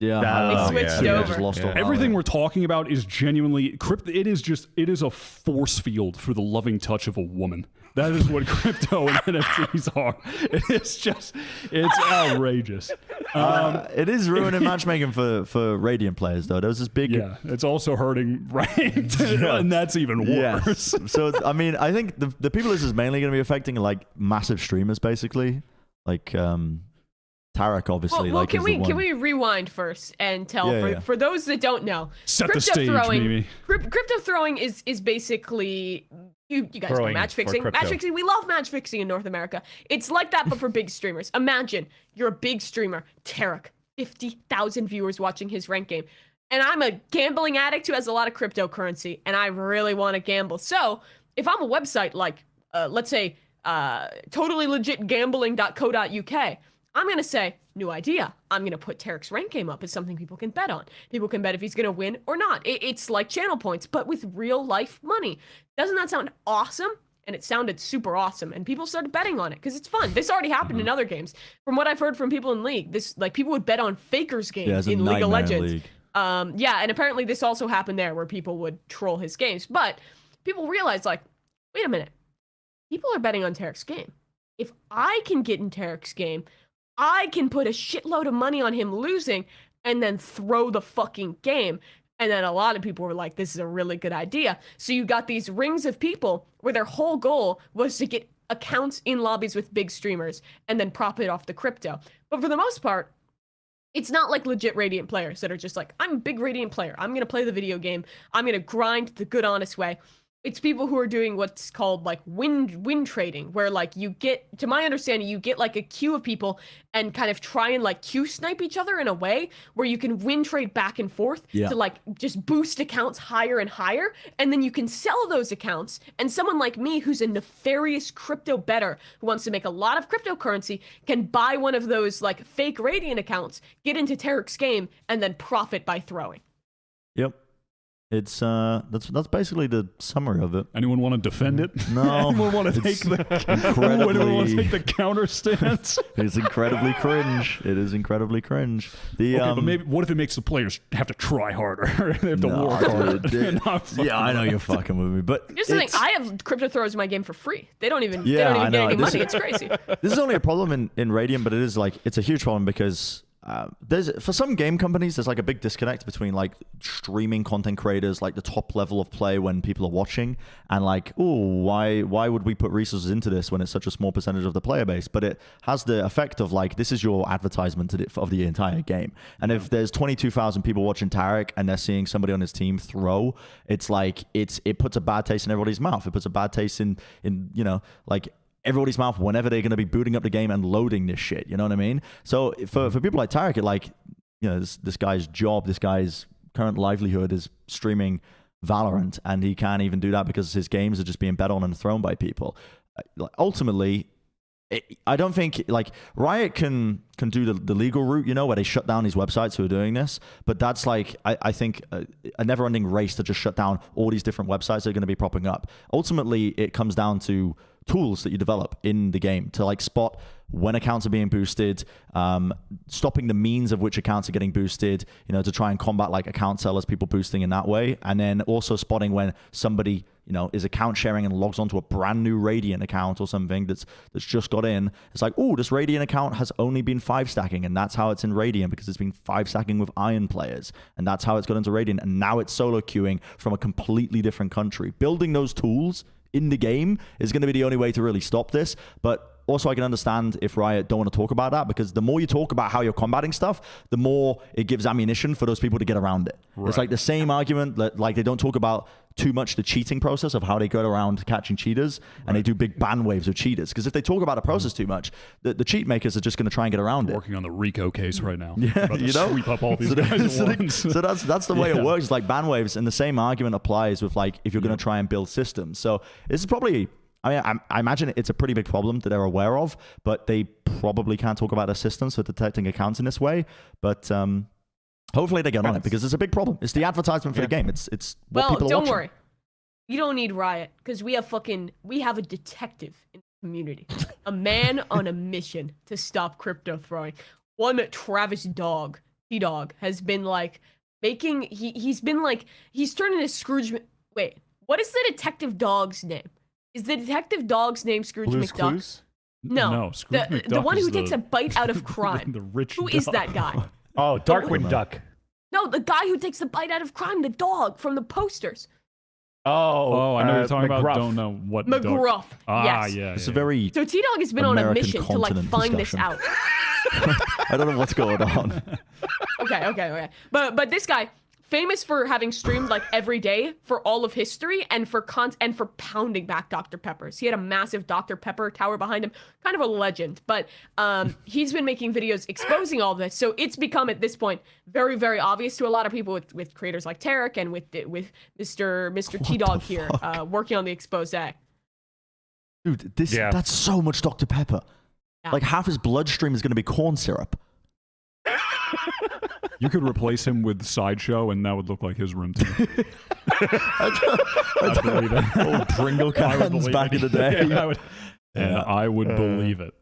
Speaker 3: Yeah,
Speaker 4: They
Speaker 5: switched
Speaker 3: yeah,
Speaker 5: over.
Speaker 3: just lost all
Speaker 1: Everything
Speaker 3: value.
Speaker 1: we're talking about is genuinely crypto. It is a force field for the loving touch of a woman. That is what crypto and NFTs are. It's outrageous.
Speaker 3: It is ruining matchmaking for Radiant players, though. There was this big.
Speaker 1: Yeah, it's also hurting ranked, and that's even worse.
Speaker 3: Yes. So I mean, I think the people this is mainly going to be affecting are like massive streamers, basically. Like Tarik, obviously.
Speaker 5: Well,
Speaker 3: like
Speaker 5: can
Speaker 3: is the
Speaker 5: we
Speaker 3: one.
Speaker 5: rewind first and tell
Speaker 3: Yeah.
Speaker 5: for those that don't know,
Speaker 1: Set the
Speaker 5: crypto
Speaker 1: stage,
Speaker 5: throwing,
Speaker 1: maybe.
Speaker 5: Crypto throwing is bitely you guys know
Speaker 4: Throwing
Speaker 5: match
Speaker 4: for
Speaker 5: fixing.
Speaker 4: crypto.
Speaker 5: Match fixing. We love match fixing in North America. It's like that, but for big streamers. Imagine you're a big streamer, Tarik, 50,000 viewers watching his ranked game, and I'm a gambling addict who has a lot of cryptocurrency, and I really want to gamble. So if I'm a website like let's say totallylegitgambling.co.uk, I'm going to say, new idea. I'm going to put Tarik's rank game up as something people can bet on. People can bet if he's going to win or not. It's like channel points, but with real life money. Doesn't that sound awesome? And it sounded super awesome. And people started betting on it because it's fun. This already happened in other games. From what I've heard from people in League, this like people would bet on Faker's
Speaker 3: Yeah,
Speaker 5: games
Speaker 3: it's a
Speaker 5: in League of
Speaker 3: nightmare
Speaker 5: Legends.
Speaker 3: league.
Speaker 5: Yeah, and apparently this also happened there where people would troll his games. But people realized, like, wait a minute. People are betting on Tarik's game. If I can get in Tarik's game, I can put a shitload of money on him losing and then throw the fucking game. And then a lot of people were like, this is a really good idea. So you got these rings of people where their whole goal was to get accounts in lobbies with big streamers and then profit off the crypto. But for the most part, it's not like legit Radiant players that are just like, I'm a big Radiant player. I'm going to play the video game. I'm going to grind the good, honest way. It's people who are doing what's called like win trading, where like you get, to my understanding, you get like a queue of people and kind of try and like queue snipe each other in a way where you can win trade back and forth to like just boost accounts higher and higher. And then you can sell those accounts. And someone like me, who's a nefarious crypto bettor who wants to make a lot of cryptocurrency, can buy one of those like fake Radiant accounts, get into Tarik's game, and then profit by throwing.
Speaker 3: Yep. It's that's basically the summary of it.
Speaker 1: Anyone want to defend it?
Speaker 3: No.
Speaker 1: Anyone want to take the anyone want to take the counter stance?
Speaker 3: It's incredibly cringe. It is incredibly cringe. The
Speaker 1: Okay, but maybe what if it makes the players have to try harder? They have to
Speaker 3: No,
Speaker 1: work
Speaker 3: dude,
Speaker 1: harder.
Speaker 3: dude.
Speaker 1: Not fucking
Speaker 3: yeah, I know
Speaker 1: right.
Speaker 3: you're fucking with me, but
Speaker 5: Here's the thing:
Speaker 3: it's-
Speaker 5: I have crypto throwers in my game for free. They don't even
Speaker 3: Yeah, I
Speaker 5: get
Speaker 3: know.
Speaker 5: any
Speaker 3: This-
Speaker 5: money. It's crazy.
Speaker 3: this is only a problem in Radiant, but it is like it's a huge problem because there's for some game companies there's like a big disconnect between like streaming content creators, like the top level of play when people are watching, and like, oh, why would we put resources into this when it's such a small percentage of the player base? But it has the effect of like, this is your advertisement of the entire game. And if there's 22,000 people watching Tarik and they're seeing somebody on his team throw, it's like it puts a bad taste in everybody's mouth. It puts a bad taste in you know, like everybody's mouth whenever they're going to be booting up the game and loading this shit. You know what I mean? So for people like Tarik, it like, you know, this guy's job, this guy's current livelihood is streaming Valorant, and he can't even do that because his games are just being bet on and thrown by people. Ultimately, I don't think like Riot can do the legal route, you know, where they shut down these websites who are doing this. But that's like, I think a never-ending race to just shut down all these different websites that are going to be popping up. Ultimately, it comes down to tools that you develop in the game to like spot when accounts are being boosted, stopping the means of which accounts are getting boosted, you know, to try and combat like account sellers, people boosting in that way. And then also spotting when somebody, you know, is account sharing and logs onto a brand new Radiant account or something that's just got in. It's like, oh, this Radiant account has only been 5 stacking, and that's how it's in Radiant because it's been 5 stacking with Iron players, and that's how it's got into Radiant, and now it's solo queuing from a completely different country. Building those tools in the game is going to be the only way to really stop this. But also, I can understand if Riot don't want to talk about that, because the more you talk about how you're combating stuff, the more it gives ammunition for those people to get around it. Right. It's like the same argument that like they don't talk about too much the cheating process of how they go around catching cheaters, and they do big ban waves of cheaters. Because if they talk about the process too much, the cheat makers are just going to try and get around it.
Speaker 1: Working on the RICO case right now.
Speaker 3: Yeah,
Speaker 1: About to
Speaker 3: you know,
Speaker 1: sweep up all these guys at once.
Speaker 3: so that's the way it works. Like ban waves, and the same argument applies with like if you're going to try and build systems. So this is probably I mean, I imagine it's a pretty big problem that they're aware of, but they probably can't talk about assistance for detecting accounts in this way. But hopefully they get on it because it's a big problem. It's the advertisement for the game. It's what
Speaker 5: Well,
Speaker 3: people are
Speaker 5: don't
Speaker 3: watching.
Speaker 5: worry. You don't need Riot because we have a detective in the community, a man on a mission to stop crypto throwing. One Travis T-Dog has been like he's turned into Scrooge. Wait, what is the detective dog's name? Is the detective dog's name Scrooge
Speaker 4: Blue's
Speaker 5: McDuck?
Speaker 4: Clues?
Speaker 5: No,
Speaker 1: Scrooge
Speaker 5: the
Speaker 1: McDuck
Speaker 5: one
Speaker 1: is
Speaker 5: who takes a bite out of crime.
Speaker 1: the rich
Speaker 5: Who is
Speaker 1: dog.
Speaker 5: that guy?
Speaker 4: Oh, Darkwing Duck.
Speaker 5: No, the guy who takes the bite out of crime, the dog from the posters.
Speaker 4: Oh,
Speaker 1: I know what you're talking
Speaker 4: McGruff.
Speaker 1: about. Don't know what dog.
Speaker 5: McGruff. Yes.
Speaker 1: Yeah.
Speaker 3: It's a very
Speaker 5: So T-Dog has been on a
Speaker 3: American
Speaker 5: mission to like
Speaker 3: continent
Speaker 5: find
Speaker 3: discussion.
Speaker 5: this out.
Speaker 3: I don't know what's going on.
Speaker 5: Okay. But this guy, famous for having streamed like every day for all of history and for pounding back Dr. Peppers. He had a massive Dr. Pepper tower behind him, kind of a legend. But he's been making videos exposing all this, so it's become at this point very, very obvious to a lot of people with creators like Tarik and with Mr. T-Dog here working on the expose.
Speaker 3: Dude, that's so much Dr. Pepper.
Speaker 5: Yeah.
Speaker 3: Like half his bloodstream is going to be corn syrup.
Speaker 1: You could replace him with Sideshow, and that would look like his room too.
Speaker 3: I believe it. Old Pringle cans back in the day.
Speaker 1: I would believe it.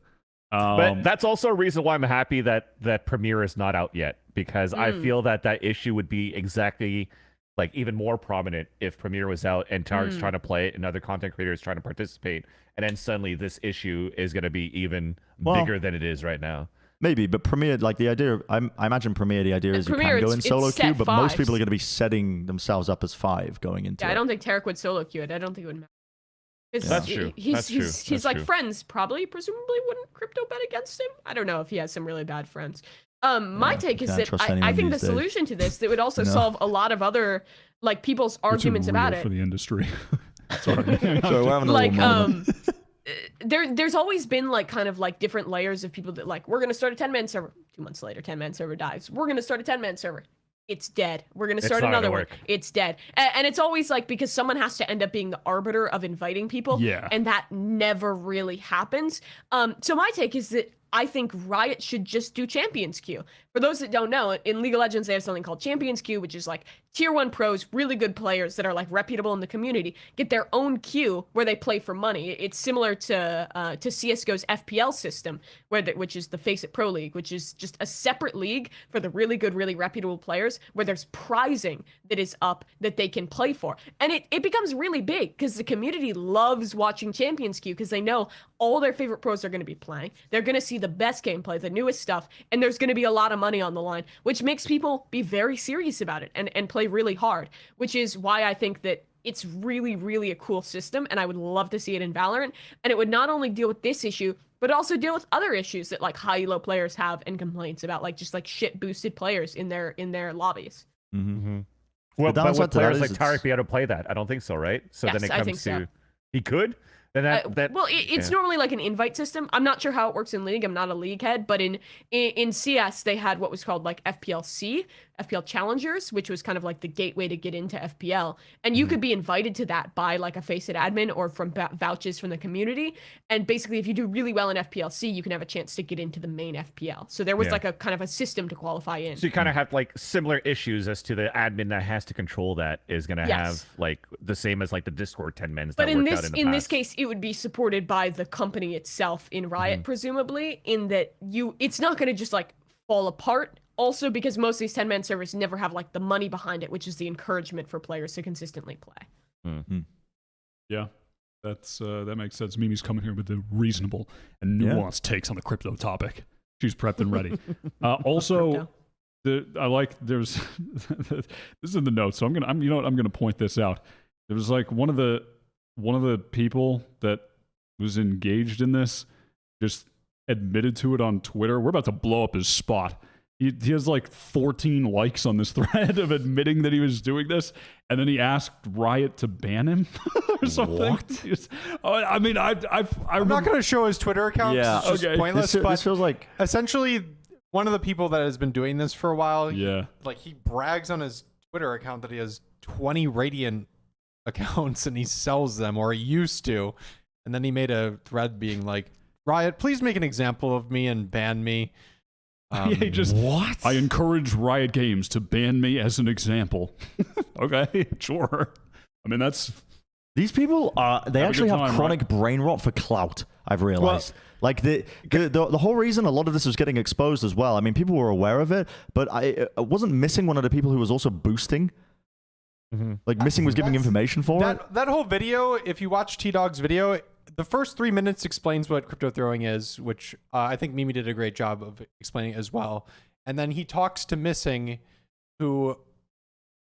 Speaker 4: But that's also a reason why I'm happy that Premiere is not out yet, because I feel that issue would be exactly like even more prominent if Premiere was out and Tarik's trying to play it and other content creators trying to participate, and then suddenly this issue is going to be even bigger than it is right now.
Speaker 3: Maybe, but Premiere, like the idea, I imagine Premiere, the idea is
Speaker 5: Premiere,
Speaker 3: you can go in
Speaker 5: it's
Speaker 3: solo
Speaker 5: set
Speaker 3: queue, but most
Speaker 5: fives.
Speaker 3: people are going to be setting themselves up as 5 going into
Speaker 5: Yeah,
Speaker 3: it.
Speaker 5: I don't think Tarik would solo queue it. I don't think it would matter. 'Cause
Speaker 4: That's true. That's true.
Speaker 5: He's
Speaker 4: That's
Speaker 5: like
Speaker 4: true.
Speaker 5: friends presumably wouldn't crypto bet against him. I don't know if he has some really bad friends. My take is
Speaker 3: can't
Speaker 5: that
Speaker 3: trust
Speaker 5: I
Speaker 3: anyone
Speaker 5: think the
Speaker 3: these days.
Speaker 5: solution to this that would also
Speaker 3: No.
Speaker 5: solve a lot of other like people's
Speaker 1: You're too
Speaker 5: arguments about
Speaker 1: real
Speaker 5: it.
Speaker 1: for the industry. Sorry.
Speaker 3: So we're having a
Speaker 5: Like
Speaker 3: little moment.
Speaker 5: there's always been like kind of like different layers of people that like we're gonna start a 10-man server. 2 months later, 10-man server dies. We're gonna start a 10-man server. It's dead. We're gonna start
Speaker 4: not gonna
Speaker 5: another one.
Speaker 4: work.
Speaker 5: It's dead. And it's always like because someone has to end up being the arbiter of inviting people.
Speaker 1: Yeah.
Speaker 5: And that never really happens. So my take is that I think Riot should just do Champions Queue. For those that don't know, in League of Legends, they have something called Champions Queue, which is like tier 1 pros, really good players that are like reputable in the community, get their own queue where they play for money. It's similar to CSGO's FPL system, which is the Face It Pro League, which is just a separate league for the really good, really reputable players where there's prizing that is up that they can play for. And it becomes really big because the community loves watching Champions Queue because they know all their favorite pros are going to be playing. They're going to see the best gameplay, the newest stuff, and there's going to be a lot of money on the line, which makes people be very serious about it and play really hard, which is why I think that it's really, really a cool system, and I would love to see it in Valorant. And it would not only deal with this issue, but also deal with other issues that like high elo players have and complaints about, like just like shit boosted players in their lobbies.
Speaker 3: Mm-hmm.
Speaker 4: Well,
Speaker 3: The
Speaker 4: but
Speaker 3: downside
Speaker 4: would
Speaker 3: to that
Speaker 4: players
Speaker 3: is
Speaker 4: like
Speaker 3: it's-
Speaker 4: Tarik be able to play that? I don't think so, right? So then
Speaker 5: Yes,
Speaker 4: it
Speaker 5: I
Speaker 4: comes
Speaker 5: think so.
Speaker 4: to he could. Then
Speaker 5: It's normally like an invite system. I'm not sure how it works in League. I'm not a League head, but in CS they had what was called like FPL Challengers, which was kind of like the gateway to get into FPL, and you could be invited to that by like a Face It admin or from vouchers from the community. And basically, if you do really well in FPLC, you can have a chance to get into the main FPL. So there was like a kind of a system to qualify in.
Speaker 4: So you kind of have like similar issues as to the admin that has to control that is going to have like the same as like the Discord 10-mans.
Speaker 5: But
Speaker 4: that
Speaker 5: in
Speaker 4: worked
Speaker 5: this
Speaker 4: out
Speaker 5: in
Speaker 4: the
Speaker 5: this
Speaker 4: past.
Speaker 5: case, it would be supported by the company itself in Riot, presumably, in that it's not going to just like fall apart. Also, because most of these 10-man servers never have like the money behind it, which is the encouragement for players to consistently play.
Speaker 1: Yeah, that makes sense. Mimi's coming here with the reasonable and nuanced takes on the crypto topic. She's prepped and ready. Also, there's this is in the notes, so I'm gonna point this out. There was like one of the people that was engaged in this just admitted to it on Twitter. We're about to blow up his spot. He has like 14 likes on this thread of admitting that he was doing this, and then he asked Riot to ban him or something.
Speaker 3: What?
Speaker 1: I mean,
Speaker 2: I'm not going to show his Twitter account.
Speaker 3: Yeah,
Speaker 2: It's just
Speaker 1: okay.
Speaker 2: pointless.
Speaker 3: This
Speaker 2: but
Speaker 3: feels like
Speaker 2: essentially, one of the people that has been doing this for a while,
Speaker 1: Yeah.
Speaker 2: he brags on his Twitter account that he has 20 Radiant accounts and he sells them, or he used to. And then he made a thread being like, Riot, please make an example of me and ban me.
Speaker 1: Yeah, he just
Speaker 3: What?
Speaker 1: I encourage Riot Games to ban me as an example. Okay, sure. I mean that's
Speaker 3: These people they
Speaker 1: Have a
Speaker 3: actually
Speaker 1: good
Speaker 3: have
Speaker 1: time,
Speaker 3: chronic brain rot for clout. I've realized. Like the whole reason a lot of this was getting exposed as well. I mean, people were aware of it, but I wasn't missing one of the people who was also boosting. Like missing was giving information for it.
Speaker 2: That whole video, if you watch T-Dog's video, the first 3 minutes explains what crypto throwing is, which I think Mimi did a great job of explaining as well. And then he talks to Missing, who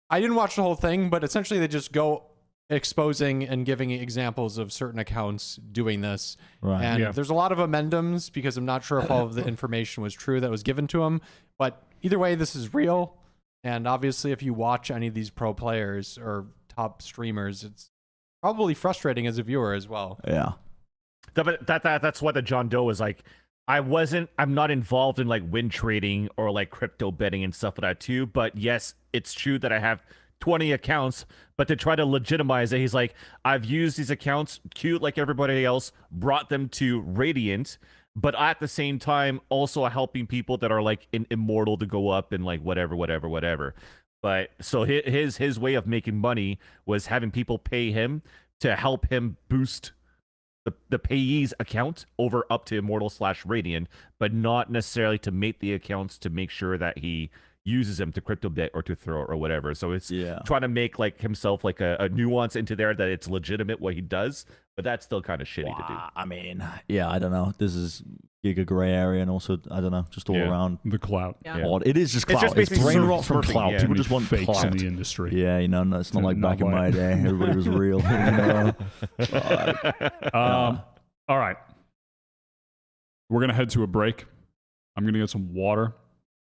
Speaker 2: I didn't watch the whole thing, but essentially they just go exposing and giving examples of certain accounts doing this.
Speaker 3: Right.
Speaker 2: And there's a lot of amendums because I'm not sure if all of the information was true that was given to him. But either way, this is real. And obviously, if you watch any of these pro players or top streamers, it's probably frustrating as a viewer as well.
Speaker 3: Yeah.
Speaker 4: That's what the John Doe was like. I'm not involved in like win trading or like crypto betting and stuff like that too. But yes, it's true that I have 20 accounts, but to try to legitimize it, he's like, I've used these accounts, cute like everybody else, brought them to Radiant, but at the same time also helping people that are like immortal to go up and like whatever. But so his way of making money was having people pay him to help him boost the payee's account over up to Immortal/Radiant, but not necessarily to make the accounts to make sure that he uses them to crypto bet or to throw or whatever. So it's trying to make like himself like a nuance into there that it's legitimate what he does, but that's still kind of shitty to do.
Speaker 3: I mean, yeah, I don't know. This is giga gray area, and also I don't know, just all around
Speaker 1: the clout.
Speaker 5: Yeah.
Speaker 3: odd. It is just
Speaker 4: It's
Speaker 3: clout.
Speaker 4: just
Speaker 3: It's
Speaker 4: basically
Speaker 3: brain rot from
Speaker 4: smurfing,
Speaker 3: clout.
Speaker 4: yeah.
Speaker 3: People
Speaker 1: Too
Speaker 3: just
Speaker 1: many
Speaker 3: want
Speaker 1: fakes
Speaker 3: clout
Speaker 1: in the industry.
Speaker 3: Yeah, you know, no, it's not like
Speaker 1: Not
Speaker 3: back in my
Speaker 1: like-
Speaker 3: day. Everybody was real. You know?
Speaker 1: All right. We're going to head to a break. I'm going to get some water,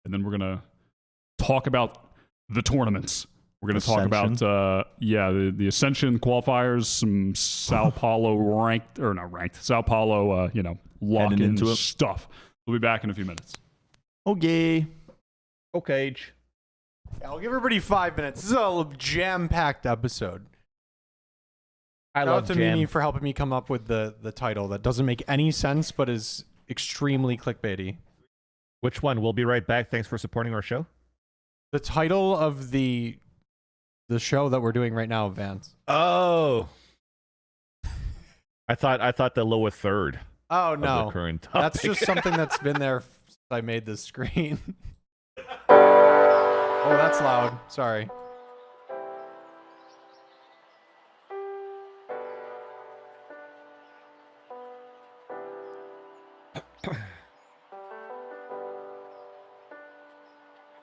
Speaker 1: and then we're going to talk about the tournaments. We're going to talk about, the Ascension qualifiers, some Sao Paulo Sao Paulo, lock-in
Speaker 3: into it.
Speaker 1: stuff. We'll be back in a few minutes.
Speaker 3: Okay.
Speaker 4: Okay.
Speaker 2: Yeah, I'll give everybody 5 minutes. This is a jam-packed episode.
Speaker 4: I
Speaker 2: Shout
Speaker 4: love
Speaker 2: out to
Speaker 4: Jam.
Speaker 2: Mimi for helping me come up with the title that doesn't make any sense but is extremely clickbaity.
Speaker 4: Which one? We'll be right back. Thanks for supporting our show.
Speaker 2: The title of the show that we're doing right now, Vance.
Speaker 4: Oh. I thought the lower third
Speaker 2: Oh
Speaker 4: of the
Speaker 2: no,
Speaker 4: current topic.
Speaker 2: that's just something that's been there since I made this screen. Oh, that's loud. Sorry.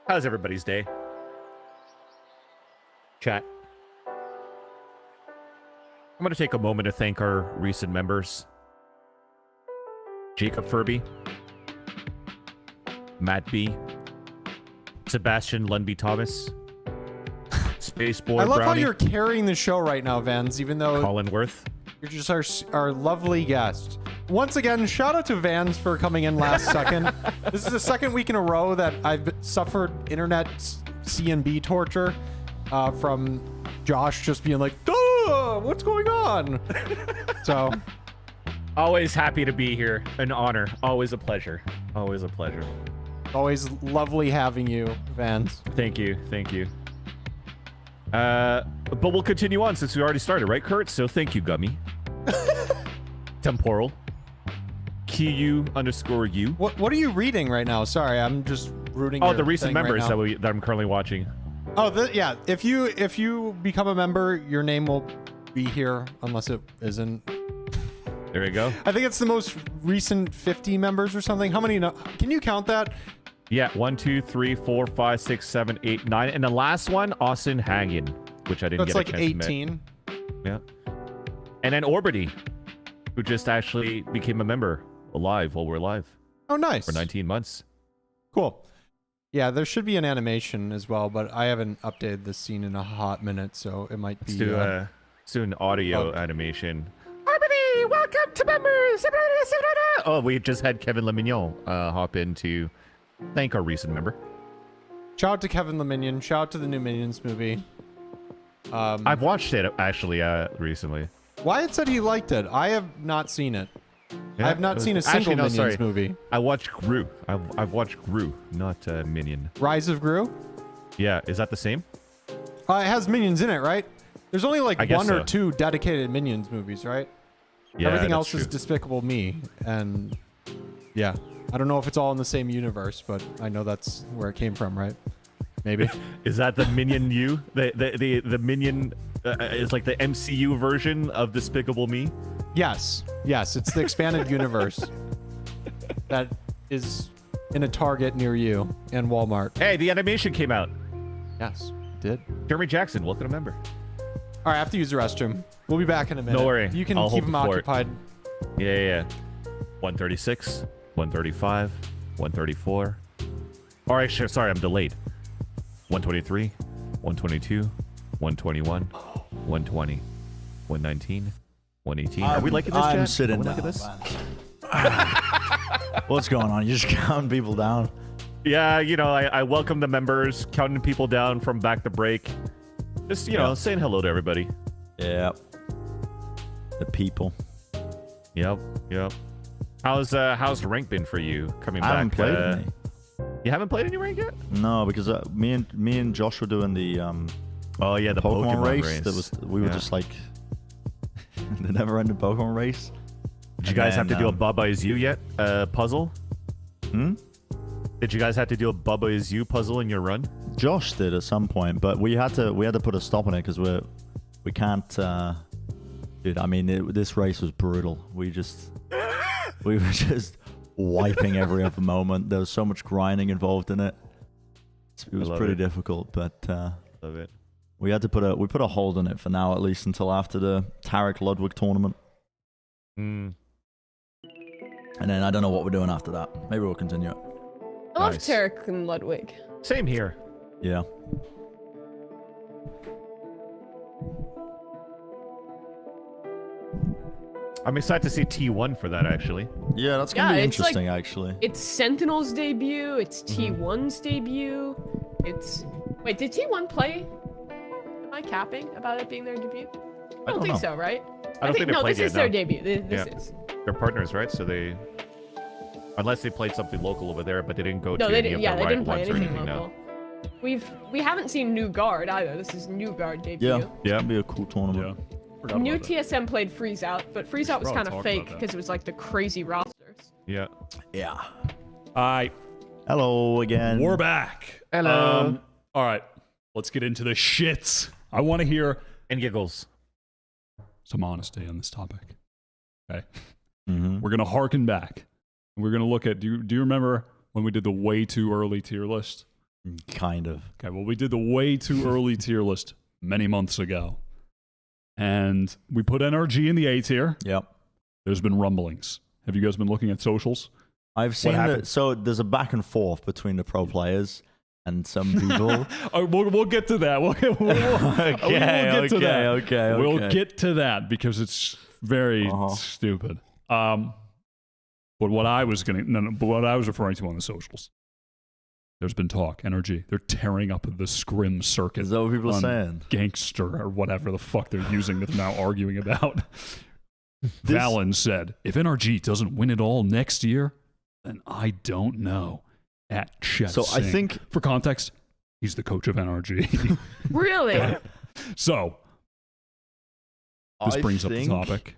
Speaker 4: How's everybody's day? Chat. I'm going to take a moment to thank our recent members. Jacob Furby, Matt B, Sebastian Lundby Thomas, Space Boy
Speaker 2: I love how
Speaker 4: Brownie,
Speaker 2: you're carrying the show right now, Vance, even though
Speaker 4: Colin Worth.
Speaker 2: you're just our lovely guest. Once again, shout out to Vans for coming in last second. This is the second week in a row that I've suffered internet CNB torture from Josh just being like, duh, what's going on? So,
Speaker 4: Always happy to be here. An honor. Always a pleasure. Always a pleasure.
Speaker 2: always lovely having you, Vans.
Speaker 4: Thank you. Thank you. But we'll continue on since we already started, right, Kurt? So thank you, Gummy. Temporal. QU_U.
Speaker 2: What are you reading right now? Sorry, I'm just rooting.
Speaker 4: Oh,
Speaker 2: your
Speaker 4: the recent
Speaker 2: thing right
Speaker 4: members
Speaker 2: now.
Speaker 4: that I'm currently watching.
Speaker 2: Oh, yeah. If you become a member, your name will be here, unless it isn't.
Speaker 4: There you go.
Speaker 2: I think it's the most recent 50 members or something. How many? Can you count that?
Speaker 4: Yeah, 1, 2, 3, 4, 5, 6, 7, 8, 9, and the last one, Austin Hagen, which I didn't
Speaker 2: That's
Speaker 4: get
Speaker 2: like
Speaker 4: a chance to
Speaker 2: 18.
Speaker 4: meet. Yeah, and then Orbity, who just actually became a member alive while we're live
Speaker 2: Oh, nice.
Speaker 4: for 19 months.
Speaker 2: Cool. Yeah, there should be an animation as well, but I haven't updated this scene in a hot minute, so it might be.
Speaker 4: Let's do an audio
Speaker 2: oh.
Speaker 4: animation. Orbity, welcome to members. Oh, we just had Kevin Lemignon hop in to thank our recent member.
Speaker 2: Shout out to Kevin the Minion. Shout out to the new Minions movie.
Speaker 4: I've watched it actually recently.
Speaker 2: Wyatt said he liked it. I have not seen it.
Speaker 4: Yeah,
Speaker 2: I have not seen a single
Speaker 4: actually, no,
Speaker 2: Minions
Speaker 4: sorry.
Speaker 2: movie.
Speaker 4: I watched Gru. I've watched Gru, not Minion.
Speaker 2: Rise of Gru?
Speaker 4: Yeah, is that the same?
Speaker 2: It has Minions in it, right? There's only like
Speaker 4: I guess
Speaker 2: one or
Speaker 4: so.
Speaker 2: two dedicated Minions movies, right?
Speaker 4: Yeah,
Speaker 2: Everything
Speaker 4: that's
Speaker 2: else is
Speaker 4: true.
Speaker 2: Despicable Me. And yeah, I don't know if it's all in the same universe, but I know that's where it came from, right? Maybe.
Speaker 4: Is that the Minion U? The Minion is like the MCU version of Despicable Me?
Speaker 2: Yes. Yes, it's the expanded universe that is in a Target near you and Walmart.
Speaker 4: Hey, the animation came out.
Speaker 2: Yes, it did.
Speaker 4: Jeremy Jackson, welcome to member.
Speaker 2: All right, I have to use the restroom. We'll be back in a minute.
Speaker 4: No worry.
Speaker 2: You can
Speaker 4: I'll
Speaker 2: keep
Speaker 4: hold
Speaker 2: them
Speaker 4: the fort.
Speaker 2: occupied.
Speaker 4: Yeah. 136, 135, 134. All right, sure. Sorry, I'm delayed. 123, 122, 121, 120, 119, 118. Are we liking this,
Speaker 3: I'm
Speaker 4: chat?
Speaker 3: sitting
Speaker 4: Are we
Speaker 3: down.
Speaker 4: liking this?
Speaker 3: What's going on? You just counting people down?
Speaker 4: Yeah, you know, I welcome the members, counting people down from back to break. Just, you know, saying hello to everybody.
Speaker 3: Yeah. The people.
Speaker 4: Yep. How's rank been for you coming
Speaker 3: I
Speaker 4: back?
Speaker 3: haven't played any.
Speaker 4: You haven't played any rank yet?
Speaker 3: No, because me and Josh were doing the
Speaker 4: Oh yeah, the
Speaker 3: Pokemon race. We were
Speaker 4: Yeah.
Speaker 3: just like the never-ending Pokemon race.
Speaker 4: Did you guys have to do a
Speaker 3: then,
Speaker 4: Bubba is You yet? Puzzle?
Speaker 3: Hmm?
Speaker 4: Did you guys have to do a Bubba is You puzzle in your run?
Speaker 3: Josh did at some point, but we had to put a stop on it because we can't. Dude, I mean, this race was brutal. We were just wiping every other moment. There was so much grinding involved in it. It was
Speaker 4: love
Speaker 3: pretty
Speaker 4: it.
Speaker 3: difficult, but
Speaker 4: Love it.
Speaker 3: we had to put a hold on it for now, at least until after the Tarik Ludwig tournament.
Speaker 4: Mm.
Speaker 3: And then I don't know what we're doing after that. Maybe we'll continue it.
Speaker 5: I love
Speaker 4: Nice.
Speaker 5: Tarik and Ludwig.
Speaker 4: Same here.
Speaker 3: Yeah.
Speaker 4: I'm excited to see T1 for that, actually.
Speaker 3: Yeah, that's gonna be
Speaker 5: Yeah, it's like-
Speaker 3: interesting, actually.
Speaker 5: It's Sentinel's debut. It's T1's debut. It's wait, did T1 play? Am I capping about it being their debut? I don't think
Speaker 3: know.
Speaker 5: so, right?
Speaker 4: I don't think they
Speaker 5: no.
Speaker 4: played
Speaker 5: This
Speaker 4: yet,
Speaker 5: is their
Speaker 4: no.
Speaker 5: debut. This
Speaker 4: Yeah.
Speaker 5: is.
Speaker 4: They're partners, right? So they... Unless they played something local over there, but they didn't go
Speaker 5: No,
Speaker 4: to
Speaker 5: they
Speaker 4: any
Speaker 5: didn't.
Speaker 4: of
Speaker 5: Yeah,
Speaker 4: the
Speaker 5: they
Speaker 4: right
Speaker 5: didn't play
Speaker 4: ones or
Speaker 5: anything
Speaker 4: anything
Speaker 5: local.
Speaker 4: now.
Speaker 5: We haven't seen New Guard either. This is New Guard debut.
Speaker 3: Yeah, it'd be a cool tournament.
Speaker 1: Yeah. Forgot
Speaker 5: New
Speaker 1: about that.
Speaker 5: TSM played Freeze Out, but Freeze Out was
Speaker 1: probably
Speaker 5: kind of
Speaker 1: talk
Speaker 5: fake
Speaker 1: about that.
Speaker 5: because it was like the crazy rosters.
Speaker 4: Yeah.
Speaker 3: Yeah.
Speaker 1: All right.
Speaker 3: Hello again.
Speaker 1: We're back.
Speaker 4: Hello.
Speaker 1: All right. Let's get into the shits. I want to hear
Speaker 4: And giggles.
Speaker 1: some honesty on this topic. Okay.
Speaker 3: Mm-hmm.
Speaker 1: We're going to harken back. We're going to look at, do you remember when we did the way too early tier list?
Speaker 3: Kind of.
Speaker 1: Okay, well, we did the way too early tier list many months ago. And we put NRG in the A tier.
Speaker 3: Yep.
Speaker 1: There's been rumblings. Have you guys been looking at socials?
Speaker 3: I've seen
Speaker 4: happened?
Speaker 3: so there's a back and forth between the pro players and some people.
Speaker 1: Oh, we'll get to that. We'll get to that.
Speaker 3: Okay.
Speaker 1: We'll get to that because it's very stupid. But what I was referring to on the socials, there's been talk, NRG. They're tearing up the scrim circuit.
Speaker 3: Is that what people are
Speaker 1: on
Speaker 3: saying?
Speaker 1: Gangster or whatever the fuck they're using that they're now arguing about. Valen said, if NRG doesn't win it all next year, then I don't know. At Chet
Speaker 3: So I
Speaker 1: Singh.
Speaker 3: think
Speaker 1: For context, he's the coach of NRG.
Speaker 5: Really?
Speaker 1: So, this
Speaker 3: I
Speaker 1: brings up the
Speaker 3: think
Speaker 1: topic.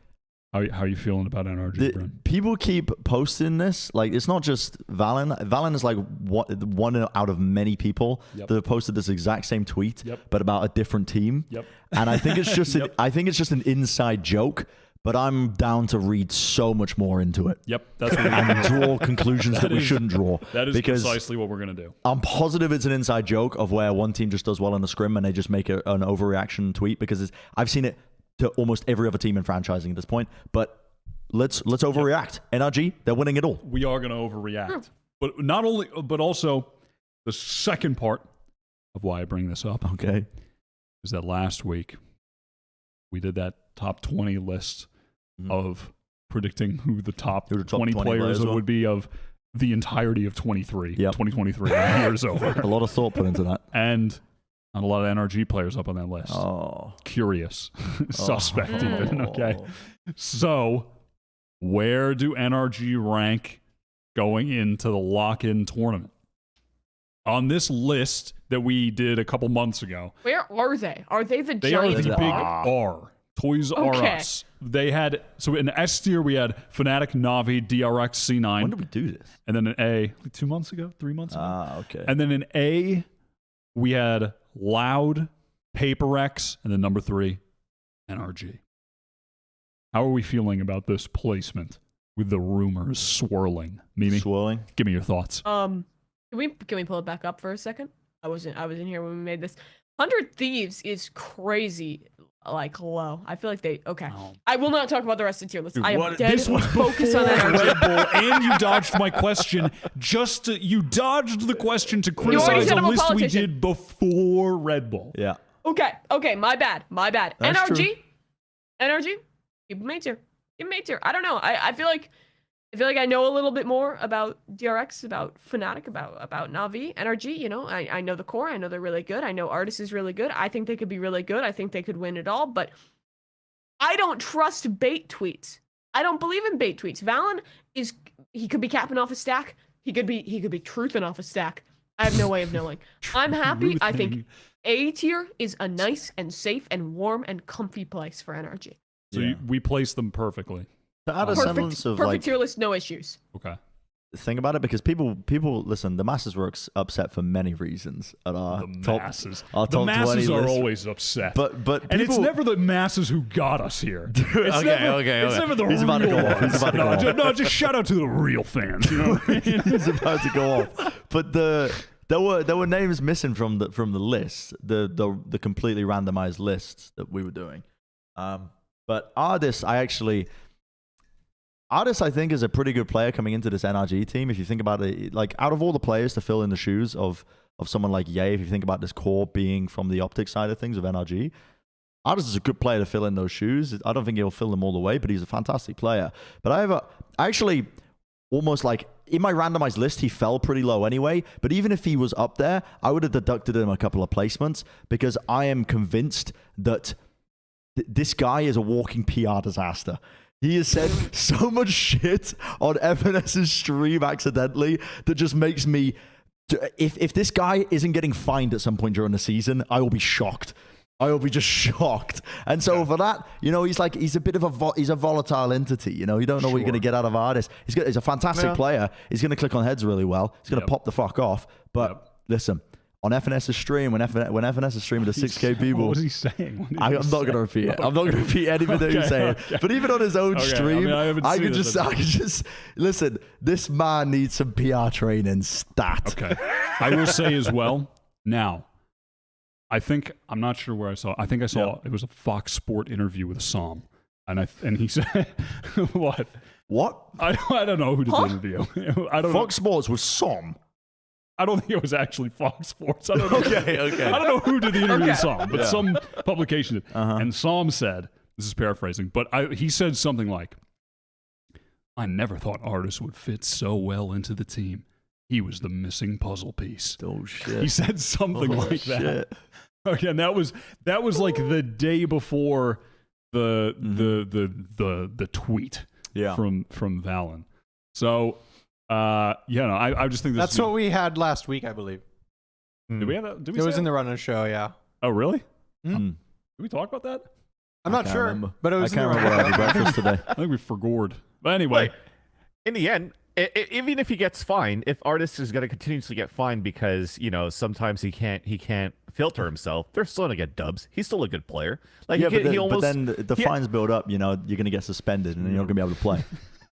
Speaker 1: How are you feeling about NRG, Bryn?
Speaker 3: people keep posting this. Like, it's not just Valen. Valen is like one out of many people
Speaker 1: Yep.
Speaker 3: that have posted this exact same tweet,
Speaker 1: Yep.
Speaker 3: but about a different team.
Speaker 1: Yep.
Speaker 3: And I think it's just I think it's just an inside joke. But I'm down to read so much more into it
Speaker 1: Yep, that's what
Speaker 3: and draw conclusions that we
Speaker 1: is-
Speaker 3: shouldn't draw.
Speaker 1: that is
Speaker 3: because
Speaker 1: precisely what we're going to do.
Speaker 3: I'm positive it's an inside joke of where one team just does well in the scrim and they just make an overreaction tweet because I've seen it to almost every other team in franchising at this point. But let's overreact. NRG, they're winning it all.
Speaker 1: We are going to overreact. But also, the second part of why I bring this up
Speaker 3: Okay.
Speaker 1: is that last week we did that top 20 list of predicting who the top,
Speaker 3: Who the top
Speaker 1: 20
Speaker 3: 20
Speaker 1: players
Speaker 3: players were.
Speaker 1: would be of the entirety of 23.
Speaker 3: Yep.
Speaker 1: 2023 years over.
Speaker 3: A lot of thought put into that.
Speaker 1: And Not a lot of NRG players up on that list.
Speaker 3: Oh.
Speaker 1: Curious. Suspect even, okay?
Speaker 3: Oh.
Speaker 1: So, where do NRG rank going into the lock-in tournament? On this list that we did a couple months ago.
Speaker 5: Where are they? Are they the
Speaker 1: They are
Speaker 5: giant
Speaker 1: the big
Speaker 5: bar?
Speaker 1: R. Toys R
Speaker 5: Okay.
Speaker 1: Us. They had, so in S tier, we had Fnatic, Navi, DRX, C9.
Speaker 3: When did we do this?
Speaker 1: And then in A, like 2 months ago, 3 months ago.
Speaker 3: Okay.
Speaker 1: And then in A, we had Loud, PaperX, and then number 3, NRG. How are we feeling about this placement with the rumors swirling? Mimi,
Speaker 3: Swirling.
Speaker 1: give me your thoughts.
Speaker 5: Can we pull it back up for a second? I wasn't here when we made this. 100 Thieves is crazy, like low. I feel like they
Speaker 1: Oh.
Speaker 5: I will not talk about the rest of the tier list.
Speaker 1: Dude,
Speaker 5: I am
Speaker 1: what-
Speaker 5: dead
Speaker 1: this was
Speaker 5: focused on
Speaker 1: before
Speaker 5: that.
Speaker 1: Red Bull, and you dodged my question. You dodged the question to
Speaker 5: already
Speaker 1: criticize
Speaker 5: said
Speaker 1: a
Speaker 5: I'm a
Speaker 1: list we
Speaker 5: politician.
Speaker 1: did before Red Bull.
Speaker 3: Yeah.
Speaker 5: Okay, my bad.
Speaker 3: That's
Speaker 5: NRG, keep them A tier. Keep them A tier. I don't know. I feel like I know a little bit more about DRX, about Fnatic, about Navi, NRG. You know, I know the core. I know they're really good. I know Artis is really good. I think they could be really good. I think they could win it all. But I don't trust bait tweets. I don't believe in bait tweets. Valen he could be capping off a stack. He could be truthing off a stack. I have no way of knowing. I'm happy. I think A tier is a nice and safe and warm and comfy place for NRG.
Speaker 1: So
Speaker 3: Yeah.
Speaker 1: we placed them perfectly.
Speaker 3: To add a semblance of
Speaker 5: Perfect
Speaker 3: like
Speaker 5: tier list, no issues.
Speaker 1: Okay.
Speaker 3: think about it, because people listen. The masses were upset for many reasons at our
Speaker 1: The
Speaker 3: top.
Speaker 1: masses.
Speaker 3: Our
Speaker 1: The
Speaker 3: top 20
Speaker 1: masses are
Speaker 3: list.
Speaker 1: always upset.
Speaker 3: But
Speaker 1: and it's
Speaker 3: people-
Speaker 1: never the masses who got us here. It's
Speaker 3: okay.
Speaker 1: It's never the
Speaker 3: He's
Speaker 1: real
Speaker 3: about to go off. He's
Speaker 1: ones.
Speaker 3: about to go
Speaker 1: No,
Speaker 3: off.
Speaker 1: just shout out to the real fans. You know what I mean?
Speaker 3: He's about to go off. But there were names missing from the list, the completely randomized lists that we were doing. But Ardis, I think is a pretty good player coming into this NRG team. If you think about it, like out of all the players to fill in the shoes of someone like Ye, if you think about this core being from the optics side of things of NRG, Ardis is a good player to fill in those shoes. I don't think he'll fill them all the way, but he's a fantastic player. But I actually almost like in my randomized list, he fell pretty low anyway. But even if he was up there, I would have deducted him a couple of placements, because I am convinced that this guy is a walking PR disaster. He has said so much shit on FNS's stream accidentally that just makes me... If this guy isn't getting fined at some point during the season, I will be shocked. I will be just shocked. And so for that, you know, he's a bit of he's a volatile entity. You know, you don't know what you're going to get out of Ardis. He's a fantastic player. He's going to click on heads really well. He's going to pop the fuck off. But listen, on FNS's stream, when FNS is streaming to 6K people...
Speaker 1: What was he saying?
Speaker 3: I'm not going to repeat it. I'm not going to repeat anything that he's saying.
Speaker 1: Okay.
Speaker 3: But even on his own stream, I could just listen. This man needs some PR training. Stat.
Speaker 1: Okay. I will say as well. Now, I'm not sure where I saw. I think I saw it was a Fox Sport interview with Sam, and he said, "What?
Speaker 3: What?
Speaker 1: I don't know who did the interview. I don't.
Speaker 3: Fox Sports was Som.
Speaker 1: I don't think it was actually Fox Sports. I don't know.
Speaker 3: Okay.
Speaker 1: I don't know who did the interview with Sam, but some publication did. And Sam said, this is paraphrasing, but he said something like, "I never thought Ardis would fit so well into the team. He was the missing puzzle piece."
Speaker 3: Oh shit.
Speaker 1: He said something like that.
Speaker 3: Shit.
Speaker 1: Okay, and that was like the day before the tweet from Valen. So I just think
Speaker 2: That's what we had last week, I believe.
Speaker 1: Did we have that? Did we
Speaker 2: It
Speaker 1: say
Speaker 2: was in
Speaker 1: that?
Speaker 2: the run-in show, yeah.
Speaker 1: Oh, really?
Speaker 3: Mm.
Speaker 1: Did we talk about that?
Speaker 2: I'm not
Speaker 3: can't
Speaker 2: sure,
Speaker 3: remember.
Speaker 2: but it was
Speaker 3: I can't
Speaker 2: in the
Speaker 3: remember what I
Speaker 2: run-in
Speaker 3: had
Speaker 2: show.
Speaker 3: for breakfast today.
Speaker 1: I think we forgored. But anyway,
Speaker 4: Wait, in the end, even if he gets fined, if Ardis is going to continuously get fined because, you know, sometimes he can't filter himself, they're still going to get dubs. He's still a good player. Like
Speaker 3: Yeah,
Speaker 4: he
Speaker 3: but then the fines build up. You know, you're going to get suspended, and then you're not going to be able to play.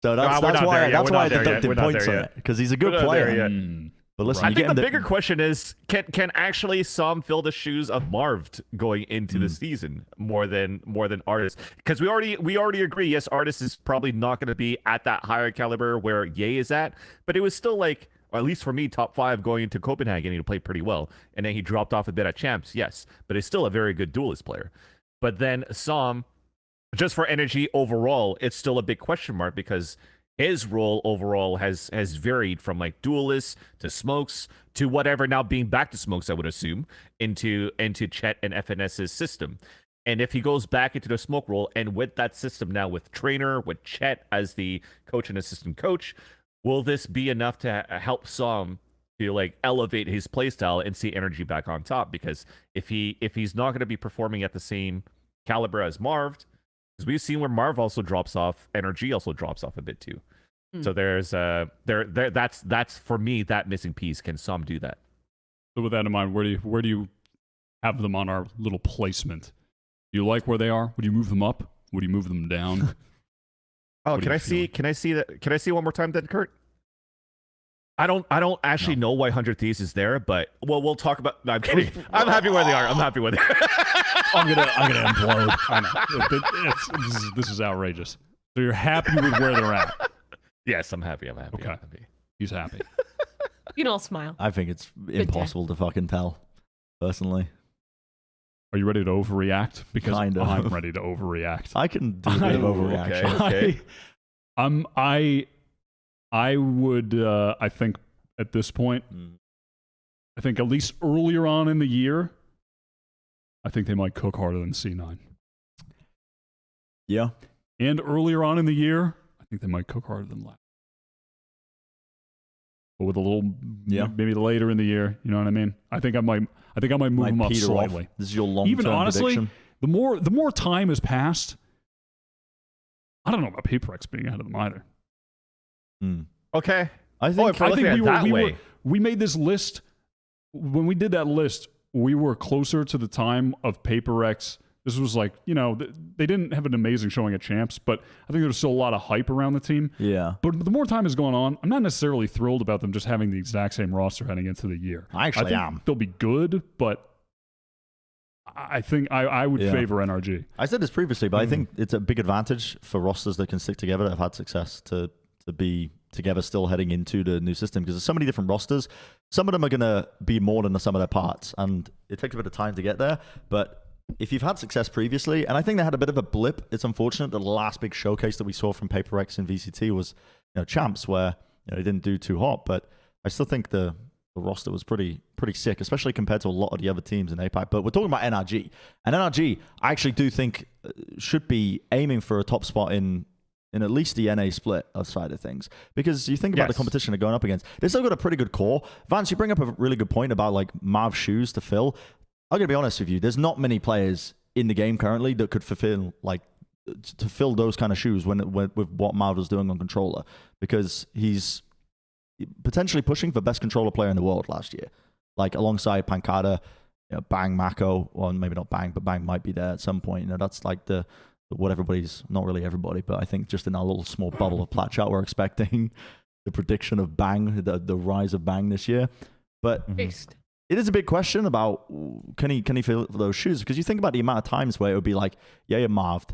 Speaker 3: So that's
Speaker 4: we're not
Speaker 3: why
Speaker 4: there yet. We're
Speaker 3: I
Speaker 4: not there yet.
Speaker 3: deducted
Speaker 4: We're not
Speaker 3: points
Speaker 4: there
Speaker 3: on
Speaker 4: yet.
Speaker 3: it, because he's a good
Speaker 4: We're not there
Speaker 3: player.
Speaker 4: yet.
Speaker 3: But listen,
Speaker 4: I
Speaker 3: you're
Speaker 4: think the
Speaker 3: getting
Speaker 4: bigger question is, can actually Som fill the shoes of Marved going into the season more than Ardis? Because we already agree, yes, Ardis is probably not going to be at that higher caliber where Ye is at, but it was still like, or at least for me, top 5 going into Copenhagen, he played pretty well, and then he dropped off a bit at Champs, yes, but he's still a very good duelist player. But then Som, just for energy overall, it's still a big question mark, because his role overall has varied from like duelist to smokes to whatever, now being back to smokes, I would assume, into Chet and FNS's system. And if he goes back into the smoke role, and with that system now with trainer, with Chet as the coach and assistant coach, will this be enough to help Som to like elevate his playstyle and see NRG back on top? Because if he's not going to be performing at the same caliber as Marv, because we've seen where Marv also drops off, NRG also drops off a bit too. So there's that's for me that missing piece. Can Som do that?
Speaker 1: So with that in mind, where do you have them on our little placement? Do you like where they are? Would you move them up? Would you move them down?
Speaker 4: Oh,
Speaker 1: What do
Speaker 4: can
Speaker 1: you
Speaker 4: I see?
Speaker 1: feel?
Speaker 4: Can I see that? Can I see one more time, then, Kurt? I don't actually know why 100 Thieves is there, but we'll talk about. No, I'm kidding. I'm happy where they are. I'm happy where they are.
Speaker 1: I'm gonna implode. I know. This is outrageous. So you're happy with where they're at?
Speaker 4: Yes, I'm happy. I'm happy.
Speaker 1: Okay.
Speaker 4: I'm happy.
Speaker 1: He's happy.
Speaker 5: You can all smile.
Speaker 3: I think it's impossible to fucking tell, personally.
Speaker 1: Are you ready to overreact? Because
Speaker 3: Kind of.
Speaker 1: I'm ready to overreact.
Speaker 3: I can do a bit of overreaction.
Speaker 4: Okay.
Speaker 1: I would. I think at this point, I think at least earlier on in the year, I think they might cook harder than C9.
Speaker 3: Yeah.
Speaker 1: And earlier on in the year, I think they might cook harder than last. But with a little, maybe later in the year, you know what I mean? I think I might move them up
Speaker 3: peter
Speaker 1: slightly.
Speaker 3: off. This is your long-term
Speaker 1: Even honestly,
Speaker 3: prediction.
Speaker 1: the more time has passed, I don't know about PaperX being ahead of them either.
Speaker 4: Okay.
Speaker 3: I think
Speaker 4: if we're looking at it that way.
Speaker 1: We made this list. When we did that list, we were closer to the time of PaperX. This was like, you know, they didn't have an amazing showing at Champs, but I think there was still a lot of hype around the team.
Speaker 3: Yeah.
Speaker 1: But the more time has gone on, I'm not necessarily thrilled about them just having the exact same roster heading into the year.
Speaker 3: I actually
Speaker 1: think
Speaker 3: am.
Speaker 1: They'll be good, but I think I would favor NRG.
Speaker 3: I said this previously, but I think it's a big advantage for rosters that can stick together that have had success to be together still heading into the new system, because there's so many different rosters. Some of them are going to be more than the sum of their parts, and it takes a bit of time to get there. But if you've had success previously, and I think they had a bit of a blip, it's unfortunate the last big showcase that we saw from PaperX and VCT was, you know, Champs, where they didn't do too hot, but I still think the roster was pretty sick, especially compared to a lot of the other teams in APAC. But we're talking about NRG, and NRG I actually do think should be aiming for a top spot in at least the NA split side of things, because you think about the competition they're going up against. They've still got a pretty good core. Vance, you bring up a really good point about like Marv's shoes to fill. I'm gonna be honest with you. There's not many players in the game currently that could fulfill to fill those kind of shoes with what Marv was doing on controller, because he's potentially pushing for best controller player in the world last year, like alongside Pancada, you know, Bang, Mako. Well, maybe not Bang, but Bang might be there at some point. You know, that's like what everybody's, not really everybody, but I think just in our little small bubble of Plat chat, we're expecting the prediction of Bang, the rise of Bang this year. But it is a big question about can he fill those shoes, because you think about the amount of times where it would be like, yeah, Marv,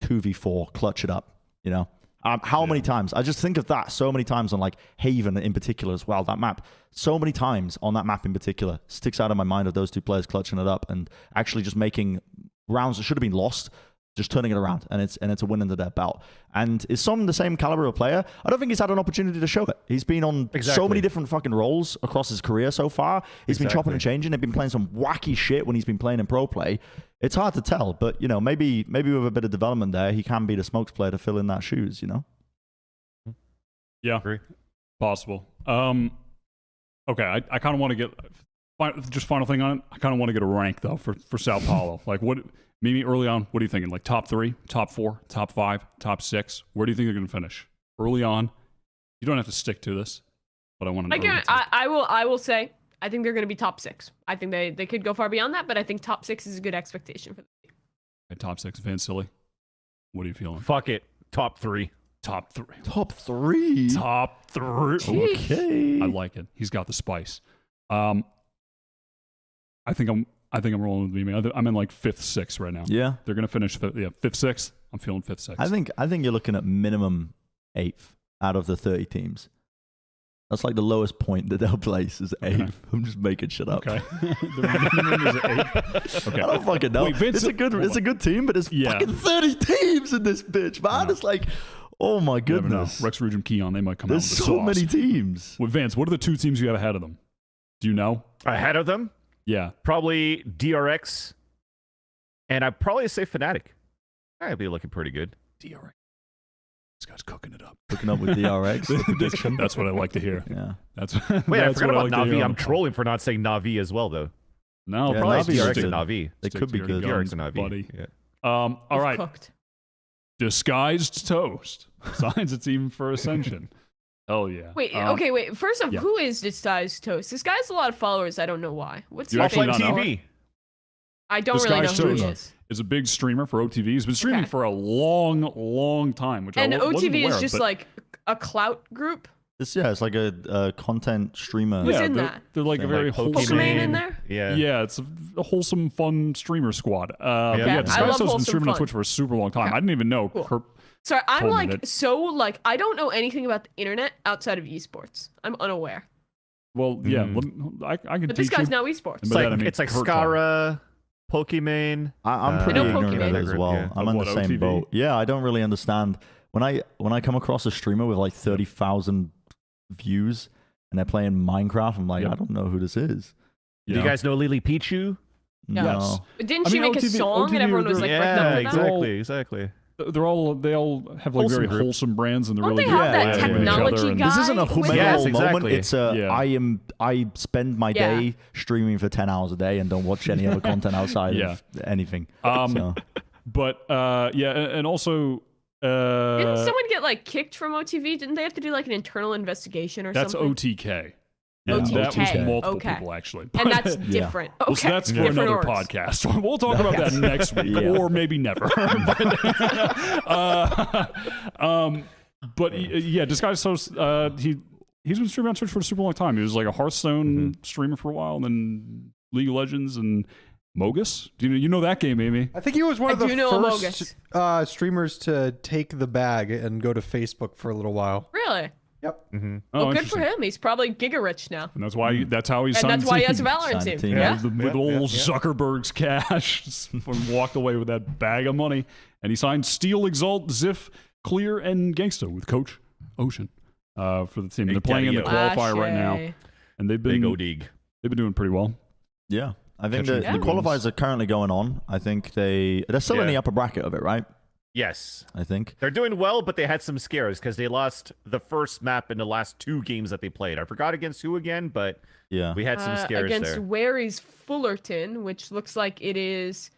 Speaker 3: 2v4, clutch it up, you know. How many times? I just think of that so many times on like Haven in particular as well. That map, so many times on that map in particular, sticks out of my mind of those two players clutching it up and actually just making rounds that should have been lost, just turning it around, and it's a win under their belt. And is Som the same caliber of player? I don't think he's had an opportunity to show it. He's been on so many different fucking roles across his career so far. He's been chopping and changing. They've been playing some wacky shit when he's been playing in pro play. It's hard to tell, but you know, maybe with a bit of development there, he can be the smokes player to fill in that shoes. You know?
Speaker 1: Yeah, possible. Okay, I kind of want to get just final thing on it. I kind of want to get a rank though for Sao Paulo. Like what? Maybe early on, what are you thinking? Like top 3, top 4, top 5, top 6? Where do you think they're going to finish? Early on, you don't have to stick to this, but I want to know.
Speaker 5: I will say, I think they're going to be top 6. I think they could go far beyond that, but I think top 6 is a good expectation for them.
Speaker 1: Okay, top 6, Van Silly. What are you feeling?
Speaker 4: Fuck it. Top 3.
Speaker 1: Top 3.
Speaker 3: Top 3.
Speaker 1: Top 3.
Speaker 5: Jeez.
Speaker 3: Okay.
Speaker 1: I like it. He's got the spice. I think I'm rolling with Beaming. I'm in like 5th, 6th right now.
Speaker 3: Yeah.
Speaker 1: They're going to finish 5th, 6th. I'm feeling 5th, 6th.
Speaker 3: I think you're looking at minimum 8th out of the 30 teams. That's like the lowest point that they'll place is 8th. Okay. I'm just making shit up.
Speaker 1: Okay. The minimum is 8th. Okay.
Speaker 3: I don't fucking know.
Speaker 1: Wait, Vince,
Speaker 3: it's a good team, but there's fucking 30 teams in this bitch, man. It's like, Oh my
Speaker 1: You never know.
Speaker 3: goodness.
Speaker 1: Rex Rujum, Keon, they might come
Speaker 3: There's
Speaker 1: out with the
Speaker 3: so
Speaker 1: sauce.
Speaker 3: many teams.
Speaker 1: With Vance, what are the 2 teams you have ahead of them? Do you know?
Speaker 4: Ahead of them,
Speaker 1: Yeah.
Speaker 4: probably DRX, and I'd probably say Fnatic. I'd be looking pretty good.
Speaker 1: DRX. This guy's cooking it up.
Speaker 3: Looking up with DRX. the prediction.
Speaker 1: That's what I like to hear.
Speaker 3: Yeah.
Speaker 1: That's
Speaker 4: Wait, I
Speaker 1: that's
Speaker 4: forgot
Speaker 1: what
Speaker 4: about
Speaker 1: like to hear
Speaker 4: Navi.
Speaker 1: on
Speaker 4: I'm
Speaker 1: the
Speaker 4: trolling for not saying Navi as well, though.
Speaker 1: No,
Speaker 3: Yeah,
Speaker 1: probably
Speaker 3: Navi's
Speaker 4: DRX
Speaker 3: good.
Speaker 4: and Navi.
Speaker 3: They
Speaker 1: Stick
Speaker 3: could
Speaker 1: to
Speaker 3: be
Speaker 1: your
Speaker 3: good.
Speaker 1: guns,
Speaker 4: DRX and Navi.
Speaker 1: buddy.
Speaker 4: Yeah.
Speaker 1: All
Speaker 5: He's
Speaker 1: right.
Speaker 5: Cooked.
Speaker 1: Disguised Toast signs a team for Ascension. Hell yeah.
Speaker 5: Wait,
Speaker 1: Um,
Speaker 5: okay, wait. First off,
Speaker 1: yeah.
Speaker 5: who is Disguised Toast? This guy has a lot of followers. I don't know why. What's
Speaker 1: You
Speaker 5: his
Speaker 1: actually
Speaker 5: thing?
Speaker 1: not know.
Speaker 4: TV.
Speaker 5: I don't really know
Speaker 1: Disguised
Speaker 5: who he
Speaker 1: Toast
Speaker 5: is.
Speaker 1: is a big streamer for OTV. He's been streaming
Speaker 5: Okay.
Speaker 1: for a long time, which
Speaker 5: And
Speaker 1: I wasn't
Speaker 5: OTV
Speaker 1: aware
Speaker 5: is
Speaker 1: of,
Speaker 5: just
Speaker 1: but
Speaker 5: like a clout group.
Speaker 3: It's a content streamer.
Speaker 5: Who's
Speaker 1: yeah,
Speaker 5: in
Speaker 1: they're,
Speaker 5: that?
Speaker 1: they're like a
Speaker 3: They're
Speaker 1: very
Speaker 4: like
Speaker 1: wholesome.
Speaker 5: Pokemon in there?
Speaker 4: Yeah.
Speaker 1: Yeah, it's a wholesome, fun streamer squad. But
Speaker 4: Okay.
Speaker 1: yeah,
Speaker 4: I
Speaker 1: Disguised
Speaker 5: love
Speaker 1: Toast has been
Speaker 5: wholesome
Speaker 1: streaming on
Speaker 5: fun.
Speaker 1: Twitch for a super long time.
Speaker 5: Okay.
Speaker 1: I didn't even know.
Speaker 5: Cool. Sorry, I'm
Speaker 1: told me
Speaker 5: like
Speaker 1: that-
Speaker 5: so like I don't know anything about the internet outside of esports. I'm unaware.
Speaker 1: Well, yeah, I can
Speaker 5: But
Speaker 1: teach
Speaker 5: this guy's
Speaker 1: you.
Speaker 5: now esports.
Speaker 1: But that, I mean,
Speaker 4: It's like
Speaker 1: Kurt told me.
Speaker 4: Skara, Pokemon.
Speaker 3: I'm
Speaker 4: I
Speaker 3: pretty
Speaker 5: know
Speaker 3: ignorant of
Speaker 5: Pokemon.
Speaker 3: it as well.
Speaker 4: Yeah.
Speaker 3: I'm
Speaker 1: Of
Speaker 3: on
Speaker 1: what,
Speaker 3: the same
Speaker 1: OTV?
Speaker 3: boat. Yeah, I don't really understand when I come across a streamer with like 30,000 views and they're playing Minecraft. I'm like,
Speaker 1: Yep.
Speaker 3: I don't know who this is.
Speaker 4: Do you guys know Lily Pichu?
Speaker 5: Yeah.
Speaker 3: No.
Speaker 1: Yes.
Speaker 5: But didn't
Speaker 1: I
Speaker 5: she
Speaker 1: mean,
Speaker 5: make a
Speaker 1: OTV
Speaker 5: song and everyone was like
Speaker 1: they're-
Speaker 5: wrecked up
Speaker 4: yeah,
Speaker 5: for that?
Speaker 1: exactly.
Speaker 4: exactly.
Speaker 1: They all have like
Speaker 4: Wholesome
Speaker 1: very
Speaker 4: group.
Speaker 1: wholesome brands and they're
Speaker 5: Don't
Speaker 1: really
Speaker 5: they
Speaker 1: good
Speaker 5: have
Speaker 1: at
Speaker 5: that
Speaker 1: playing with each
Speaker 5: technology
Speaker 1: other and-
Speaker 5: guy?
Speaker 3: This isn't a
Speaker 5: with
Speaker 3: humble
Speaker 4: Yes,
Speaker 3: moment.
Speaker 4: exactly.
Speaker 3: It's a
Speaker 1: Yeah.
Speaker 3: I spend my
Speaker 5: Yeah.
Speaker 3: day streaming for 10 hours a day and don't watch any other content outside
Speaker 1: Yeah.
Speaker 3: of anything.
Speaker 1: Um,
Speaker 3: So,
Speaker 1: But yeah, and also
Speaker 5: Didn't someone get like kicked from OTV? Didn't they have to do like an internal investigation or
Speaker 1: that's
Speaker 5: something?
Speaker 1: OTK.
Speaker 3: Yeah.
Speaker 1: And that was
Speaker 5: OTK,
Speaker 1: multiple
Speaker 5: okay.
Speaker 1: people actually.
Speaker 5: And that's
Speaker 3: Yeah.
Speaker 5: different.
Speaker 1: Well,
Speaker 5: Okay,
Speaker 1: so that's for
Speaker 5: different
Speaker 1: another
Speaker 5: orgs.
Speaker 1: podcast. We'll talk about that next week,
Speaker 3: Yeah.
Speaker 1: or maybe never. But yeah, Disguised Toast. He's been streaming on Twitch for a super long time. He was like a Hearthstone streamer for a while, and then League of Legends and Mogus. Do you know that game, Amy?
Speaker 2: I think he was one
Speaker 5: I
Speaker 2: of the
Speaker 5: do know
Speaker 2: first streamers to take the bag and go to Facebook for a little while.
Speaker 5: Really?
Speaker 2: Yep.
Speaker 1: Oh,
Speaker 5: Well, good for
Speaker 1: interesting.
Speaker 5: him. He's probably giga rich now.
Speaker 1: And that's why. That's how he
Speaker 5: And
Speaker 1: signed.
Speaker 5: that's why he has a
Speaker 1: teams.
Speaker 5: Valorant
Speaker 3: Signed
Speaker 5: team.
Speaker 3: a team.
Speaker 5: Yeah.
Speaker 1: With old Zuckerberg's cash, walked away with that bag of money, and he signed Steel, Exalt, Ziff, Clear, and Gangsta with Coach Ocean for the team. They're playing in the
Speaker 4: Daddy-o.
Speaker 1: qualifier right now,
Speaker 5: Flashy.
Speaker 1: and they've
Speaker 4: Big
Speaker 1: been
Speaker 4: Odig.
Speaker 1: doing pretty well.
Speaker 3: yeah. I think
Speaker 1: Catching
Speaker 3: the
Speaker 1: the
Speaker 3: qualifiers are currently going on. I think they're still in the
Speaker 4: Yeah.
Speaker 3: upper bracket of it, right?
Speaker 4: Yes.
Speaker 3: I think.
Speaker 4: They're doing well, but they had some scares because they lost the first map in the last 2 games that they played. I forgot against who again, but
Speaker 3: Yeah.
Speaker 4: we had some scares
Speaker 5: against
Speaker 4: there.
Speaker 5: Wary's Fullerton, which looks like it is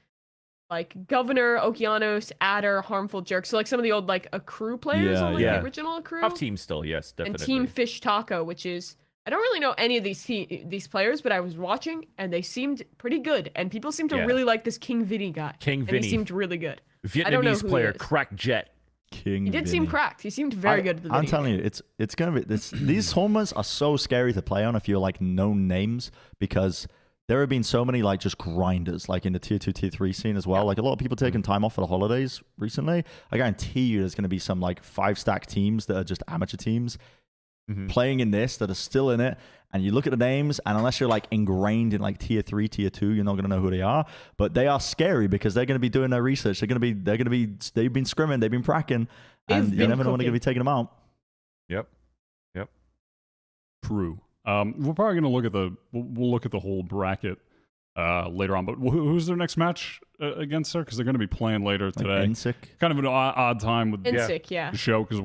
Speaker 5: like Governor, Okeanos, Adder, Harmful Jerk. So like some of the old like Accrue players
Speaker 3: Yeah,
Speaker 5: on like
Speaker 4: yeah.
Speaker 5: the original Accrue.
Speaker 4: Tough team still, yes,
Speaker 5: and
Speaker 4: definitely.
Speaker 5: Team Fish Taco, which is I don't really know any of these players, but I was watching and they seemed pretty good. And people seem to
Speaker 4: Yeah.
Speaker 5: really like this King Vinny guy.
Speaker 4: King
Speaker 5: and
Speaker 4: Vinny.
Speaker 5: he seemed really good.
Speaker 4: Vietnamese
Speaker 5: I don't know who he
Speaker 4: player,
Speaker 5: is.
Speaker 4: Crack Jet.
Speaker 3: King.
Speaker 5: He did seem
Speaker 3: Vinny.
Speaker 5: cracked. He seemed very good at the
Speaker 3: I'm
Speaker 5: video
Speaker 3: telling
Speaker 5: game.
Speaker 3: you, it's gonna be this. These tournaments are so scary to play on if you're like known names because there have been so many like just grinders like in the tier 2, tier 3 scene as well. Like a lot of people taking time off for the holidays recently. I guarantee you, there's gonna be some like 5-stack teams that are just amateur teams playing in this that are still in it. And you look at the names, and unless you're like ingrained in like tier 3, tier 2, you're not gonna know who they are. But they are scary because they're gonna be doing their research. They've been scrimming, they've been pracking, and you
Speaker 5: been
Speaker 3: never know when they're gonna be taking them out.
Speaker 4: Yep.
Speaker 1: True. We're probably gonna look at we'll look at the whole bracket later on. But who's their next match against her? Because they're gonna be playing later
Speaker 3: Like
Speaker 1: today.
Speaker 3: NSYNC.
Speaker 1: Kind of an odd time with
Speaker 5: Insick, yeah.
Speaker 1: the show because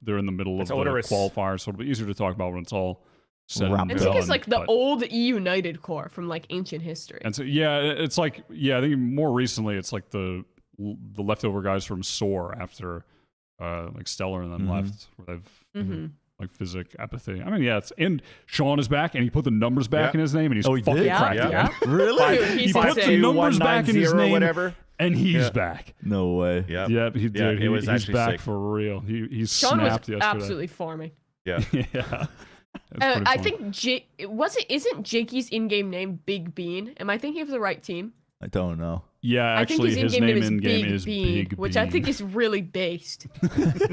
Speaker 1: they're in the middle
Speaker 4: It's
Speaker 1: of the
Speaker 4: odorous.
Speaker 1: qualifier, so it'll be easier to talk about when it's all said
Speaker 3: Ramped
Speaker 1: and
Speaker 3: up.
Speaker 5: Insick is
Speaker 1: done,
Speaker 5: like the
Speaker 1: but-
Speaker 5: old United core from like ancient history.
Speaker 1: And so it's like I think more recently it's like the leftover guys from SOAR after like Stellar and then left where they've
Speaker 5: Mm-hmm.
Speaker 1: like Physic, Apathy. I mean and Sean is back and he put the numbers back
Speaker 4: Yeah.
Speaker 1: in his name and he's
Speaker 3: Oh, he
Speaker 1: fucking
Speaker 3: did?
Speaker 1: cracked
Speaker 4: Yeah.
Speaker 1: it.
Speaker 5: Yeah.
Speaker 3: Really?
Speaker 5: Dude, he's
Speaker 1: He put
Speaker 5: insane.
Speaker 1: the numbers back in his
Speaker 4: 5190
Speaker 1: name
Speaker 4: or whatever.
Speaker 1: and he's
Speaker 4: Yeah.
Speaker 1: back.
Speaker 3: No way.
Speaker 4: Yeah.
Speaker 1: Yeah, he did.
Speaker 4: Yeah, it was
Speaker 1: he's
Speaker 4: actually
Speaker 1: back
Speaker 4: sick.
Speaker 1: for real. He
Speaker 5: Sean was
Speaker 1: snapped yesterday.
Speaker 5: absolutely farming.
Speaker 4: Yeah.
Speaker 1: Yeah. That's pretty
Speaker 5: I
Speaker 1: funny.
Speaker 5: think isn't Jakey's in-game name Big Bean? Am I thinking of the right team?
Speaker 3: I don't know.
Speaker 1: Yeah,
Speaker 5: I think
Speaker 1: actually,
Speaker 5: his
Speaker 1: his
Speaker 5: in-game
Speaker 1: name
Speaker 5: name is
Speaker 1: in game
Speaker 5: Big
Speaker 1: is
Speaker 5: Bean,
Speaker 1: Big
Speaker 5: which I
Speaker 1: Bean.
Speaker 5: think is really based.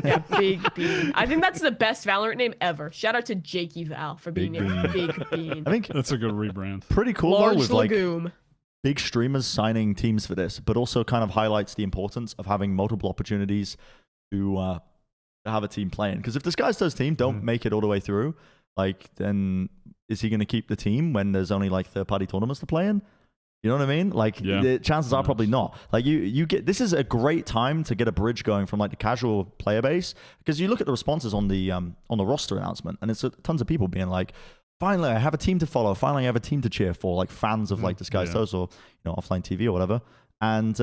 Speaker 5: Yeah, Big Bean. I think that's the best Valorant name ever. Shout out to Jakey Val for being
Speaker 3: Big
Speaker 5: named Big Bean.
Speaker 3: I think
Speaker 1: That's a good rebrand.
Speaker 3: pretty cool though
Speaker 5: Large
Speaker 3: with like
Speaker 5: legume.
Speaker 3: big streamers signing teams for this, but also kind of highlights the importance of having multiple opportunities to to have a team playing. Because if this Skies Toast team don't make it all the way through, like, then is he going to keep the team when there's only like third-party tournaments to play in? You know what I mean? Like, the chances are probably not. Like, you get, this is a great time to get a bridge going from like the casual player base, because you look at the responses on the roster announcement, and it's tons of people being like, finally I have a team to follow, finally I have a team to cheer for, like fans of like Disguised Toast or offline TV or whatever. And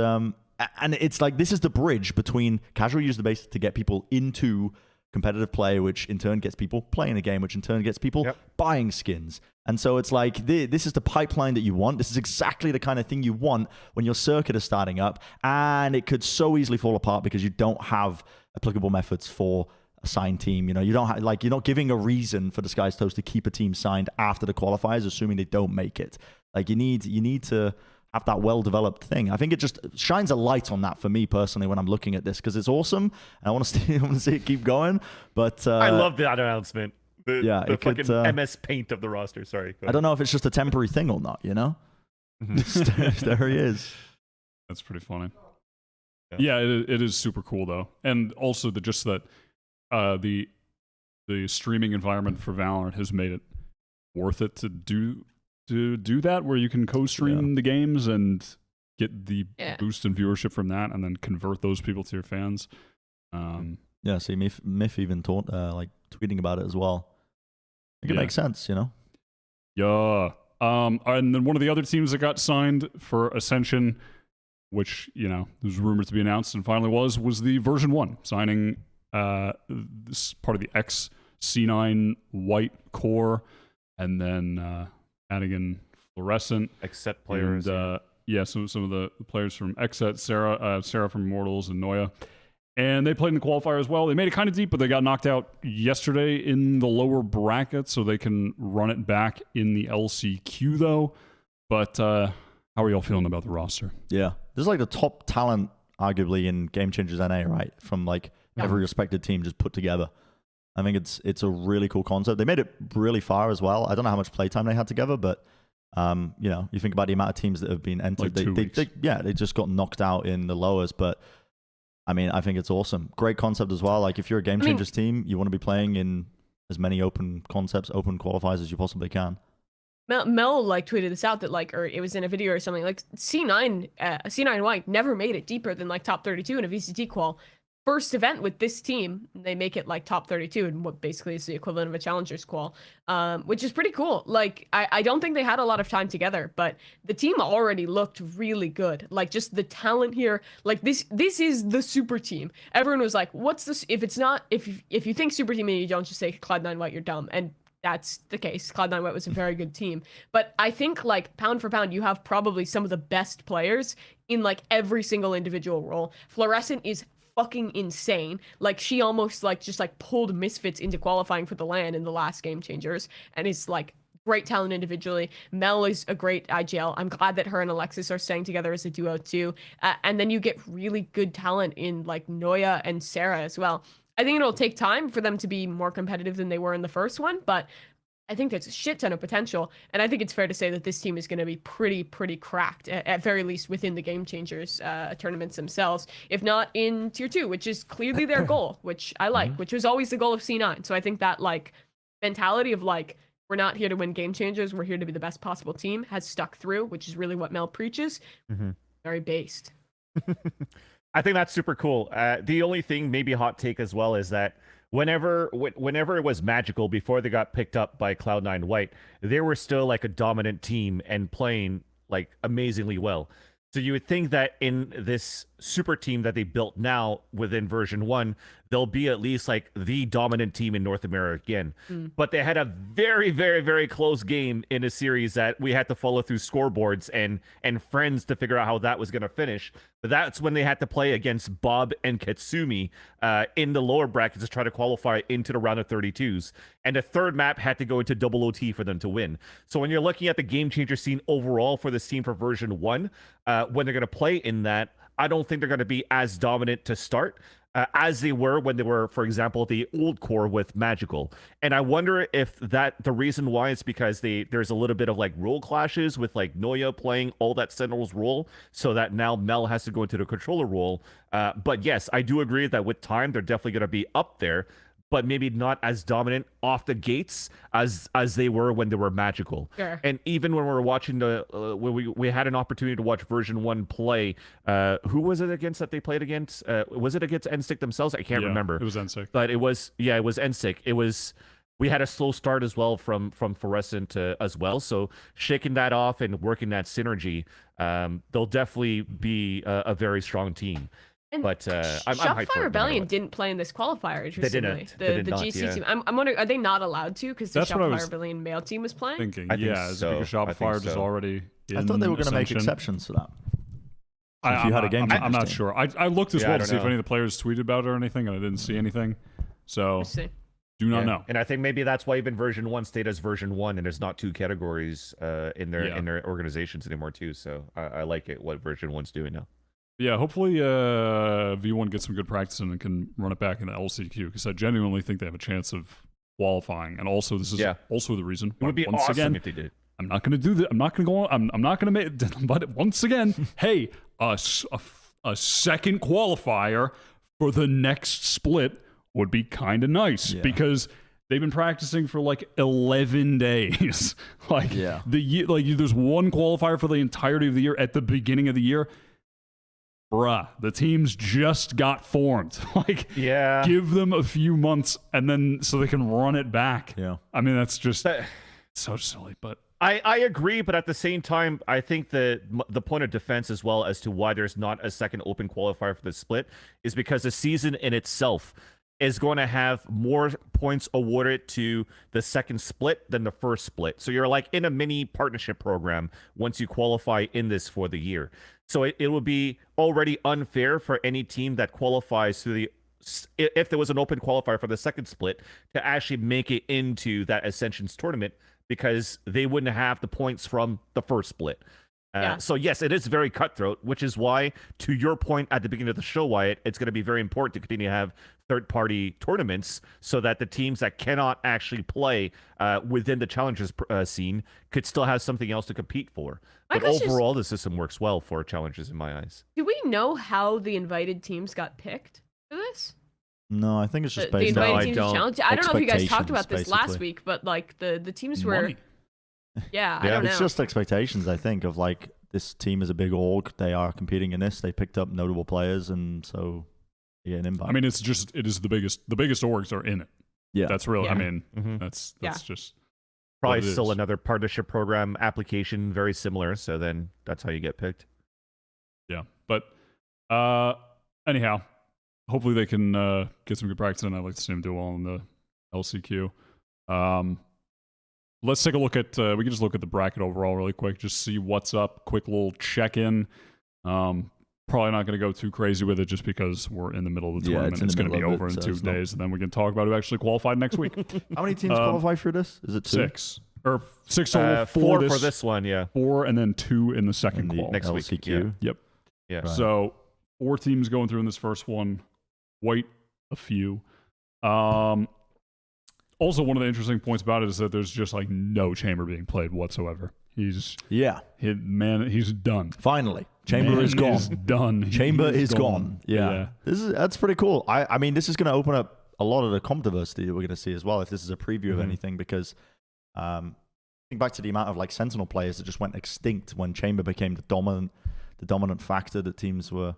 Speaker 3: it's like, this is the bridge between casual user base to get people into competitive play, which in turn gets people playing the game, which in turn gets people buying skins. And so it's like, this is the pipeline that you want. This is exactly the kind of thing you want when your circuit is starting up. And it could so easily fall apart because you don't have applicable methods for a signed team. You don't have, like, you're not giving a reason for Disguised Toast to keep a team signed after the qualifiers, assuming they don't make it. Like, you need to have that well-developed thing. I think it just shines a light on that for me personally when I'm looking at this, because it's awesome and I want to see it keep going. But
Speaker 4: I love that announcement. The fucking
Speaker 3: could,
Speaker 4: MS Paint of the roster. Sorry.
Speaker 3: I don't know if it's just a temporary thing or not. There he is.
Speaker 1: That's pretty funny. Yeah, it is super cool though, and also that the streaming environment for Valorant has made it worth it to do that, where you can co-stream the games and get the boost in viewership from that, and then convert those people to your fans.
Speaker 3: See, Myth even tweeting about it as well. I think it makes sense,
Speaker 1: Yeah. And then one of the other teams that got signed for Ascension, which there's rumored to be announced and finally was the version 1 signing this part of the C9 white core, and then adding in fluorescent
Speaker 4: except players.
Speaker 1: And, some of the players from Exet, Sarah from Immortals, and Noya. And they played in the qualifier as well. They made it kind of deep, but they got knocked out yesterday in the lower bracket, so they can run it back in the LCQ though. But how are y'all feeling about the roster?
Speaker 3: Yeah, this is like the top talent arguably in Game Changers NA, right? From like every respected team just put together. I think it's a really cool concept. They made it really far as well. I don't know how much playtime they had together, but you think about the amount of teams that have been entered.
Speaker 1: Like
Speaker 3: they just got knocked out in the lowers, but I mean, I think it's awesome. Great concept as well. Like, if you're a Game Changers team, you want to be playing in as many open concepts, open qualifiers as you possibly can.
Speaker 5: Mel tweeted this out that or it was in a video or something, like C9 White never made it deeper than top 32 in a VCT qual. First event with this team, they make it top 32 in what basically is the equivalent of a Challengers qual, which is pretty cool. I don't think they had a lot of time together, but the team already looked really good. Just the talent here, this is the super team. Everyone was like, what's this? If it's not, if you think super team and you don't just say Cloud9 White, you're dumb. And that's the case. Cloud9 White was a very good team. But I think pound for pound, you have probably some of the best players in every single individual role. Fluorescent is fucking insane. She almost just pulled Misfits into qualifying for the LAN in the last Game Changers, and is great talent individually. Mel is a great IGL. I'm glad that her and Alexis are staying together as a duo too. And then you get really good talent in Noya and Sarah as well. I think it'll take time for them to be more competitive than they were in the first one, but I think there's a shit ton of potential, and I think it's fair to say that this team is going to be pretty cracked, at very least within the Game Changers tournaments themselves, if not in Tier 2, which is clearly their goal, which I like, which was always the goal of C9. So I think that mentality of we're not here to win Game Changers, we're here to be the best possible team, has stuck through, which is really what Mel preaches. Very based.
Speaker 4: I think that's super cool. The only thing, maybe a hot take as well, is that whenever it was magical before they got picked up by Cloud9 White, they were still a dominant team and playing amazingly well. So you would think that in this super team that they built now within version 1, they'll be at least the dominant team in North America again. But they had a very, very, very close game in a series that we had to follow through scoreboards and friends to figure out how that was going to finish. But that's when they had to play against Bob and Katsumi in the lower brackets to try to qualify into the round of 32s. And the third map had to go into double OT for them to win. So when you're looking at the Game Changer scene overall for this team for version 1, when they're going to play in that, I don't think they're going to be as dominant to start. as they were when they were, for example, the old core with Magical. And I wonder if the reason why is because there's a little bit of like role clashes with like Noya playing all that Sentinel's role, so that now Mel has to go into the controller role. But yes, I do agree that with time they're definitely going to be up there, but maybe not as dominant off the gates as they were when they were Magical.
Speaker 5: Sure.
Speaker 4: And even when we were watching when we had an opportunity to watch version 1 play, who was it against that they played against? Was it against NSYNC themselves? I can't remember.
Speaker 1: It was NSYNC.
Speaker 4: But it was NSYNC. We had a slow start as well from Fluorescent as well. So shaking that off and working that synergy, they'll definitely be a very strong team.
Speaker 5: And
Speaker 4: But I'm hyped for
Speaker 5: Shopify
Speaker 4: it no matter
Speaker 5: Rebellion
Speaker 4: what.
Speaker 5: didn't play in this qualifier, interestingly.
Speaker 4: didn't. They did
Speaker 5: the
Speaker 4: not,
Speaker 5: GC
Speaker 4: yeah.
Speaker 5: team. I'm wondering, are they not allowed to because the
Speaker 1: That's what I
Speaker 5: Shopify
Speaker 1: was
Speaker 5: Rebellion male team was playing?
Speaker 1: Thinking,
Speaker 4: I think
Speaker 1: yeah, is it
Speaker 4: so.
Speaker 1: because
Speaker 4: I think
Speaker 1: Shopify is
Speaker 4: so.
Speaker 1: already
Speaker 3: I thought they were going to make
Speaker 1: Ascension?
Speaker 3: exceptions for that. If
Speaker 1: I'm
Speaker 3: you had a game
Speaker 1: I'm not
Speaker 3: team.
Speaker 1: sure. I looked as
Speaker 4: Yeah, I
Speaker 1: well to
Speaker 4: don't
Speaker 1: see if
Speaker 4: know.
Speaker 1: any of the players tweeted about it or anything, and I didn't see anything. So
Speaker 5: Let's see.
Speaker 1: do not
Speaker 4: Yeah.
Speaker 1: know.
Speaker 4: And I think maybe that's why even version 1 stayed as version 1, and there's not 2 categories in their
Speaker 1: Yeah.
Speaker 4: in their organizations anymore too. So I like it what version 1's doing now.
Speaker 1: Yeah, hopefully V1 gets some good practice in and can run it back in the LCQ, because I genuinely think they have a chance of qualifying. And also, this is also the reason.
Speaker 4: It would be
Speaker 1: once
Speaker 4: awesome
Speaker 1: again,
Speaker 4: if they did.
Speaker 1: I'm not going to do that. I'm not going to go on. I'm not going to make. But once again, hey, a second qualifier for the next split would be kind of nice, because they've been practicing for like 11 days. Like there's one qualifier for the entirety of the year at the beginning of the year. Bruh, the teams just got formed. Like, give them a few months and then so they can run it back.
Speaker 3: Yeah.
Speaker 1: I mean, that's just so silly, but
Speaker 4: I agree, but at the same time, I think the point of defense as well as to why there's not a second open qualifier for the split is because the season in itself is going to have more points awarded to the second split than the first split. So you're like in a mini partnership program once you qualify in this for the year. So it would be already unfair for any team that qualifies through if there was an open qualifier for the second split to actually make it into that Ascensions tournament, because they wouldn't have the points from the first split. So yes, it is very cutthroat, which is why, to your point at the beginning of the show, Wyatt, it's going to be very important to continue to have third-party tournaments so that the teams that cannot actually play within the challengers scene could still have something else to compete for. But overall, the system works well for challenges in my eyes.
Speaker 5: Do we know how the invited teams got picked for this?
Speaker 3: No, I think it's just
Speaker 5: The
Speaker 3: based
Speaker 5: invited
Speaker 3: on
Speaker 5: teams challenge. I don't know if you guys talked about this last
Speaker 3: basically.
Speaker 5: week, but like the teams were.
Speaker 1: money.
Speaker 5: Yeah, I don't know.
Speaker 3: It's just expectations, I think, of like this team is a big org. They are competing in this. They picked up notable players, and so an invite.
Speaker 1: I mean, it is the biggest orgs are in it.
Speaker 3: Yeah,
Speaker 1: That's real.
Speaker 5: Yeah.
Speaker 1: I mean,
Speaker 4: Mhm.
Speaker 1: that's just
Speaker 4: Probably
Speaker 1: what it
Speaker 4: still
Speaker 1: is.
Speaker 4: another partnership program application, very similar. So then that's how you get picked.
Speaker 1: Yeah. But anyhow, hopefully they can get some good practice in. I'd like to see them do well in the LCQ. Let's take a look at we can just look at the bracket overall really quick, just see what's up. Quick little check-in. Probably not going to go too crazy with it just because we're in the middle of the
Speaker 3: Yeah,
Speaker 1: tournament.
Speaker 3: it's in
Speaker 1: It's
Speaker 3: the
Speaker 1: going to be
Speaker 3: middle of
Speaker 1: over
Speaker 3: it,
Speaker 1: in
Speaker 3: so
Speaker 1: 2
Speaker 3: it's not-
Speaker 1: days, and then we can talk about who actually qualified next week.
Speaker 3: How many teams qualify for this? Is it 2?
Speaker 1: 6 or 6 total.
Speaker 4: 4
Speaker 1: this,
Speaker 4: for this one, yeah.
Speaker 1: 4 and then 2 in the second
Speaker 3: In the
Speaker 1: qual.
Speaker 4: Next week,
Speaker 3: LCQ?
Speaker 1: Yep.
Speaker 4: Yeah.
Speaker 3: Right.
Speaker 1: So 4 teams going through in this first one. Quite a few. Also, one of the interesting points about it is that there's just like no chamber being played whatsoever. He's done.
Speaker 3: Finally, chamber
Speaker 1: Man
Speaker 3: is gone.
Speaker 1: is done.
Speaker 3: Chamber
Speaker 1: He
Speaker 3: is gone. Yeah. That's pretty cool. I mean, this is going to open up a lot of the controversy that we're going to see as well if this is a preview of anything, because think back to the amount of like Sentinel players that just went extinct when chamber became the dominant factor that teams were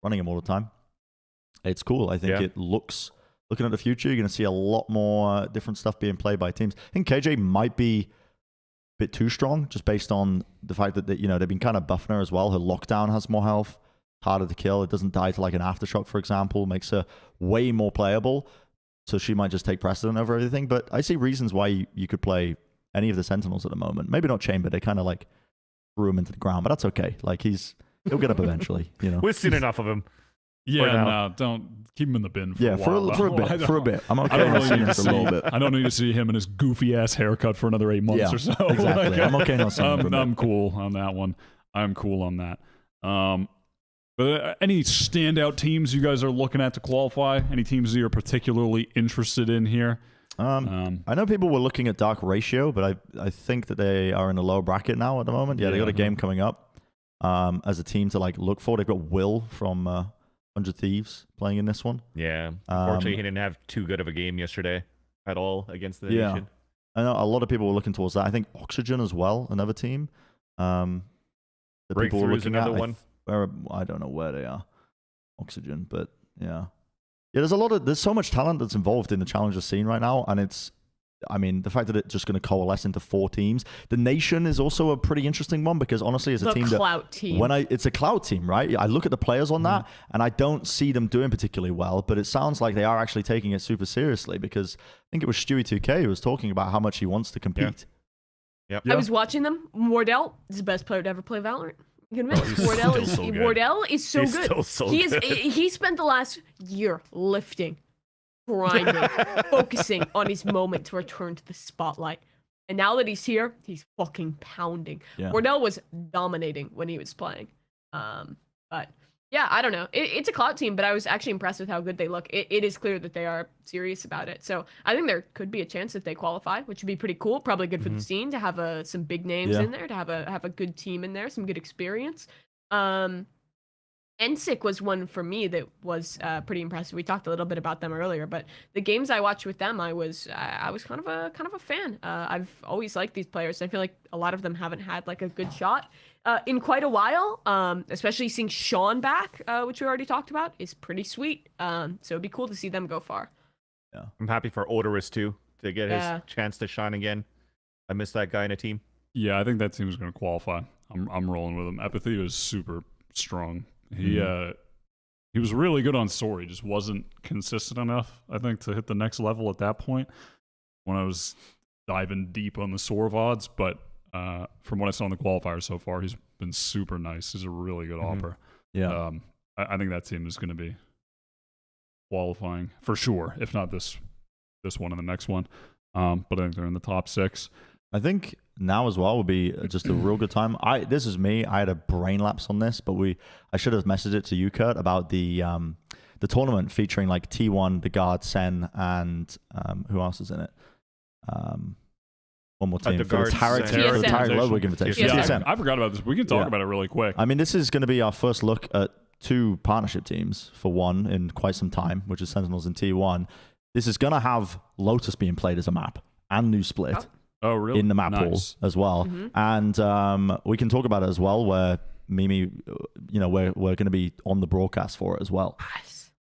Speaker 3: running them all the time. It's cool. I think it looks, looking at the future, you're going to see a lot more different stuff being played by teams. I think KJ might be a bit too strong just based on the fact that they've been kind of buffing her as well. Her lockdown has more health, harder to kill. It doesn't die to like an aftershock, for example, makes her way more playable. So she might just take precedent over everything. But I see reasons why you could play any of the Sentinels at the moment. Maybe not Chamber. They kind of like threw him into the ground, but that's okay. Like he'll get up eventually.
Speaker 4: We've seen enough of him.
Speaker 1: Yeah, no, don't keep him in the bin for a while.
Speaker 3: For a bit. I'm okay.
Speaker 1: I don't really
Speaker 3: seeing
Speaker 1: need to
Speaker 3: this a little
Speaker 1: see.
Speaker 3: bit.
Speaker 1: I don't need to see him and his goofy ass haircut for another 8 months or so.
Speaker 3: Exactly. I'm okay not seeing him for a bit.
Speaker 1: I'm cool on that one. I'm cool on that. But any standout teams you guys are looking at to qualify? Any teams that you're particularly interested in here?
Speaker 3: I know people were looking at Dark Ratio, but I think that they are in a low bracket now at the moment. Yeah, they got a game coming up as a team to like look for. They've got Will from 100 Thieves playing in this one.
Speaker 4: Yeah. Unfortunately, he didn't have too good of a game yesterday at all against the Nation.
Speaker 3: I know a lot of people were looking towards that. I think Oxygen as well, another team. The people were looking
Speaker 4: another
Speaker 3: at,
Speaker 4: one.
Speaker 3: I don't know where they are. Oxygen, but yeah. Yeah, there's so much talent that's involved in the challenger scene right now, and the fact that it's just going to coalesce into 4 teams. The Nation is also a pretty interesting one because honestly, it's a team it's a clout team, right? I look at the players on that, and I don't see them doing particularly well, but it sounds like they are actually taking it super seriously because I think it was Stewie2K who was talking about how much he wants to compete.
Speaker 4: Yep.
Speaker 5: I was watching them. Wardell is the best player to ever play Valorant. Wardell is so good.
Speaker 4: Still so good.
Speaker 5: He spent the last year lifting, grinding, focusing on his moment to return to the spotlight. And now that he's here, he's fucking pounding.
Speaker 3: Yeah.
Speaker 5: Wardell was dominating when he was playing. But yeah, I don't know. It's a clout team, but I was actually impressed with how good they look. It is clear that they are serious about it. So I think there could be a chance that they qualify, which would be pretty cool. Probably good for the scene to have some big names in there, to have a good team in there, some good experience. NSYC was one for me that was pretty impressive. We talked a little bit about them earlier, but the games I watched with them, I was kind of a fan. I've always liked these players. I feel like a lot of them haven't had like a good shot in quite a while. Especially seeing Sean back, which we already talked about, is pretty sweet. So it'd be cool to see them go far.
Speaker 3: Yeah,
Speaker 4: I'm happy for Odorous too to get his chance to shine again. I miss that guy in a team.
Speaker 1: Yeah, I think that team's going to qualify. I'm rolling with him. Epathy is super strong. He was really good on Soar. He just wasn't consistent enough, I think, to hit the next level at that point when I was diving deep on the Soar VODs. But from what I saw in the qualifiers so far, he's been super nice. He's a really good opper.
Speaker 3: Yeah.
Speaker 1: I think that team is going to be qualifying for sure, if not this one and the next one. But I think they're in the top 6.
Speaker 3: I think now as well would be just a real good time. This is me. I had a brain lapse on this, but I should have messaged it to you, Kurt, about the tournament featuring like T1, the Guard, Sen, and who else is in it? One more team.
Speaker 4: The
Speaker 3: for the Tarik Ludwig Invitation.
Speaker 1: Yeah, I forgot about this. We can talk about it really quick.
Speaker 3: I mean, this is going to be our first look at 2 partnership teams for one in quite some time, which is Sentinels and T1. This is going to have Lotus being played as a map and new split.
Speaker 1: Oh, really?
Speaker 3: In the map pool as well. And we can talk about it as well, where Mimi, we're going to be on the broadcast for it as well.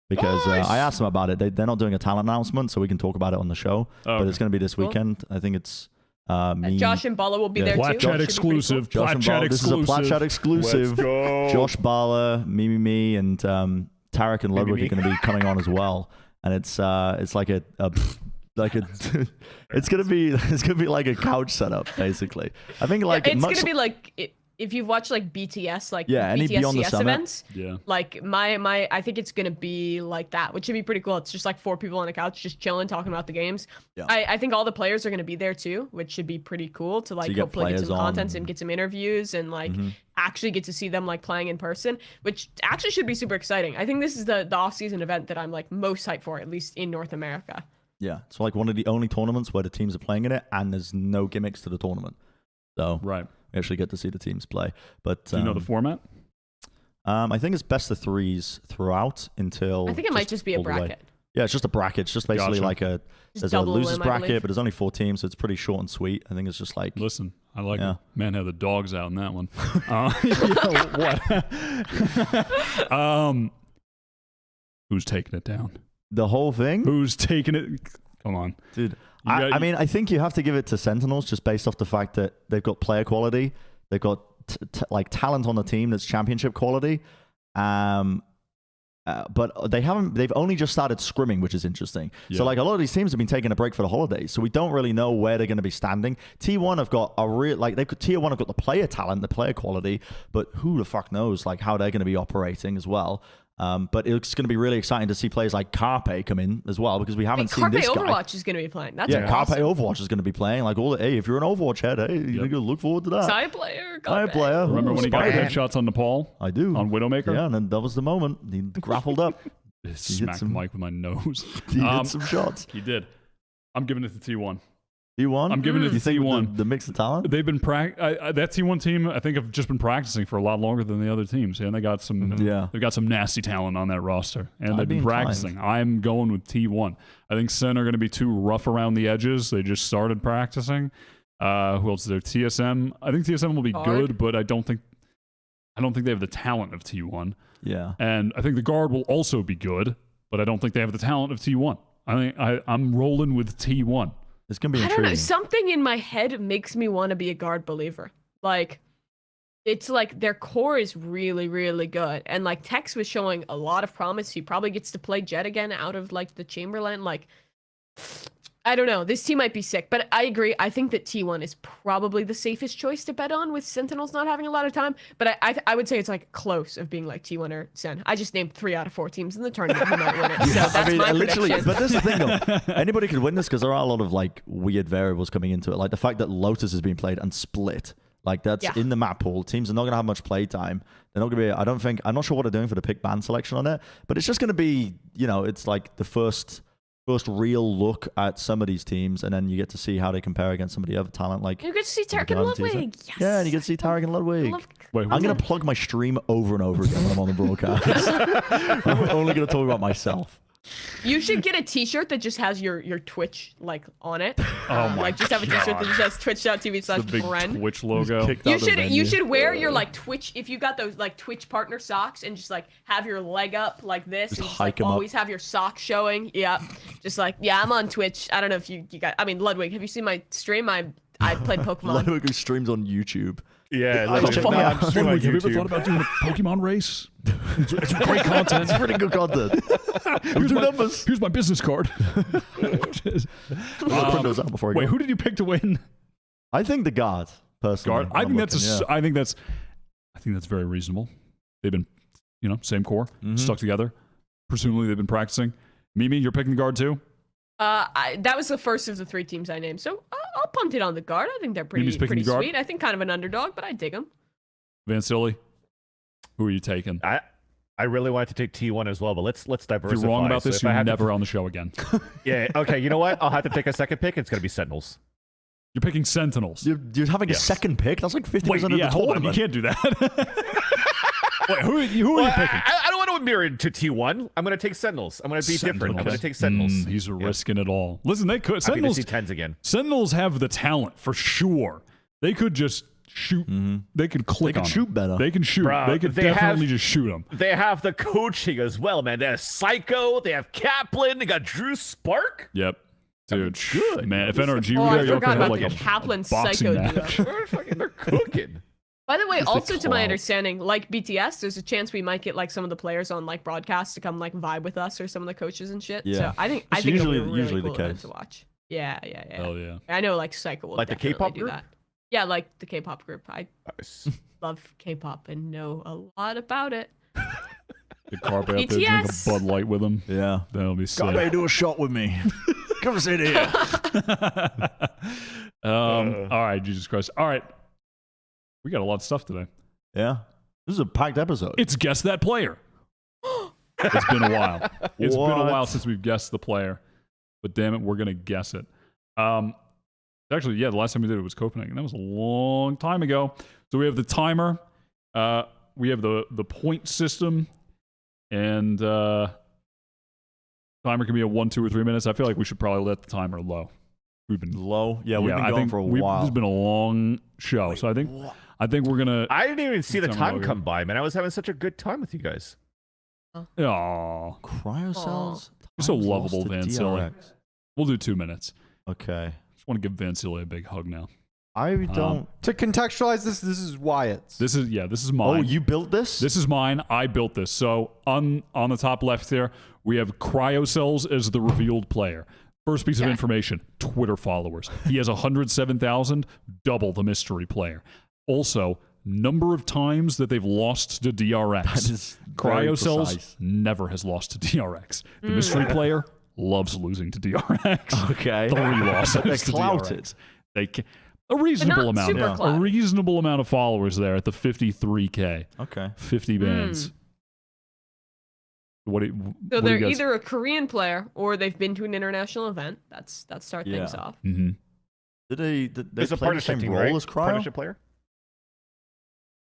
Speaker 3: Because I asked them about it. They're not doing a talent announcement, so we can talk about it on the show. But it's going to be this weekend. I think it's me.
Speaker 5: Josh and Bala will be there
Speaker 1: Plat
Speaker 5: too.
Speaker 1: Chat exclusive.
Speaker 3: Cool. This is a Plat Chat exclusive.
Speaker 4: Let's go.
Speaker 3: Josh Bala, Mimi, and Tarik and Ludwig are going to be coming on as well. And it's like it's gonna be like a couch setup basically. I think like
Speaker 5: it's gonna be like if you've watched like BTS
Speaker 3: any
Speaker 5: BTS
Speaker 3: Beyond the
Speaker 5: CS
Speaker 3: Summit
Speaker 5: events, like my I think it's gonna be like that, which should be pretty cool. It's just like 4 people on a couch just chilling, talking about the games. I think all the players are gonna be there too, which should be pretty cool to like hopefully get some content and get some interviews and like actually get to see them like playing in person, which actually should be super exciting. I think this is the off-season event that I'm like most hyped for, at least in North America.
Speaker 3: Yeah, it's like one of the only tournaments where the teams are playing in it, and there's no gimmicks to the tournament. So we actually get to see the teams play. But
Speaker 1: do you know the format?
Speaker 3: I think it's best of 3s throughout until.
Speaker 5: I think it might just be a bracket.
Speaker 3: Yeah, it's just a bracket. It's just basically like there's a losers bracket, but there's only 4 teams, so it's pretty short and sweet. I think it's just like.
Speaker 1: Listen, I like it. Man, had the dogs out in that one. What? Who's taking it down?
Speaker 3: The whole thing?
Speaker 1: Who's taking it? Come on.
Speaker 3: Dude. I mean, I think you have to give it to Sentinels just based off the fact that they've got player quality. They've got like talent on the team that's championship quality. But they've only just started scrimming, which is interesting. So like a lot of these teams have been taking a break for the holidays. So we don't really know where they're going to be standing. T1 have got Tier 1 have got the player talent, the player quality, but who the fuck knows like how they're going to be operating as well. But it's going to be really exciting to see players like Carpe come in as well, because we haven't seen
Speaker 5: Carpe
Speaker 3: this guy.
Speaker 5: Overwatch is going to be playing. That's
Speaker 3: Yeah, Carpe
Speaker 5: awesome.
Speaker 3: Overwatch is going to be playing. Like, hey, if you're an Overwatch head, hey, you're going to look forward to that.
Speaker 5: Side player.
Speaker 3: Hi,
Speaker 5: Carpe.
Speaker 3: player.
Speaker 1: Remember when he got
Speaker 3: Spider-Man.
Speaker 1: headshots on Nepal?
Speaker 3: I do.
Speaker 1: On Widowmaker?
Speaker 3: Yeah, and then that was the moment. He grappled up.
Speaker 1: Smacked the mic with my nose.
Speaker 3: He hit some shots.
Speaker 1: He did. I'm giving it to T1.
Speaker 3: T1?
Speaker 1: I'm giving it to
Speaker 3: You think
Speaker 1: T1.
Speaker 3: the mix of talent?
Speaker 1: They've been that T1 team, I think, have just been practicing for a lot longer than the other teams, and they got some. They've got some nasty talent on that roster, and they've been practicing. I'm going with T1. I think Sen are going to be too rough around the edges. They just started practicing. Who else is there? TSM. I think TSM will be good, but I don't think they have the talent of T1.
Speaker 3: Yeah.
Speaker 1: And I think the guard will also be good, but I don't think they have the talent of T1. I'm rolling with T1.
Speaker 3: It's going to be
Speaker 5: I
Speaker 3: intriguing.
Speaker 5: don't know. Something in my head makes me want to be a guard believer. Like, it's like their core is really, really good. And like Tex was showing a lot of promise. He probably gets to play Jet again out of like the Chamberlain. Like, I don't know. This team might be sick, but I agree. I think that T1 is probably the safest choice to bet on with Sentinels not having a lot of time. But I would say it's like close of being like T1 or Sen. I just named 3 out of 4 teams in the tournament who might win it. So that's my prediction.
Speaker 3: But this is the thing though. Anybody could win this because there are a lot of like weird variables coming into it. Like the fact that Lotus is being played and split. Like that's in the map pool. Teams are not going to have much play time. They're not going to be, I'm not sure what they're doing for the pick ban selection on it, but it's just going to be, it's like the first real look at some of these teams, and then you get to see how they compare against some of the other talent. Like
Speaker 5: You get to see Tarik and Ludwig. Yes.
Speaker 3: Yeah, and you get to see Tarik and Ludwig.
Speaker 1: Wait,
Speaker 3: I'm going to plug my stream over and over again when I'm on the broadcast. I'm only going to talk about myself.
Speaker 5: You should get a T-shirt that just has your Twitch like on it.
Speaker 1: Oh my
Speaker 5: Like just have a T-shirt that just says
Speaker 1: the big
Speaker 5: twitch.tv/Bren.
Speaker 1: Twitch logo.
Speaker 5: You should wear your like Twitch if you got those like Twitch partner socks and just like have your leg up like this and just like always have your socks showing. Yeah, just like I'm on Twitch. I don't know if you got. I mean, Ludwig, have you seen my stream? I played Pokemon.
Speaker 3: Ludwig who streams on YouTube.
Speaker 4: Yeah,
Speaker 3: I'm streaming on
Speaker 1: Have you ever
Speaker 3: YouTube.
Speaker 1: thought about doing a Pokemon race? It's great content.
Speaker 3: It's pretty good content.
Speaker 1: Here's my business card.
Speaker 3: Print those out before I
Speaker 1: Wait,
Speaker 3: go.
Speaker 1: who did you pick to win?
Speaker 3: I think the guard, personally.
Speaker 1: Guard. I think that's very reasonable. They've been, same core, stuck together. Presumably they've been practicing. Mimi, you're picking the guard too?
Speaker 5: That was the first of the 3 teams I named, so I'll punt it on the guard. I think they're
Speaker 1: Mimi's picking
Speaker 5: pretty
Speaker 1: the guard?
Speaker 5: sweet. I think kind of an underdog, but I dig them.
Speaker 1: Vansili, who are you taking?
Speaker 4: I really wanted to take T1 as well, but let's diversify.
Speaker 1: If you're wrong about
Speaker 4: So
Speaker 1: this,
Speaker 4: if I
Speaker 1: you're
Speaker 4: had to-
Speaker 1: never on the show again.
Speaker 4: Yeah, okay, you know what? I'll have to take a second pick. It's going to be Sentinels.
Speaker 1: You're picking Sentinels.
Speaker 3: You're having a second pick? That's like 50%
Speaker 1: Wait,
Speaker 3: of the
Speaker 1: hold on.
Speaker 3: tournament.
Speaker 1: You can't do that. Wait, who are you picking?
Speaker 4: I don't want to mirror to T1. I'm going to take Sentinels. I'm going to be different. I'm going to take Sentinels.
Speaker 1: He's risking it all. Listen, they could.
Speaker 4: Happy to
Speaker 1: Sentinels,
Speaker 4: see 10s again.
Speaker 1: Sentinels have the talent for sure. They could just shoot. They could click
Speaker 3: They
Speaker 1: on
Speaker 3: can shoot
Speaker 1: them.
Speaker 3: better.
Speaker 1: They can shoot.
Speaker 4: Bruh,
Speaker 1: they could
Speaker 4: they
Speaker 1: definitely
Speaker 4: have-
Speaker 1: just shoot them.
Speaker 4: They have the coaching as well, man. They have Psycho. They have Kaplan. They got Drew Spark.
Speaker 1: Yep. Dude,
Speaker 4: good.
Speaker 1: man. If NRG
Speaker 5: Oh,
Speaker 1: were
Speaker 5: I
Speaker 1: there, you could
Speaker 5: forgot
Speaker 1: have
Speaker 5: about
Speaker 1: like
Speaker 5: the
Speaker 1: a
Speaker 5: Kaplan
Speaker 1: boxing
Speaker 5: Psycho
Speaker 1: match.
Speaker 5: duo.
Speaker 4: They're cooking.
Speaker 5: By the way,
Speaker 3: Just the
Speaker 5: also to my
Speaker 3: clout.
Speaker 5: understanding, like BTS, there's a chance we might get like some of the players on like broadcast to come like vibe with us or some of the coaches and shit.
Speaker 3: Yeah.
Speaker 5: So I think
Speaker 3: It's
Speaker 5: it'll be
Speaker 3: usually-
Speaker 5: a really
Speaker 3: usually the
Speaker 5: cool event
Speaker 3: case.
Speaker 5: to watch. Yeah.
Speaker 1: Hell yeah.
Speaker 5: I know like Psycho will
Speaker 4: Like the
Speaker 5: definitely
Speaker 4: K-pop
Speaker 5: do
Speaker 4: group?
Speaker 5: that. Yeah, like the K-pop group. I
Speaker 4: Nice.
Speaker 5: love K-pop and know a lot about it.
Speaker 1: Get Carp out there, drink a
Speaker 5: BTS.
Speaker 1: Bud Light with him.
Speaker 3: Yeah.
Speaker 1: That'll be sick.
Speaker 3: Gotta do a shot with me. Come and sit here.
Speaker 1: All right, Jesus Christ. All right. We got a lot of stuff today.
Speaker 3: Yeah. This is a packed episode.
Speaker 1: It's Guess That Player. It's been a while. It's been a while since we've guessed the player. But damn it, we're going to guess it. Actually, yeah, the last time we did it was Copenhagen. That was a long time ago. So we have the timer. We have the point system. And timer can be a 1, 2, or 3 minutes. I feel like we should probably let the timer low. We've been
Speaker 3: low. Yeah, we've been
Speaker 1: I
Speaker 3: going
Speaker 1: think
Speaker 3: for a
Speaker 1: This
Speaker 3: while.
Speaker 1: has been a long show. So I think we're going to...
Speaker 4: I didn't even see the
Speaker 1: Tell me
Speaker 4: time
Speaker 1: about
Speaker 4: come
Speaker 1: it.
Speaker 4: by, man. I was having such a good time with you guys.
Speaker 1: Aw.
Speaker 3: Cryo cells.
Speaker 1: You're so
Speaker 3: Times
Speaker 1: lovable,
Speaker 3: lost to
Speaker 1: Vansili.
Speaker 3: DRX.
Speaker 1: We'll do 2 minutes.
Speaker 3: Okay.
Speaker 1: Just want to give Vansili a big hug now.
Speaker 3: I don't.
Speaker 2: To contextualize this is Wyatt's.
Speaker 1: This is mine.
Speaker 3: Oh, you built this?
Speaker 1: This is mine. I built this. So on the top left here, we have Cryocells as the revealed player. First piece of information, Twitter followers. He has 107,000, double the mystery player. Also, number of times that they've lost to DRX.
Speaker 3: That is very
Speaker 1: Cryocells
Speaker 3: precise.
Speaker 1: never has lost to DRX. The mystery player loves losing to DRX.
Speaker 3: Okay.
Speaker 1: 3 losses.
Speaker 3: They're
Speaker 1: to
Speaker 3: clouted.
Speaker 1: DRX. They a reasonable
Speaker 5: not
Speaker 1: amount.
Speaker 5: super
Speaker 1: A
Speaker 5: clouded.
Speaker 1: reasonable amount of followers there at the 53K.
Speaker 3: Okay.
Speaker 1: 50 bands. What do you,
Speaker 5: So
Speaker 1: what do
Speaker 5: they're
Speaker 1: you guys-
Speaker 5: either a Korean player or they've been to an international event. That start things
Speaker 3: Yeah.
Speaker 5: off.
Speaker 1: Mhm.
Speaker 3: Did they
Speaker 4: There's a
Speaker 3: play the
Speaker 4: partnership
Speaker 3: same
Speaker 4: team,
Speaker 3: role
Speaker 4: right?
Speaker 3: as Cryo?
Speaker 4: Partnership player.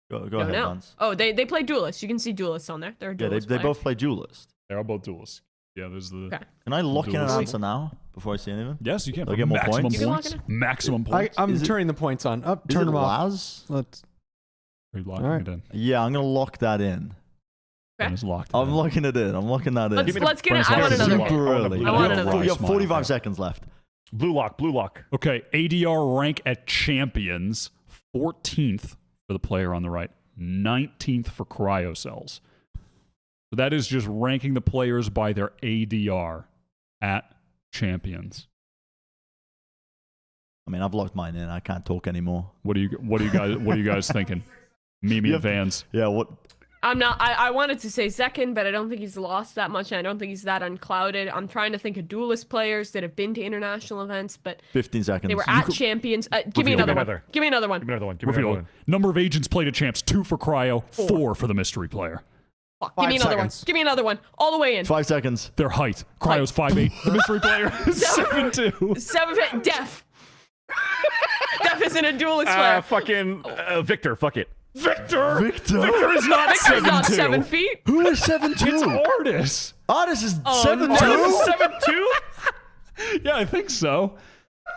Speaker 3: Go
Speaker 5: Don't
Speaker 3: ahead,
Speaker 5: know.
Speaker 3: Vance.
Speaker 5: Oh, they play duelists. You can see duelists on there. They're a
Speaker 3: Yeah,
Speaker 5: duelist
Speaker 3: they
Speaker 5: player.
Speaker 3: both play duelist.
Speaker 1: They're both duelists. Yeah, there's the.
Speaker 5: Okay.
Speaker 3: Can I lock in an
Speaker 1: Duelist.
Speaker 3: answer now before I see anything?
Speaker 1: Yes, you can.
Speaker 3: Do I
Speaker 1: For
Speaker 3: get more
Speaker 1: maximum
Speaker 3: points?
Speaker 5: You can lock it in.
Speaker 1: Maximum points.
Speaker 2: I'm
Speaker 3: Is it-
Speaker 2: turning the points on. Up,
Speaker 3: Is
Speaker 2: turn
Speaker 3: it
Speaker 2: them off.
Speaker 3: Laz?
Speaker 2: Let's.
Speaker 1: Are you locking
Speaker 2: All right.
Speaker 1: it in?
Speaker 3: Yeah, I'm gonna lock that in.
Speaker 5: Okay.
Speaker 1: It's locked.
Speaker 3: I'm
Speaker 1: in.
Speaker 3: locking it in. I'm locking that in.
Speaker 5: Let's get it.
Speaker 1: Brandon's
Speaker 5: I want
Speaker 1: locked in.
Speaker 5: another.
Speaker 3: Super
Speaker 1: I want a
Speaker 3: early.
Speaker 1: blue
Speaker 5: I want
Speaker 1: lock.
Speaker 5: another.
Speaker 3: You have
Speaker 1: Smile,
Speaker 3: 45
Speaker 1: okay.
Speaker 3: seconds left.
Speaker 4: Blue lock. Blue lock.
Speaker 1: Okay, ADR rank at champions, 14th for the player on the right, 19th for Cryocells. So that is just ranking the players by their ADR at champions.
Speaker 3: I mean, I've locked mine in. I can't talk anymore.
Speaker 1: What are you guys thinking? Mimi
Speaker 3: You
Speaker 1: and
Speaker 3: have-
Speaker 1: Vans.
Speaker 3: Yeah, what?
Speaker 5: I'm not. I wanted to say second, but I don't think he's lost that much. And I don't think he's that unclouded. I'm trying to think of duelist players that have been to international events, but
Speaker 3: 15 seconds.
Speaker 5: they were at champions. Give me
Speaker 1: Reveal.
Speaker 5: another one.
Speaker 4: Another.
Speaker 5: Give me another one.
Speaker 4: Give me another one. Give me another
Speaker 1: Reveal.
Speaker 4: one.
Speaker 1: Number of agents played at champs, 2 for Cryo,
Speaker 5: 4.
Speaker 1: 4 for the mystery player.
Speaker 5: Fuck, give
Speaker 2: 5
Speaker 5: me another
Speaker 2: seconds.
Speaker 5: one. Give me another one. All the way in.
Speaker 3: 5 seconds.
Speaker 1: Their height. Cryo's 5'8". The mystery player is 7'2".
Speaker 5: 7 Def. Def isn't a duelist player.
Speaker 4: Fucking Victor. Fuck it.
Speaker 1: Victor!
Speaker 3: Victor?
Speaker 1: Victor is not
Speaker 5: Victor's not
Speaker 1: 7'2".
Speaker 5: 7 feet.
Speaker 3: Who is 7'2"?
Speaker 1: It's Artis.
Speaker 3: Artis is
Speaker 5: Oh,
Speaker 3: 7'2"?
Speaker 5: no.
Speaker 4: 7'2"?
Speaker 1: Yeah, I think so.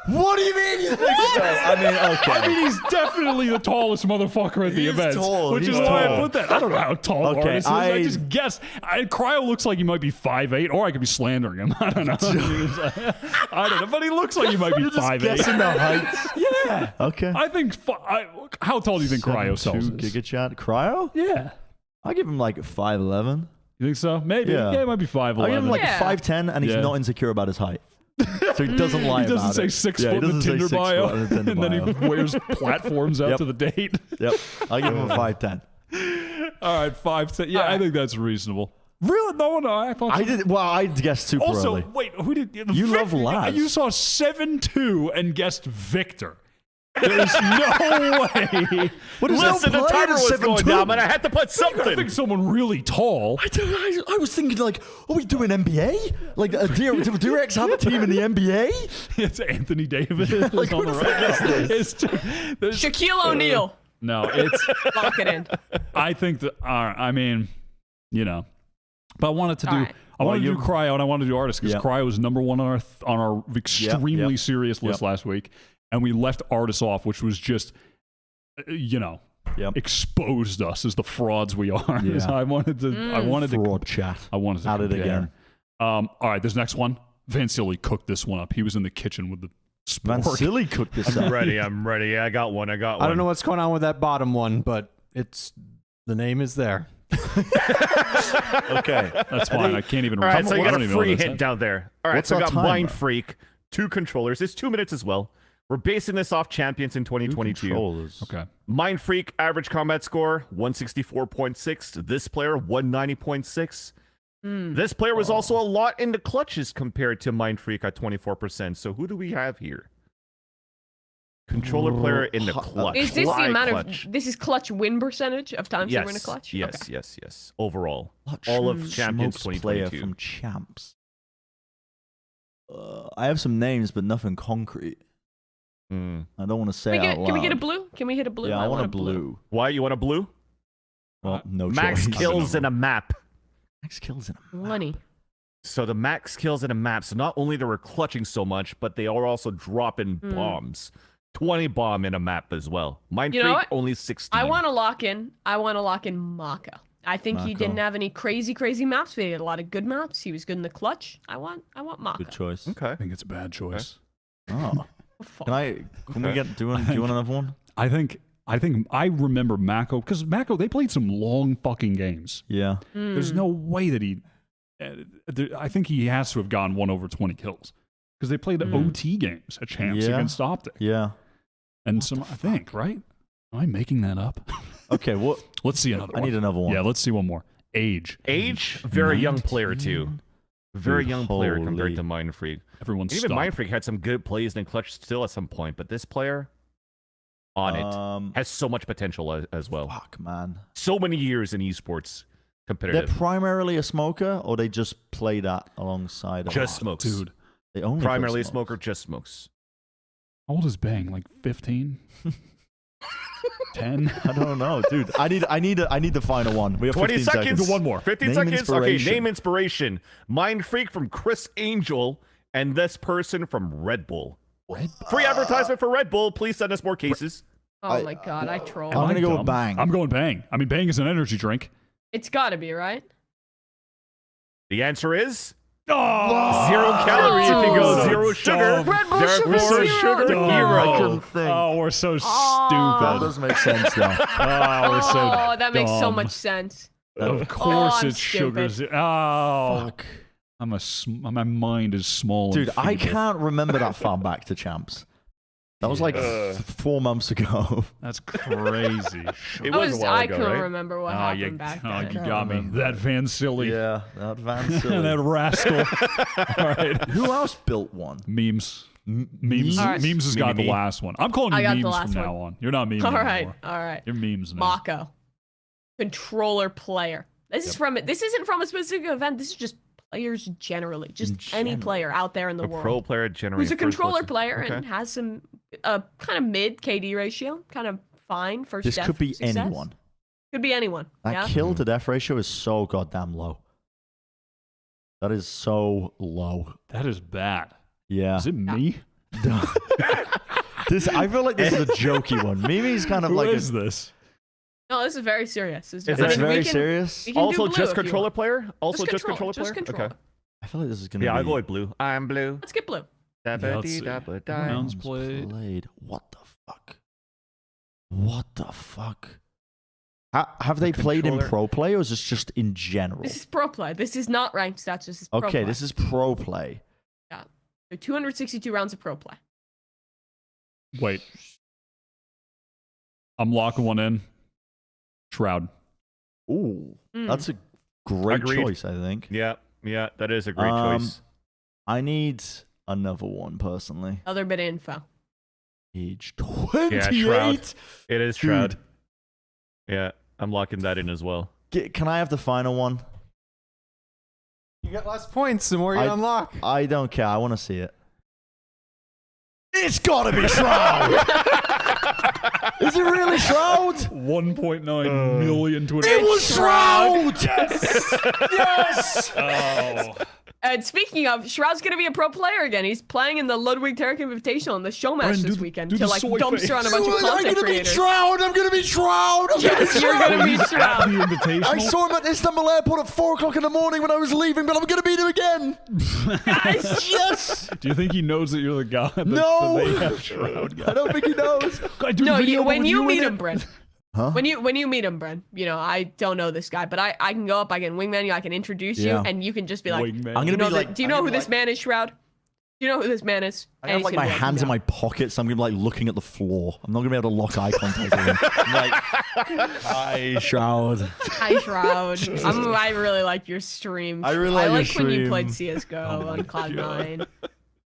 Speaker 3: What do you mean you think so? I mean, okay.
Speaker 1: I mean, he's definitely the tallest motherfucker at the
Speaker 3: He is
Speaker 1: event,
Speaker 3: tall,
Speaker 1: which
Speaker 3: he's
Speaker 1: is why I
Speaker 3: tall.
Speaker 1: put that. I don't know how tall
Speaker 3: Okay,
Speaker 1: Artis is. I
Speaker 3: I-
Speaker 1: just guessed. Cryo looks like he might be 5'8", or I could be slandering him. I don't know. I don't know, but he looks like he might be
Speaker 3: You're just
Speaker 1: 5'8".
Speaker 3: guessing the heights.
Speaker 1: Yeah.
Speaker 3: Okay.
Speaker 1: I think. How tall do you think Cryo
Speaker 3: 7'2"
Speaker 1: sells?
Speaker 3: Giga Chat. Cryo?
Speaker 1: Yeah.
Speaker 3: I give him like 5'11".
Speaker 1: You think so? Maybe.
Speaker 3: Yeah.
Speaker 1: Yeah, it might be 5'11".
Speaker 3: I give him like
Speaker 5: Yeah.
Speaker 3: 5'10", and he's
Speaker 1: Yeah.
Speaker 3: not insecure about his height. So he doesn't lie
Speaker 1: He doesn't
Speaker 3: about
Speaker 1: say
Speaker 3: it.
Speaker 1: 6
Speaker 3: Yeah, he
Speaker 1: foot in the
Speaker 3: doesn't say
Speaker 1: Tinder
Speaker 3: 6
Speaker 1: bio,
Speaker 3: foot in the Tinder
Speaker 1: and then he
Speaker 3: bio.
Speaker 1: wears platforms out
Speaker 3: Yep.
Speaker 1: to the date.
Speaker 3: Yep. I give him a 5'10".
Speaker 1: All right, 5'10". Yeah, I think that's reasonable. Really? No, I thought
Speaker 3: I did. Well, I guessed super
Speaker 1: Also,
Speaker 3: early.
Speaker 1: wait, who did
Speaker 3: You love Laz.
Speaker 1: You saw 7'2" and guessed Victor. There's no way.
Speaker 3: What is
Speaker 4: Listen, the
Speaker 3: no player
Speaker 4: timer was
Speaker 3: 7'2"?
Speaker 4: going down, but I had to put
Speaker 1: I
Speaker 4: something.
Speaker 1: think someone really tall.
Speaker 3: I was thinking like, are we doing NBA? Like, do Durex have a team in the NBA?
Speaker 1: It's Anthony Davis.
Speaker 3: Like,
Speaker 1: on
Speaker 3: who
Speaker 1: the
Speaker 3: the fuck
Speaker 1: right.
Speaker 3: is this?
Speaker 1: There's-
Speaker 5: Shaquille O'Neal.
Speaker 1: no, it's.
Speaker 5: Lock it in.
Speaker 1: I think that. I mean, you know, but I wanted to do.
Speaker 5: All right.
Speaker 1: I wanted to
Speaker 3: Well,
Speaker 1: do Cryo and I wanted to do Artist because
Speaker 3: Yep.
Speaker 1: Cryo was number 1 on our extremely
Speaker 3: yep.
Speaker 1: serious list
Speaker 3: Yep.
Speaker 1: last week, and we left Artist off, which was just,
Speaker 3: Yep.
Speaker 1: exposed us as the frauds we are.
Speaker 3: Yeah.
Speaker 1: So I wanted to. I wanted to.
Speaker 3: Fraud chat.
Speaker 1: I wanted to
Speaker 3: At it
Speaker 1: compare.
Speaker 3: again.
Speaker 1: All right, this next one. Vancilli cooked this one up. He was in the kitchen with the
Speaker 3: Van
Speaker 1: spork.
Speaker 3: Silly cooked this
Speaker 4: I'm
Speaker 3: up.
Speaker 4: ready. I'm ready. I got one.
Speaker 2: I don't know what's going on with that bottom one, but the name is there.
Speaker 3: Okay.
Speaker 1: That's fine. I can't even
Speaker 4: All right,
Speaker 1: remember.
Speaker 4: so you
Speaker 1: I
Speaker 4: got
Speaker 1: don't
Speaker 4: a
Speaker 1: even know
Speaker 4: free
Speaker 1: what that
Speaker 4: hint
Speaker 1: said.
Speaker 4: down there. All right,
Speaker 3: What's
Speaker 4: so I
Speaker 3: our
Speaker 4: got
Speaker 3: timer?
Speaker 4: Mind Freak, 2 controllers. It's 2 minutes as well. We're basing this off champions in 2022.
Speaker 3: Controllers.
Speaker 1: Okay.
Speaker 4: Mind Freak, average combat score, 164.6. This player, 190.6. This player was also a lot into clutches compared to Mind Freak at 24%. So who do we have here? Controller player in the clutch.
Speaker 5: Is this the
Speaker 4: Fly
Speaker 5: amount
Speaker 4: clutch.
Speaker 5: of? This is clutch win percentage of times
Speaker 4: Yes,
Speaker 5: they win a clutch.
Speaker 4: yes,
Speaker 5: Okay.
Speaker 4: yes. Overall,
Speaker 3: Clutch
Speaker 4: all of
Speaker 3: Smokes
Speaker 4: champions
Speaker 3: player
Speaker 4: 2022.
Speaker 3: from champs. I have some names, but nothing concrete.
Speaker 4: Mm.
Speaker 3: I don't want to say
Speaker 5: Can we
Speaker 3: out
Speaker 5: get?
Speaker 3: loud.
Speaker 5: Can we get a blue? Can we hit a blue?
Speaker 3: Yeah, I want a blue.
Speaker 4: Why you want a blue?
Speaker 3: Well, no
Speaker 4: Max
Speaker 3: choice.
Speaker 4: kills in a map.
Speaker 3: Max kills in a map.
Speaker 5: Money.
Speaker 4: So the max kills in a map. So not only they were clutching so much, but they are also dropping bombs. 20 bomb in a map as well. Mind
Speaker 5: You know
Speaker 4: Freak
Speaker 5: what?
Speaker 4: only 16.
Speaker 5: I want to lock in. Maka. I think he
Speaker 3: Mako.
Speaker 5: didn't have any crazy maps, but he had a lot of good maps. He was good in the clutch. I want Maka.
Speaker 3: Good choice.
Speaker 4: Okay.
Speaker 1: I think it's a bad choice.
Speaker 3: Oh.
Speaker 5: Fuck.
Speaker 3: Can we get, do you want another one?
Speaker 1: I think I remember Mako because Mako they played some long fucking games.
Speaker 3: Yeah.
Speaker 1: There's no way that he. I think he has to have gone 1 over 20 kills because they played the OT games at champs
Speaker 3: Yeah.
Speaker 1: against Optic
Speaker 3: Yeah.
Speaker 1: and some. I think right. Am I making that up?
Speaker 3: Okay, what?
Speaker 1: Let's see another one.
Speaker 3: I need another one.
Speaker 1: Yeah, let's see one more. Age.
Speaker 4: Very young player too. Very
Speaker 3: Dude,
Speaker 4: young player compared
Speaker 3: holy.
Speaker 4: to Mind Freak.
Speaker 1: Everyone's
Speaker 4: Even
Speaker 1: stopped.
Speaker 4: Mind Freak had some good plays in clutch still at some point, but this player on it has so much potential as well.
Speaker 3: Fuck, man.
Speaker 4: So many years in esports
Speaker 3: They're
Speaker 4: competitive.
Speaker 3: primarily a smoker, or they just play that alongside of
Speaker 4: Just
Speaker 3: it?
Speaker 4: smokes.
Speaker 1: Dude.
Speaker 3: They only
Speaker 4: Primarily a
Speaker 3: play
Speaker 4: smoker, just smokes.
Speaker 1: How old is Bang? Like 15? 10?
Speaker 3: I don't know, dude. I need the final one. We have
Speaker 4: 20
Speaker 3: 15
Speaker 4: seconds.
Speaker 1: Do one more.
Speaker 4: 15
Speaker 3: Name
Speaker 4: seconds.
Speaker 3: inspiration.
Speaker 4: Okay, name inspiration. Mind Freak from Chris Angel and this person from Red Bull. Free advertisement for Red Bull. Please send us more cases.
Speaker 5: Oh my god, I troll.
Speaker 3: I'm gonna go
Speaker 1: dumb?
Speaker 3: with Bang.
Speaker 1: I'm going Bang. I mean, Bang is an energy drink.
Speaker 5: It's gotta be, right?
Speaker 4: The answer is
Speaker 1: Oh,
Speaker 4: 0 calorie if you go
Speaker 1: So
Speaker 4: 0 sugar.
Speaker 1: dumb.
Speaker 5: Red Bull
Speaker 4: Therefore,
Speaker 5: sugar
Speaker 4: sugar
Speaker 1: Dumb.
Speaker 4: hero.
Speaker 3: I couldn't think.
Speaker 1: Oh, we're so
Speaker 3: That
Speaker 1: stupid.
Speaker 3: does make sense though.
Speaker 1: Oh, we're so
Speaker 5: Oh, that makes so
Speaker 1: dumb.
Speaker 5: much sense.
Speaker 1: Of course
Speaker 5: I'm
Speaker 1: it's sugar.
Speaker 5: stupid.
Speaker 1: Oh,
Speaker 3: Fuck.
Speaker 1: my mind is small.
Speaker 3: Dude,
Speaker 1: and
Speaker 3: I
Speaker 1: feeble.
Speaker 3: can't remember that far back to champs. That was like 4 months ago.
Speaker 1: That's crazy.
Speaker 4: It was a while
Speaker 5: I
Speaker 4: ago,
Speaker 5: couldn't
Speaker 4: right?
Speaker 5: remember what happened back then.
Speaker 1: you got me.
Speaker 3: remember.
Speaker 1: That Van Silly.
Speaker 3: Yeah, that Van
Speaker 1: that
Speaker 3: Silly.
Speaker 1: rascal. All right.
Speaker 3: Who else built one?
Speaker 1: Memes. Memes.
Speaker 5: All right.
Speaker 1: Memes has got the
Speaker 4: Me.
Speaker 1: last one. I'm calling
Speaker 5: I
Speaker 1: you
Speaker 5: got the
Speaker 1: memes
Speaker 5: last
Speaker 1: from
Speaker 5: one.
Speaker 1: now on. You're not memes
Speaker 5: All right,
Speaker 1: anymore.
Speaker 5: all right.
Speaker 1: You're memes now.
Speaker 5: Mako, controller player. This is from it. This isn't from a specific event. This is just players generally, just any player out there in the
Speaker 4: A
Speaker 5: world
Speaker 4: pro player generating
Speaker 5: who's a
Speaker 4: first
Speaker 5: controller
Speaker 4: person.
Speaker 5: player
Speaker 4: Okay.
Speaker 5: and has some kind of mid KD ratio, kind of fine first.
Speaker 3: This
Speaker 5: death
Speaker 3: could be
Speaker 5: success.
Speaker 3: anyone.
Speaker 5: Could be anyone.
Speaker 3: That
Speaker 5: yeah.
Speaker 3: kill to death ratio is so goddamn low. That is so low.
Speaker 1: That is bad.
Speaker 3: Yeah.
Speaker 1: Is it me?
Speaker 3: This I feel like this is a jokey one. Mimi's kind of
Speaker 1: Who
Speaker 3: like
Speaker 1: is this?
Speaker 5: No, this is very serious. This
Speaker 4: Is
Speaker 5: I
Speaker 3: it's
Speaker 5: mean, we
Speaker 3: very
Speaker 5: can-
Speaker 3: serious.
Speaker 5: we can do
Speaker 4: Also,
Speaker 5: blue
Speaker 4: just
Speaker 5: if you
Speaker 4: controller
Speaker 5: want.
Speaker 4: player? Also, just
Speaker 5: controller,
Speaker 4: controller player?
Speaker 5: just controller.
Speaker 4: Okay.
Speaker 3: I feel like this is gonna
Speaker 4: Yeah,
Speaker 3: be
Speaker 4: I'll go with blue. I'm blue.
Speaker 5: Let's get blue.
Speaker 1: let's see.
Speaker 4: Dabba-dee-dabba-dee.
Speaker 1: Rounds played.
Speaker 3: What the fuck? What the fuck? Have they played in
Speaker 4: controller-
Speaker 3: pro play or is this just in general?
Speaker 5: This is pro play. This is not ranked stats. This is pro
Speaker 3: Okay,
Speaker 5: play.
Speaker 3: this is pro play.
Speaker 5: So 262 rounds of pro play.
Speaker 1: Wait. I'm locking one in. Shroud.
Speaker 3: Ooh,
Speaker 5: Mm.
Speaker 3: that's a great
Speaker 4: Agreed.
Speaker 3: choice, I think.
Speaker 4: Yeah, that is a great
Speaker 3: Um,
Speaker 4: choice.
Speaker 3: I need another one personally.
Speaker 5: Other bit of info.
Speaker 3: Age 28.
Speaker 4: Yeah, Shroud. It is Shroud.
Speaker 3: Dude.
Speaker 4: Yeah, I'm locking that in as well.
Speaker 3: Can I have the final one?
Speaker 2: You get less points the more you
Speaker 3: I-
Speaker 2: unlock.
Speaker 3: I don't care. I want to see it. It's gotta be Shroud. Is it really Shroud?
Speaker 1: 1.9 million to an
Speaker 3: It was Shroud.
Speaker 1: Yes! Oh.
Speaker 5: And speaking of, Shroud's going to be a pro player again. He's playing in the Ludwig Tarik Invitational in the show match
Speaker 1: Bren,
Speaker 5: this
Speaker 1: do
Speaker 5: weekend
Speaker 1: the
Speaker 5: to like
Speaker 1: soy
Speaker 5: dumpster on a
Speaker 1: face.
Speaker 5: bunch of
Speaker 3: I'm
Speaker 5: content
Speaker 3: gonna
Speaker 5: creators.
Speaker 3: be Shroud. I'm gonna be Shroud. I'm gonna be
Speaker 5: Yes, you're
Speaker 3: Shroud.
Speaker 5: going to be
Speaker 1: At
Speaker 5: Shroud.
Speaker 1: the Invitational.
Speaker 3: I saw him at Istanbul airport at 4 o'clock in the morning when I was leaving, but I'm gonna meet him again. Yes.
Speaker 1: Do you think he knows that you're the guy? That,
Speaker 3: No.
Speaker 1: that they have Shroud guy?
Speaker 3: I don't think he knows.
Speaker 1: I do
Speaker 5: No,
Speaker 1: video
Speaker 5: when
Speaker 1: with
Speaker 5: you
Speaker 1: in
Speaker 5: meet
Speaker 1: it.
Speaker 5: him, Bren.
Speaker 3: Huh?
Speaker 5: When you meet him, Bren, you know, I don't know this guy, but I can go up, I can wingman you, I can introduce you,
Speaker 3: Yeah.
Speaker 5: and you can just be like,
Speaker 1: Wingman.
Speaker 3: I'm
Speaker 5: do you
Speaker 3: gonna
Speaker 5: know,
Speaker 3: be like,
Speaker 5: do you know who this man is, Shroud? Do you know who this man is?
Speaker 3: I
Speaker 5: And
Speaker 3: have
Speaker 5: he's
Speaker 3: like
Speaker 5: gonna
Speaker 3: my
Speaker 5: be
Speaker 3: hands in
Speaker 5: "No."
Speaker 3: my pockets. I'm gonna be like looking at the floor. I'm not gonna be able to lock eye contact with him. I'm like, hi, Shroud.
Speaker 5: Hi, Shroud. I really like your stream.
Speaker 3: I really like your
Speaker 5: like when you played
Speaker 3: stream.
Speaker 5: CS:GO on Cloud9.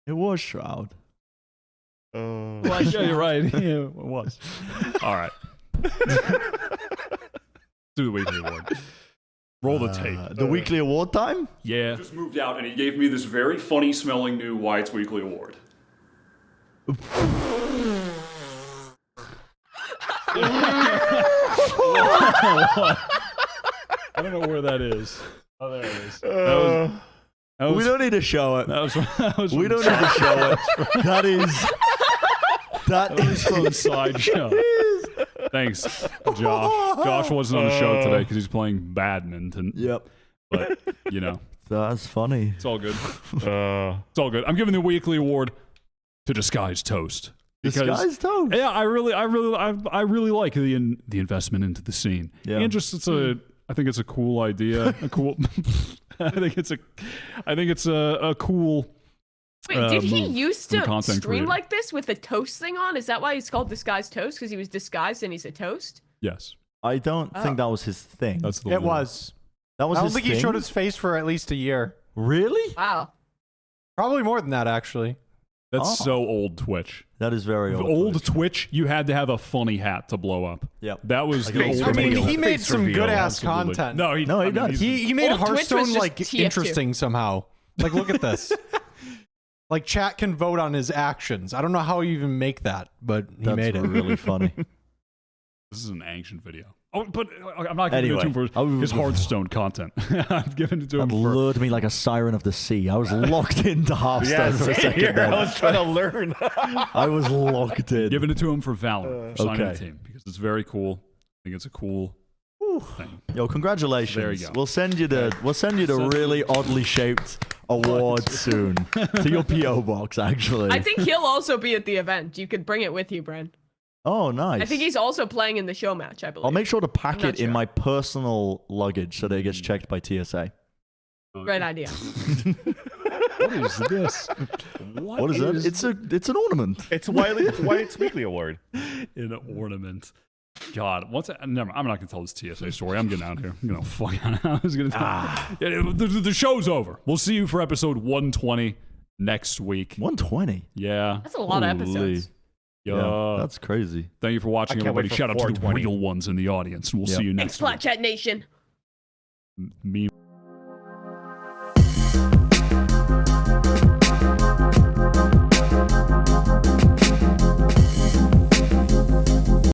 Speaker 3: It was Shroud.
Speaker 5: Was
Speaker 1: Yeah, you're
Speaker 5: Shroud.
Speaker 1: right. Yeah, it was. All right. Do the weekly award. Roll the tape.
Speaker 3: The weekly award time?
Speaker 1: Yeah.
Speaker 6: Just moved out and he gave me this very funny smelling new Wyatt's Weekly Award.
Speaker 1: I don't know where that is. Oh, there it is. That was,
Speaker 3: We don't need to show it.
Speaker 1: that was
Speaker 3: We
Speaker 1: from
Speaker 3: don't need to show it. That is. That
Speaker 1: That was
Speaker 3: is
Speaker 1: from Sideshow. Thanks, Josh. Josh wasn't on the show today because he's playing badminton.
Speaker 3: Yep.
Speaker 1: But, you know,
Speaker 3: That's funny.
Speaker 1: it's all good. It's all good. I'm giving the weekly award to Disguised Toast.
Speaker 3: This guy's toast.
Speaker 1: Yeah, I really like the investment into the scene.
Speaker 3: Yeah.
Speaker 1: And just I think it's a cool idea. A cool. I think it's a cool.
Speaker 5: Wait, did he
Speaker 1: move
Speaker 5: used
Speaker 1: from
Speaker 5: to
Speaker 1: content
Speaker 5: stream
Speaker 1: creator.
Speaker 5: like this with the toast thing on? Is that why he's called Disguised Toast? Because he was disguised and he's a toast?
Speaker 1: Yes.
Speaker 3: I don't think that was his thing.
Speaker 1: That's the
Speaker 2: It
Speaker 1: one.
Speaker 2: was.
Speaker 3: That was
Speaker 2: I don't
Speaker 3: his
Speaker 2: think
Speaker 3: thing?
Speaker 2: he showed his face for at least a year.
Speaker 3: Really?
Speaker 5: Wow.
Speaker 2: Probably more than that, actually.
Speaker 1: That's
Speaker 3: Oh.
Speaker 1: so old Twitch.
Speaker 3: That is very old.
Speaker 1: Old Twitch, you had to have a funny hat to blow up.
Speaker 3: Yep.
Speaker 1: That was
Speaker 3: Like
Speaker 1: the
Speaker 3: face
Speaker 1: old
Speaker 2: I mean,
Speaker 3: reveal.
Speaker 2: he made
Speaker 4: Face
Speaker 2: some
Speaker 4: reveal,
Speaker 2: good ass
Speaker 1: Absolutely.
Speaker 2: content.
Speaker 1: No, he
Speaker 3: No, he does.
Speaker 2: He made
Speaker 5: Old Twitch was
Speaker 2: Hearthstone
Speaker 5: just
Speaker 2: like
Speaker 5: TF2.
Speaker 2: interesting somehow. Like, look at this. Like, chat can vote on his actions. I don't know how you even make that, but he
Speaker 3: That's
Speaker 2: made it.
Speaker 3: really funny.
Speaker 1: This is an ancient video. Oh, but I'm not giving it to him
Speaker 3: Anyway,
Speaker 1: for his Hearthstone content. I'm giving it to him
Speaker 3: That
Speaker 1: for.
Speaker 3: lured me like a siren of the sea. I was locked into Hearthstone for a
Speaker 4: same here.
Speaker 3: second
Speaker 4: I
Speaker 3: there.
Speaker 4: was trying to learn.
Speaker 3: I was locked in.
Speaker 1: Giving it to him for Valorant, for signing
Speaker 3: Okay.
Speaker 1: the team, because it's very cool. I think it's a cool thing.
Speaker 3: Yo, congratulations.
Speaker 1: There you go.
Speaker 3: We'll send you the really oddly shaped award soon to your PO box. Actually.
Speaker 5: I think he'll also be at the event. You could bring it with you, Bren.
Speaker 3: Oh, nice.
Speaker 5: I think he's also playing in the show match, I believe.
Speaker 3: I'll make sure to pack
Speaker 5: not
Speaker 3: it in
Speaker 5: sure.
Speaker 3: my personal luggage so that it gets checked by TSA.
Speaker 5: Great idea.
Speaker 1: What is this?
Speaker 3: What is that? It's an ornament.
Speaker 4: It's Wyatt's weekly award.
Speaker 1: An ornament? God, never. I'm not gonna tell this TSA story. I'm getting out of here. I'm gonna fuck out. I was gonna. Yeah, the show's over. We'll see you for episode 120 next week.
Speaker 3: 120.
Speaker 1: Yeah.
Speaker 5: That's a lot of episodes.
Speaker 3: Yeah, that's crazy.
Speaker 1: Thank you for watching,
Speaker 4: I can't
Speaker 1: everybody.
Speaker 4: wait for
Speaker 1: Shout out to the
Speaker 4: 420.
Speaker 1: real ones in the audience, and we'll see you
Speaker 5: Thanks,
Speaker 1: next
Speaker 5: Plat Chat Nation.
Speaker 1: week. Me.